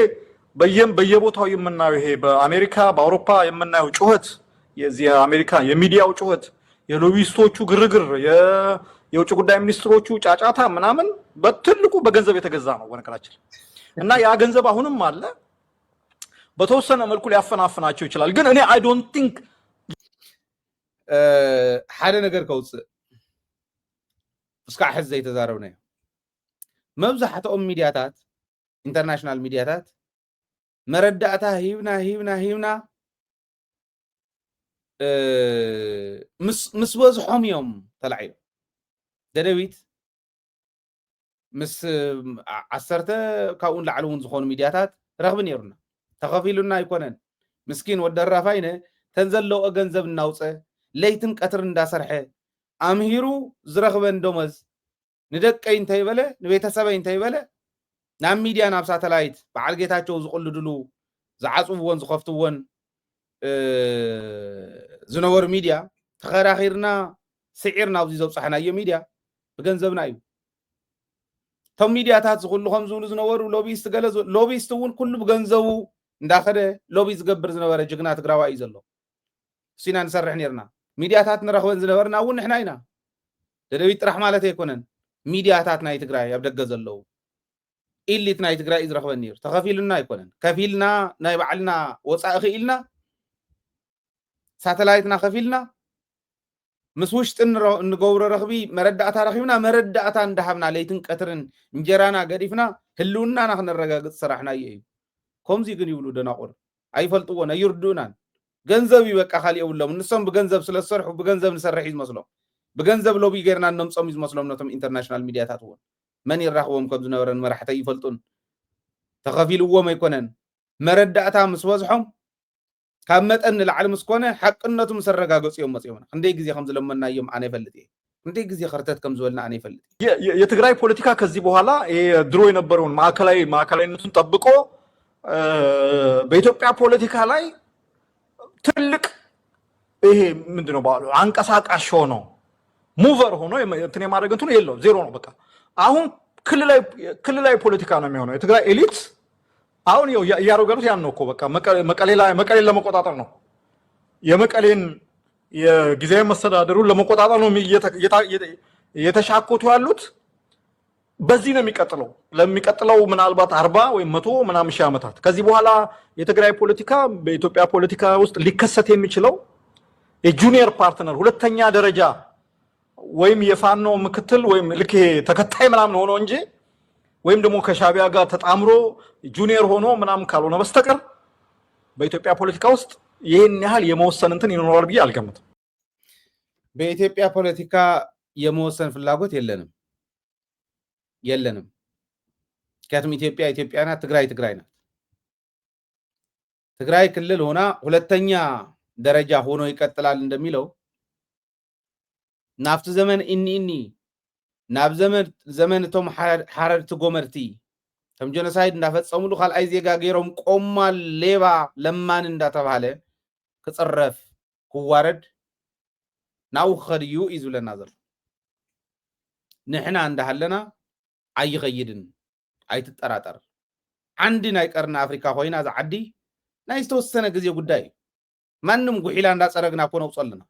በየቦታው የምናየው ይሄ በአሜሪካ በአውሮፓ የምናየው ጩኸት የዚህ አሜሪካ የሚዲያው ጩኸት የሎቢስቶቹ ግርግር የውጭ ጉዳይ ሚኒስትሮቹ ጫጫታ ምናምን በትልቁ በገንዘብ የተገዛ ነው ወነከራችን እና ያ ገንዘብ አሁንም አለ በተወሰነ መልኩ ሊያፈናፍናቸው ይችላል ግን እኔ አይ ዶንት ቲንክ ሓደ ነገር ከውፅእ እስካዕ ሕዚ ዘይተዛረብናዮ መብዛሕትኦም ሚድያታት ኢንተርናሽናል ሚድያታት መረዳእታ ሂብና ምስ በዝሖም እዮም ተላዒሎም ደደቢት ምስ 10 ካብኡን ላዕሊ እውን ዝኾኑ ሚድያታት ረኽቢ ነይሩና ተኸፊሉና ኣይኮነን ምስኪን ወዲ ኣራፋይነ ተንዘለዎ ገንዘብ እናውፀ ለይትን ቀትር እንዳሰርሐ ኣምሂሩ ዝረኽበን ደመዝ ንደቀይ እንተይበለ ንቤተሰበይ እንተይበለ ናብ ሚድያ ናብ ሳተላይት በዓል ጌታቸው ዝቕልድሉ ዝዓፅብዎን ዝኸፍትዎን ዝነበሩ ሚድያ ተኸራኺርና ስዒርና ኣብዚ ዘብፅሐናዮ ሚድያ ብገንዘብና እዩ እቶም ሚድያታት ዝኩሉ ከም ዝብሉ ዝነበሩ ሎቢስት ገለ ሎቢስት እውን ኩሉ ብገንዘቡ እንዳኸደ ሎቢ ዝገብር ዝነበረ ጅግና ትግራዋይ እዩ ዘሎ ሲና ንሰርሕ ነርና ሚድያታት ንረኽበን ዝነበርና እውን ንሕና ኢና ደደቢት ጥራሕ ማለት ኣይኮነን ሚድያታት ናይ ትግራይ ኣብ ደገ ዘለው ኢሊት ናይ ትግራይ እዩ ዝረኽበን ነይሩ ተኸፊሉና ኣይኮነን ከፊልና ናይ ባዕልና ወፃኢ ክኢልና ሳተላይትና ከፊልና ምስ ውሽጢ እንገብሮ ረኽቢ መረዳእታ ረኺብና መረዳእታ እንዳሃብና ለይትን ቀትርን እንጀራና ገዲፍና ህልውናና ክንረጋግፅ ስራሕናዮ እዩ ከምዚ ግን ይብሉ ደናቁር ኣይፈልጥዎን ኣይርድኡናን ገንዘብ ይበቃ ካልእ የብሎም ንሶም ብገንዘብ ስለ ዝሰርሑ ብገንዘብ ንሰርሕ እዩ ዝመስሎም ብገንዘብ ሎቢ ጌርና ነምፆም እዩ ዝመስሎም ነቶም ኢንተርናሽናል ሚድያታት እውን መን ይራኽቦም ከም ዝነበረን መራሕተይ ይፈልጡን ተኸፊልዎም ኣይኮነን መረዳእታ ምስ በዝሖም ካብ መጠን ንላዕሊ ምስ ኮነ ሓቅነቱ ምስ ረጋገፁ እዮም መፅዮምና ክንደይ ግዜ ከም ዝለመናዮም ኣነ ይፈልጥ እየ ክንደይ ግዜ ክርተት ከም ዝበልና ኣነ ይፈልጥ የትግራይ ፖለቲካ ከዚህ በኋላ ድሮ የነበረውን ማዕከላዊነቱን ጠብቆ በኢትዮጵያ ፖለቲካ ላይ ትልቅ ይሄ ምንድነው ባሉ አንቀሳቃሽ ሆኖ ሙቨር ሆኖ እንትን የማድረግ እንትኑ የለው ዜሮ ነው በቃ አሁን ክልላዊ ፖለቲካ ነው የሚሆነው የትግራይ ኤሊት አሁን ያሮገሩት ያን ነው እኮ በቃ መቀሌን ለመቆጣጠር ነው የመቀሌን የጊዜያዊ መስተዳደሩን ለመቆጣጠር ነው የተሻኮቱ ያሉት በዚህ ነው የሚቀጥለው ለሚቀጥለው ምናልባት 40 ወይ 100 ምናምን ሺህ ዓመታት ከዚህ በኋላ የትግራይ ፖለቲካ በኢትዮጵያ ፖለቲካ ውስጥ ሊከሰት የሚችለው የጁኒየር ፓርትነር ሁለተኛ ደረጃ ወይም የፋኖ ምክትል ወይም ልክ ተከታይ ምናምን ሆኖ እንጂ ወይም ደግሞ ከሻቢያ ጋር ተጣምሮ ጁኒየር ሆኖ ምናምን ካልሆነ በስተቀር በኢትዮጵያ ፖለቲካ ውስጥ ይሄን ያህል የመወሰን እንትን ይኖራል ብዬ አልገምትም በኢትዮጵያ ፖለቲካ የመወሰን ፍላጎት የለንም ምክንያቱም ኢትዮጵያ ናት ትግራይ ናት ትግራይ ክልል ሆና ሁለተኛ ደረጃ ሆኖ ይቀጥላል እንደሚለው ናፍቲ ዘመን እኒ ናብ ዘመን ቶም ሓረርቲ ጎመርቲ ከም ጀኖሳይድ እንዳፈጸሙሉ ካልኣይ ዜጋ ገይሮም ቆማል ሌባ ለማን እንዳተባሃለ ክፅረፍ ክዋረድ ናብኡ ክኸድ እዩ እዩ ዝብለና ዘሎ ንሕና እንዳሃለና ኣይኸይድን ኣይትጠራጠር ዓንዲ ናይ ቀርኒ ኣፍሪካ ኮይና እዛ ዓዲ ናይ ዝተወሰነ ግዜ ጉዳይ ማንም ጉሒላ እንዳፀረግና ኮ ነውፀልና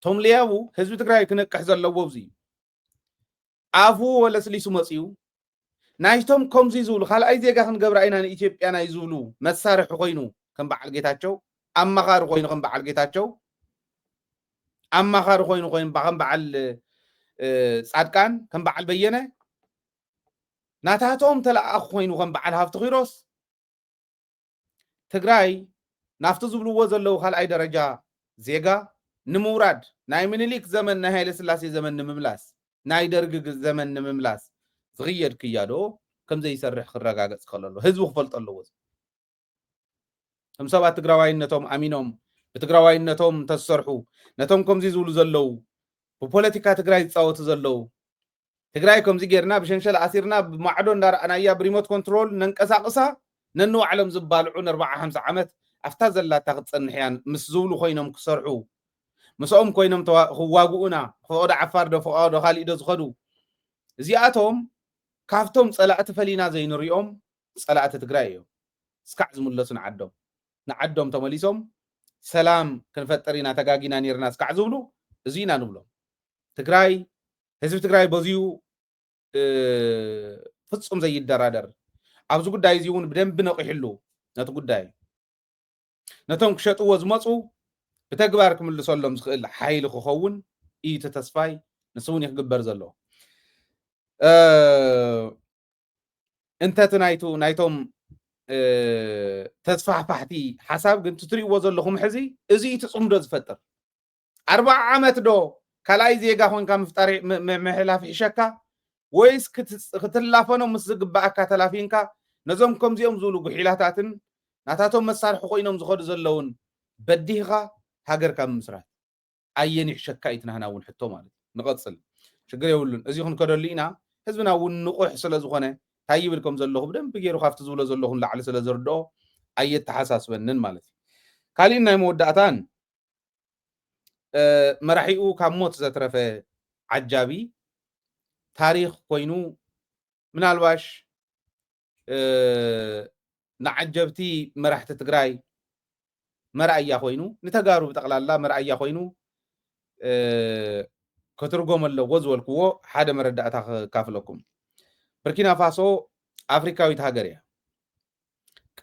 ቶም ልያቡ ህዝቢ ትግራይ ክነቅሕ ዘለዎ ብዚ ኣፉ ወለስሊሱ መፅዩ ናይቶም ከምዚ ዝብሉ ካልኣይ ዜጋ ክንገብራ ኢና ንኢትዮጵያ ናይ ዝብሉ መሳርሒ ኮይኑ ከም በዓል ጌታቸው ኣማኻሪ ኮይኑ ከም በዓል ጌታቸው ኣማኻሪ ኮይኑ ከም በዓል ጻድቃን ከም በዓል በየነ ናታቶም ተለኣኽ ኮይኑ ከም በዓል ሃፍቲ ኺሮስ ትግራይ ናፍቲ ዝብልዎ ዘለው ካልኣይ ደረጃ ዜጋ ንምውራድ ናይ ምኒልክ ዘመን ናይ ሃይለ ስላሴ ዘመን ንምምላስ ናይ ደርግ ዘመን ንምምላስ ዝኽየድ ክያዶ ከም ዘይሰርሕ ክረጋገጽ ከለሎ ህዝቢ ክፈልጥ ኣለዎ ከም ሰባት ትግራዋይነቶም ኣሚኖም بتقراوينتهم تسرحوا نتهم كمزي زولو زلو ببوليتيكا تقراي تصاوت زلو تقراي كمزي جيرنا بشنشل أسيرنا بمعدون دار أنا إياه بريموت كنترول ننقساقسا ننو علم زبالعون 4-5 عمت أفتاز الله تاخد صنحيان مس زولو خوينهم كسرحوا مسኦም ኮይኖም ተዋጉኡና ፈቆዶ ዓፋር ዶ ፈቆዶ ካልእ ዶ ዝኸዱ እዚኣቶም ካፍቶም ጸላእቲ ፈሊና ዘይንሪኦም ጸላእቲ ትግራይ እዮም እስካዕ ዝምለሱ ንዓዶም ተመሊሶም ሰላም ክንፈጥር ኢና ተጋጊና ነርና እስካዕ ዝብሉ እዚ ኢና ንብሎም ትግራይ ህዝቢ ትግራይ በዚዩ ፍጹም ዘይደራደር ኣብዚ ጉዳይ እዚ እውን ብደንብ ነቂሕሉ ነቲ ጉዳይ ነቶም ክሸጥዎ ዝመፁ بتجبر كمل صلهم زخيل حيل خخون إيه تتصفي نسون يخبر زلوا أنت نايتهم تصفح بحتي حساب قلت تري وصل لهم حزي إزي تصوم دوز فتر 4 عامات دو كلاي زي جاهون كم فتري محلا في شكا ويس كتلافونهم مسجب بقى كتلافينكا نزومكم زيهم زولو بحيلاتاتن ناتاتهم مسار حقوقهم زخود زلون بديها هاجر كم مسرات أيني شكا يتنهنا ونحطه مالك نقصل شجري يقولون أزيهم كرلينا حزبنا ونقح سلا زخنة تايب لكم زلهم بدم بيجروا خافت زولا زلهم لعل سلا زردو أي تحساس بنن مالك قالين مودعتان مرحيو كموت زترفه عجابي تاريخ كوينو من الواش نعجبتي مرحت تقراي مرأيا خوينو نتجارب تقلال مرأيا خوينو كترجم اللغز والقوة حدا مردات كافلكم بركينا فاسو أفريقيا ويتهاجريا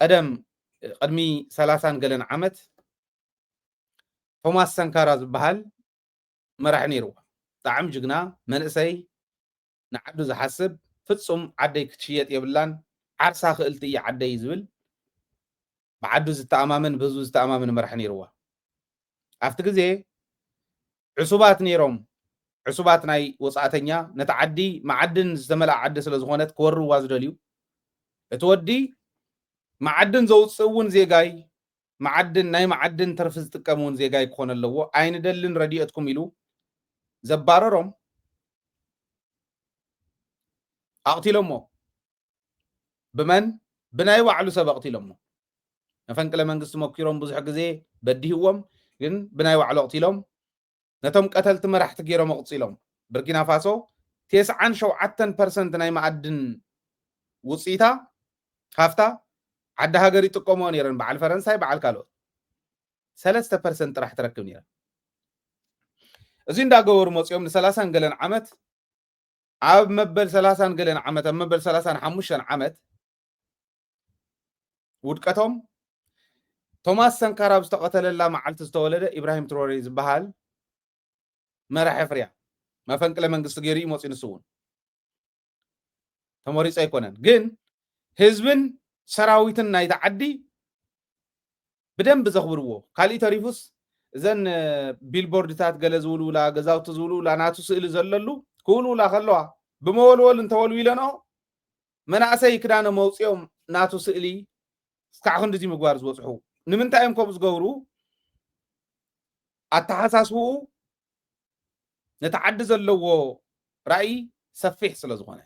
قدمي 30 قلن عمت توماس سانكارا بحال مرح نيرو طعم جغنا منسي نعدو زحسب فتصم عدي كتشيت يبلان عرسا خلتي عدي يزبل بعدو زتأمامن بزو زتأمامن مرح نيروا أفتك زي عصوبات نيروم عصوبات ناي وصعتنيا نتعدي معدن زملا عدس لزغونت كورو وازدليو اتودي معدن زوصون زي جاي معدن ناي معدن ترفز تكمون زي جاي كون اللو عين دلن رديئتكم يلو زباررهم أقتلمو بمن بناي وعلو سبق أقتلمو نفنكل منقص موكيرهم بزح جزي بديهم جن بناي وعلو أقتلهم نتم قتلت مرح تجيرهم أقتلهم بركينا فاسو 9% ناي معدن وصيتا خافتا عدا هاجري تقومون يرن بعد فرنسا بعد كالو 3% راح تركب نيرن زين دا جور موصيوم 30 قلن عمت عاب مبل 30 قلن عمت مبل 35 عمت ودقتهم توماس سانكارا بستقتل الله معلت استولد ابراهيم تروري زبحال مرح فريا ما فنقله منغست غيري موصي نسون تموريص ايكونن ግን ህዝብን ሰራዊትን ናይ ተዓዲ በደንብ ዘኽብርዎ ካሊ ተሪፉስ እዘን ቢልቦርድታት ገለ ዝውሉ ላ ገዛውት ዝውሉ ላ ናቱ ስእሊ ዘለሉ ኩሉ ላ ከለዋ ብመወልወል እንተወሉ ኢለኖ መናእሰይ ክዳነ መውፅኦም ናቱ ስእሊ እስካዕ ክንዲ ምግባር ዝወፅሑ ንምንታይም ከም ዝገብሩ ኣተሓሳስቡ ነተዓዲ ዘለዎ ራእይ ሰፊሕ ስለ ዝኾነ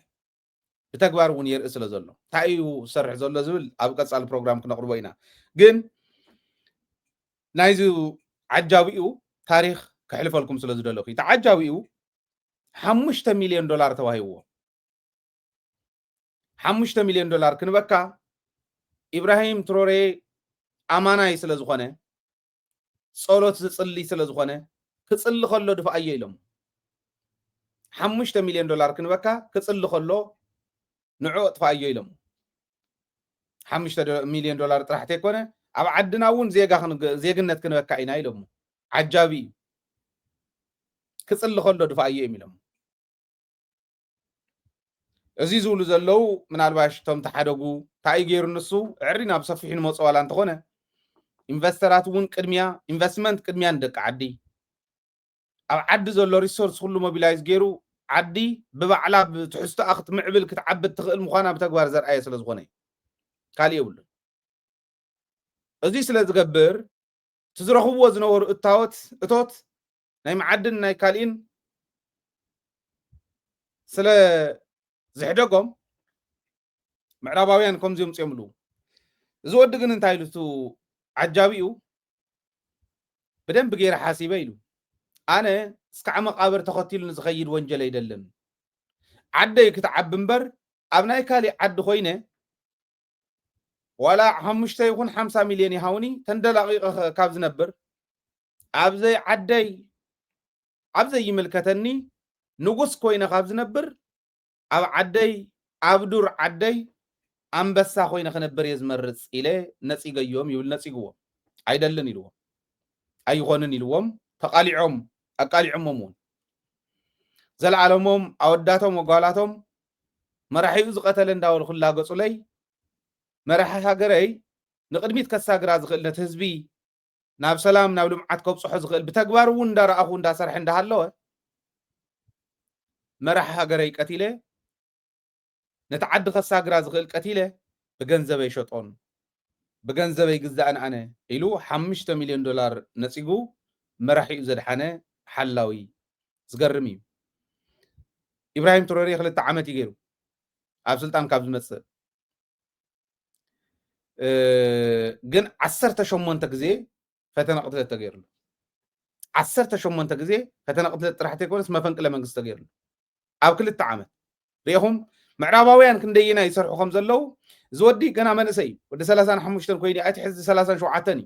بتكبر ونير اسل زلو تايو سرح زلو زبل ابقص على البروجرام كنقربو اينا ግን نايزو عجابيو تاريخ كحلفلكم سلازو دلوخي تعجابيو 5 مليون دولار تواهيو 5 مليون دولار كنبكا ابراهيم تروري اماناي سلازخونه صلوت زصلي سلازخونه كصل خلو دفع ايلم 5 مليون دولار كنبكا كصل خلو نعو طفايو يلم 5 مليون دولار طرح تيكونه اب عدنا ون زيغنت كنبكا اينا يلم عجابي كصل خلو دفايو يميلم ازي زولو زلو من الباش توم تحدغو تاي غير نسو عرينا بصفيحين موصوالا انتخونه انفسترات ون قدميا انفستمنت قدميا ندق عدي اب عد زلو ريسورس كله موبيلايز غيرو عدي ببعلا بتحسط اخت معبل كتعبد تخيل مخانا بتكبر زرعيه سلازغوني قال يقول ازي سلازغبر تزرخوا زنور እቶት ናይ معدن ናይ ካልኢን ስለ ዝሕደጎም ምዕራባውያን ከምዚኦም ጽምሉ ዝወድ ግን እንታይ ኢሉቱ ዓጃቢኡ በደንብ ገይረ ሓሲበ ኢሉ ኣነ እስካዕ መቃብር ተኸቲሉ ንዝኸይድ ወንጀል አይደለም ዓደይ ክትዓብ እምበር ኣብ ናይ ካሊ ዓዲ ኮይነ ወላ 5 ይኹን 50 ሚልዮን ይሃውኒ ተንደላቂቀ ካብ ዝነብር ኣብዘይ ዓደይ ኣብዘይ ይምልከተኒ ንጉስ ኮይነ ካብ ዝነብር ኣብ ዓደይ ኣብ ዱር ዓደይ አንበሳ ኮይነ ክነብር የዝመርጽ ኢለ ነጽገዮም ይብል ነጽግዎ አይደልን ይልዎ አይኾንን ይልዎም ተቃሊዖም አቃሊዖም ዘለዓለሞም አወዳቶም ወጓላቶም መራሒው ዝቀተለ እንዳወል ኩላገጹ ላይ መራሒ ሃገረይ ንቅድሚት ከሳግራ ዝኽእል ነት ህዝቢ ናብ ሰላም ናብ ልምዓት ከብጽሖ ዝኽእል ብተግባር እውን እንዳረኣኹ እንዳሰርሕ እንዳሃለወ መራሒ ሃገረይ ቀቲለ ነተዓዲ ከሳግራ ዝኽእል ቀቲለ ብገንዘበይ ሸጦን ብገንዘበይ ግዛእን ኣነ ኢሉ 5 ሚልዮን ዶላር ነጽጉ መራሒኡ ዘድሓነ ሓላዊ ዝገርም እዩ ኢብራሂም ትሮሪ 2 ዓመት ይገይሩ ኣብ ስልጣን ካብ ዝመጽእ ግን 18 ግዜ ፈተና ቅትለት ተገይሩሉ 18 ግዜ ፈተና ቅትለት ጥራሕተ ይኮነስ መፈንቅለ መንግስት ተገይሩሉ ኣብ 2 ዓመት ሪኢኹም ምዕራባውያን ክንደይና ይሰርሑ ከም ዘለው ዝወዲ ገና መንእሰይ ወደ 35 ኮይኑ ኣትሕዝ 37 እዩ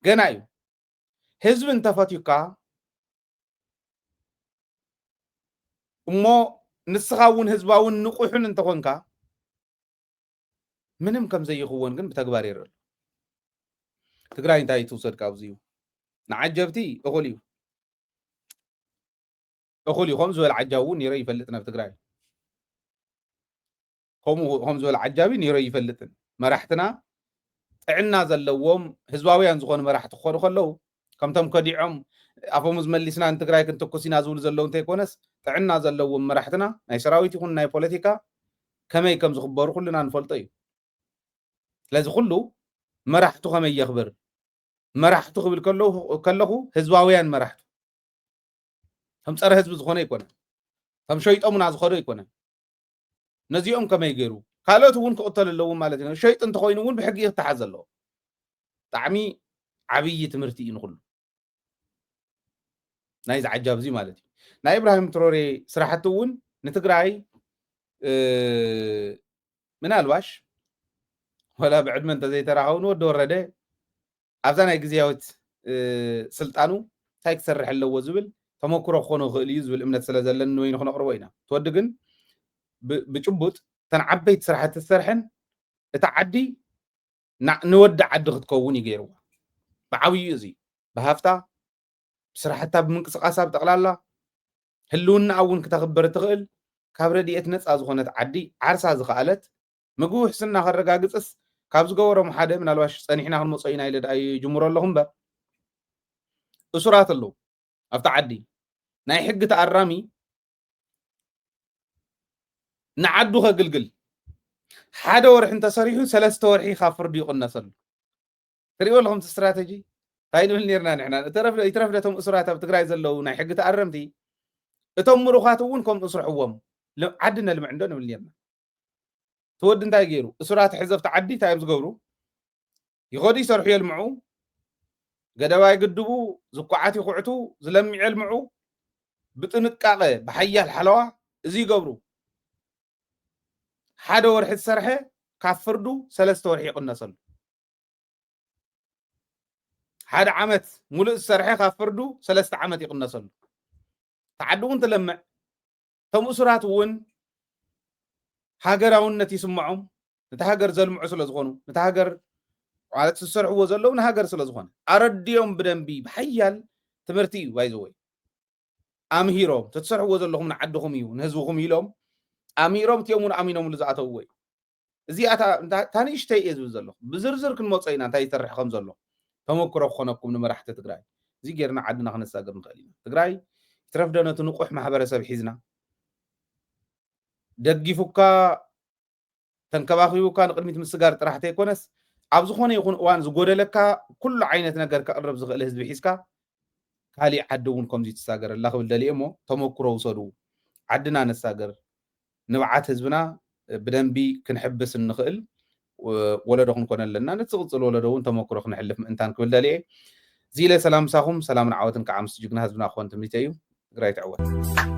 ገና እዩ ህዝብ እንተፈትዩካ እሞ ንስኻውን ህዝባውን ንቁሕን እንተኾንካ ምንም ከም ዘይኽወን ግን ብተግባር ይረአ ትግራይ እንታይ ትውሰድ ካብዚዩ ንዓጀብቲ እኹል እዩ እኹል ይኹም ዝበል ዓጃቡ ነይረ ይፈልጥ ናብ ትግራይ ከም ዝበል ዓጃቢ ነይረ ይፈልጥን መራሕትና ጥዕና ዘለዎም ህዝባውያን ዝኾኑ መራሕቲ ክኾኑ ከለው ከምቶም ከዲዖም ኣፎም ዝመሊስና ንትግራይ ክንተኩሲና ዝብሉ ዘለው እንተይኮነስ ጥዕና ዘለዎም መራሕትና ናይ ሰራዊት ይኹን ናይ ፖለቲካ ከመይ ከም ዝኽበሩ ኩልና ንፈልጦ እዩ ስለዚ ኩሉ መራሕቱ ከመይ የኽብር መራሕቱ ክብል ከለኹ ህዝባውያን መራሕቱ ከም ፀረ ህዝቢ ዝኾነ ይኮነ ከም ሸይጦሙና ዝኸዶ ይኮነ ነዚኦም ከመይ ገይሩ ካልኦት እውን ክቕተሉ ኣለዎ ማለት እዩ ሸይጥ እንተኮይኑ እውን ብሕጊ ይተሓዝ ኣለዎ ጣዕሚ ዓብይ ትምህርቲ እዩ ንኹሉ ናይ ዝዓጃብ እዚ ማለት እዩ ናይ ኢብራሂም ትሮሬ ስራሕቲ እውን ንትግራይ ምናልባሽ ወላ ብዕድመ እንተዘይተራኸቡን ወዲ ወረደ ኣብዛ ናይ ግዝያዊት ስልጣኑ እንታይ ክሰርሕ ኣለዎ ዝብል ተመክሮ ክኾኑ ክእል እዩ ዝብል እምነት ስለ ዘለኒ ወይኑ ክነቕርቦ ኢና ትወዲ ግን ብጭቡጥ ተን ዓበይቲ ስራሕቲ ዝሰርሐን እታ ዓዲ ንወዲ ዓዲ ክትከውን እዩ ገይርዋ ብዓብዩ እዚ ብሃፍታ ብስራሕታ ብምንቅስቃሳ ብጠቕላላ ህልውና እውን ክተኽብር ትኽእል ካብ ረድኤት ነፃ ዝኾነት ዓዲ ዓርሳ ዝኸኣለት ምግቢ ውሕስና ከረጋግፅስ ካብ ዝገበሮም ሓደ ምናልባሽ ፀኒሕና ክንመፆ ኢና ኢለ ይጅምሮ ኣለኹ እምበር እሱራት ኣለዉ ኣብታ ዓዲ ናይ ሕጊ ተኣራሚ ንዓዱ ከግልግል ሓደ ወርሒ እንተሰሪሑ 3 ወርሒ ካብ ፍርዲ ይቕነሰሉ ትሪእዎ ኣለኹም እቲ ስትራቴጂ እንታይ ንብል ነርና ንሕና ይትረፍደቶም እሱራት ኣብ ትግራይ ዘለው ናይ ሕጊ ተኣረምቲ እቶም ምሩኻት እውን ከምኡ ስርሕዎም ዓዲ ነልምዕ እንዶ ንብል ነርና ትወዲ እንታይ ገይሩ እሱራት ሕዘብቲ ዓዲ እንታይ እዮም ዝገብሩ ይኸዱ ይሰርሑ የልምዑ ገደባ ይግድቡ ዝኳዓት ይኹዕቱ ዝለምዕ የልምዑ ብጥንቃቐ ብሓያል ሓለዋ እዚ ይገብሩ ሓደ ወርሒ ዝሰርሐ ካብ ፍርዱ 3 ወርሒ ይቕነሰሉ ሓደ ዓመት ሙሉእ ዝሰርሐ ካብ ፍርዱ 3 ዓመት ይቕነሰሉ ተዓዲ እውን ትለምዕ እቶም እሱራት እውን ሃገራውነት ይስምዖም ነቲ ሃገር ዘልምዑ ስለ ዝኾኑ ነቲ ሃገር ማለት ዝሰርሕዎ ዘለው ንሃገር ስለ ዝኾነ ኣረዲዮም ብደንቢ ብሓያል ትምህርቲ እዩ ባይዘወይ ኣምሂሮም ተትሰርሕዎ ዘለኹም ንዓድኹም እዩ ንህዝብኹም ኢሎም ኣሚሮም እትኦም ኣሚኖም ዝኣተውዎ እዩ እዚኣታ ታንእሽተይ እየ ዝብል ዘለኹ ብዝርዝር ክንመፆ ኢና እንታይ ይሰርሕ ከም ዘሎ ተመክሮ ክኾነኩም ንመራሕቲ ትግራይ እዚ ጌርና ዓድና ክነሳግር ንኽእል ኢና ትግራይ ይትረፍደ ነቲ ንቑሕ ማሕበረሰብ ሒዝና ደጊፉካ ተንከባኺቡካ ንቅድሚት ምስጋር ጥራሕ እንተይኮነስ ኣብ ዝኾነ ይኹን እዋን ዝጎደለካ ኩሉ ዓይነት ነገር ከቅርብ ዝኽእል ህዝቢ ሒዝካ ካሊእ ዓዲ እውን ከምዚ ትሳገረላ ክብል ደልየ እሞ ተመክሮ ውሰዱ ዓድና ነሳገር ንብዓት ህዝብና ብደንቢ ክንሕብስ እንኽእል ወለዶ ክንኮን ኣለና ነቲ ዝቕፅል ወለዶ እውን ተመክሮ ክንሕልፍ ምእንታን ክብል ደልየ እዚ ኢለ ሰላም ምሳኹም ሰላምን ዓወትን ከዓ ምስ ጅግና ህዝብና ክኾን ትምኒተ እዩ ትግራይ ትዕወት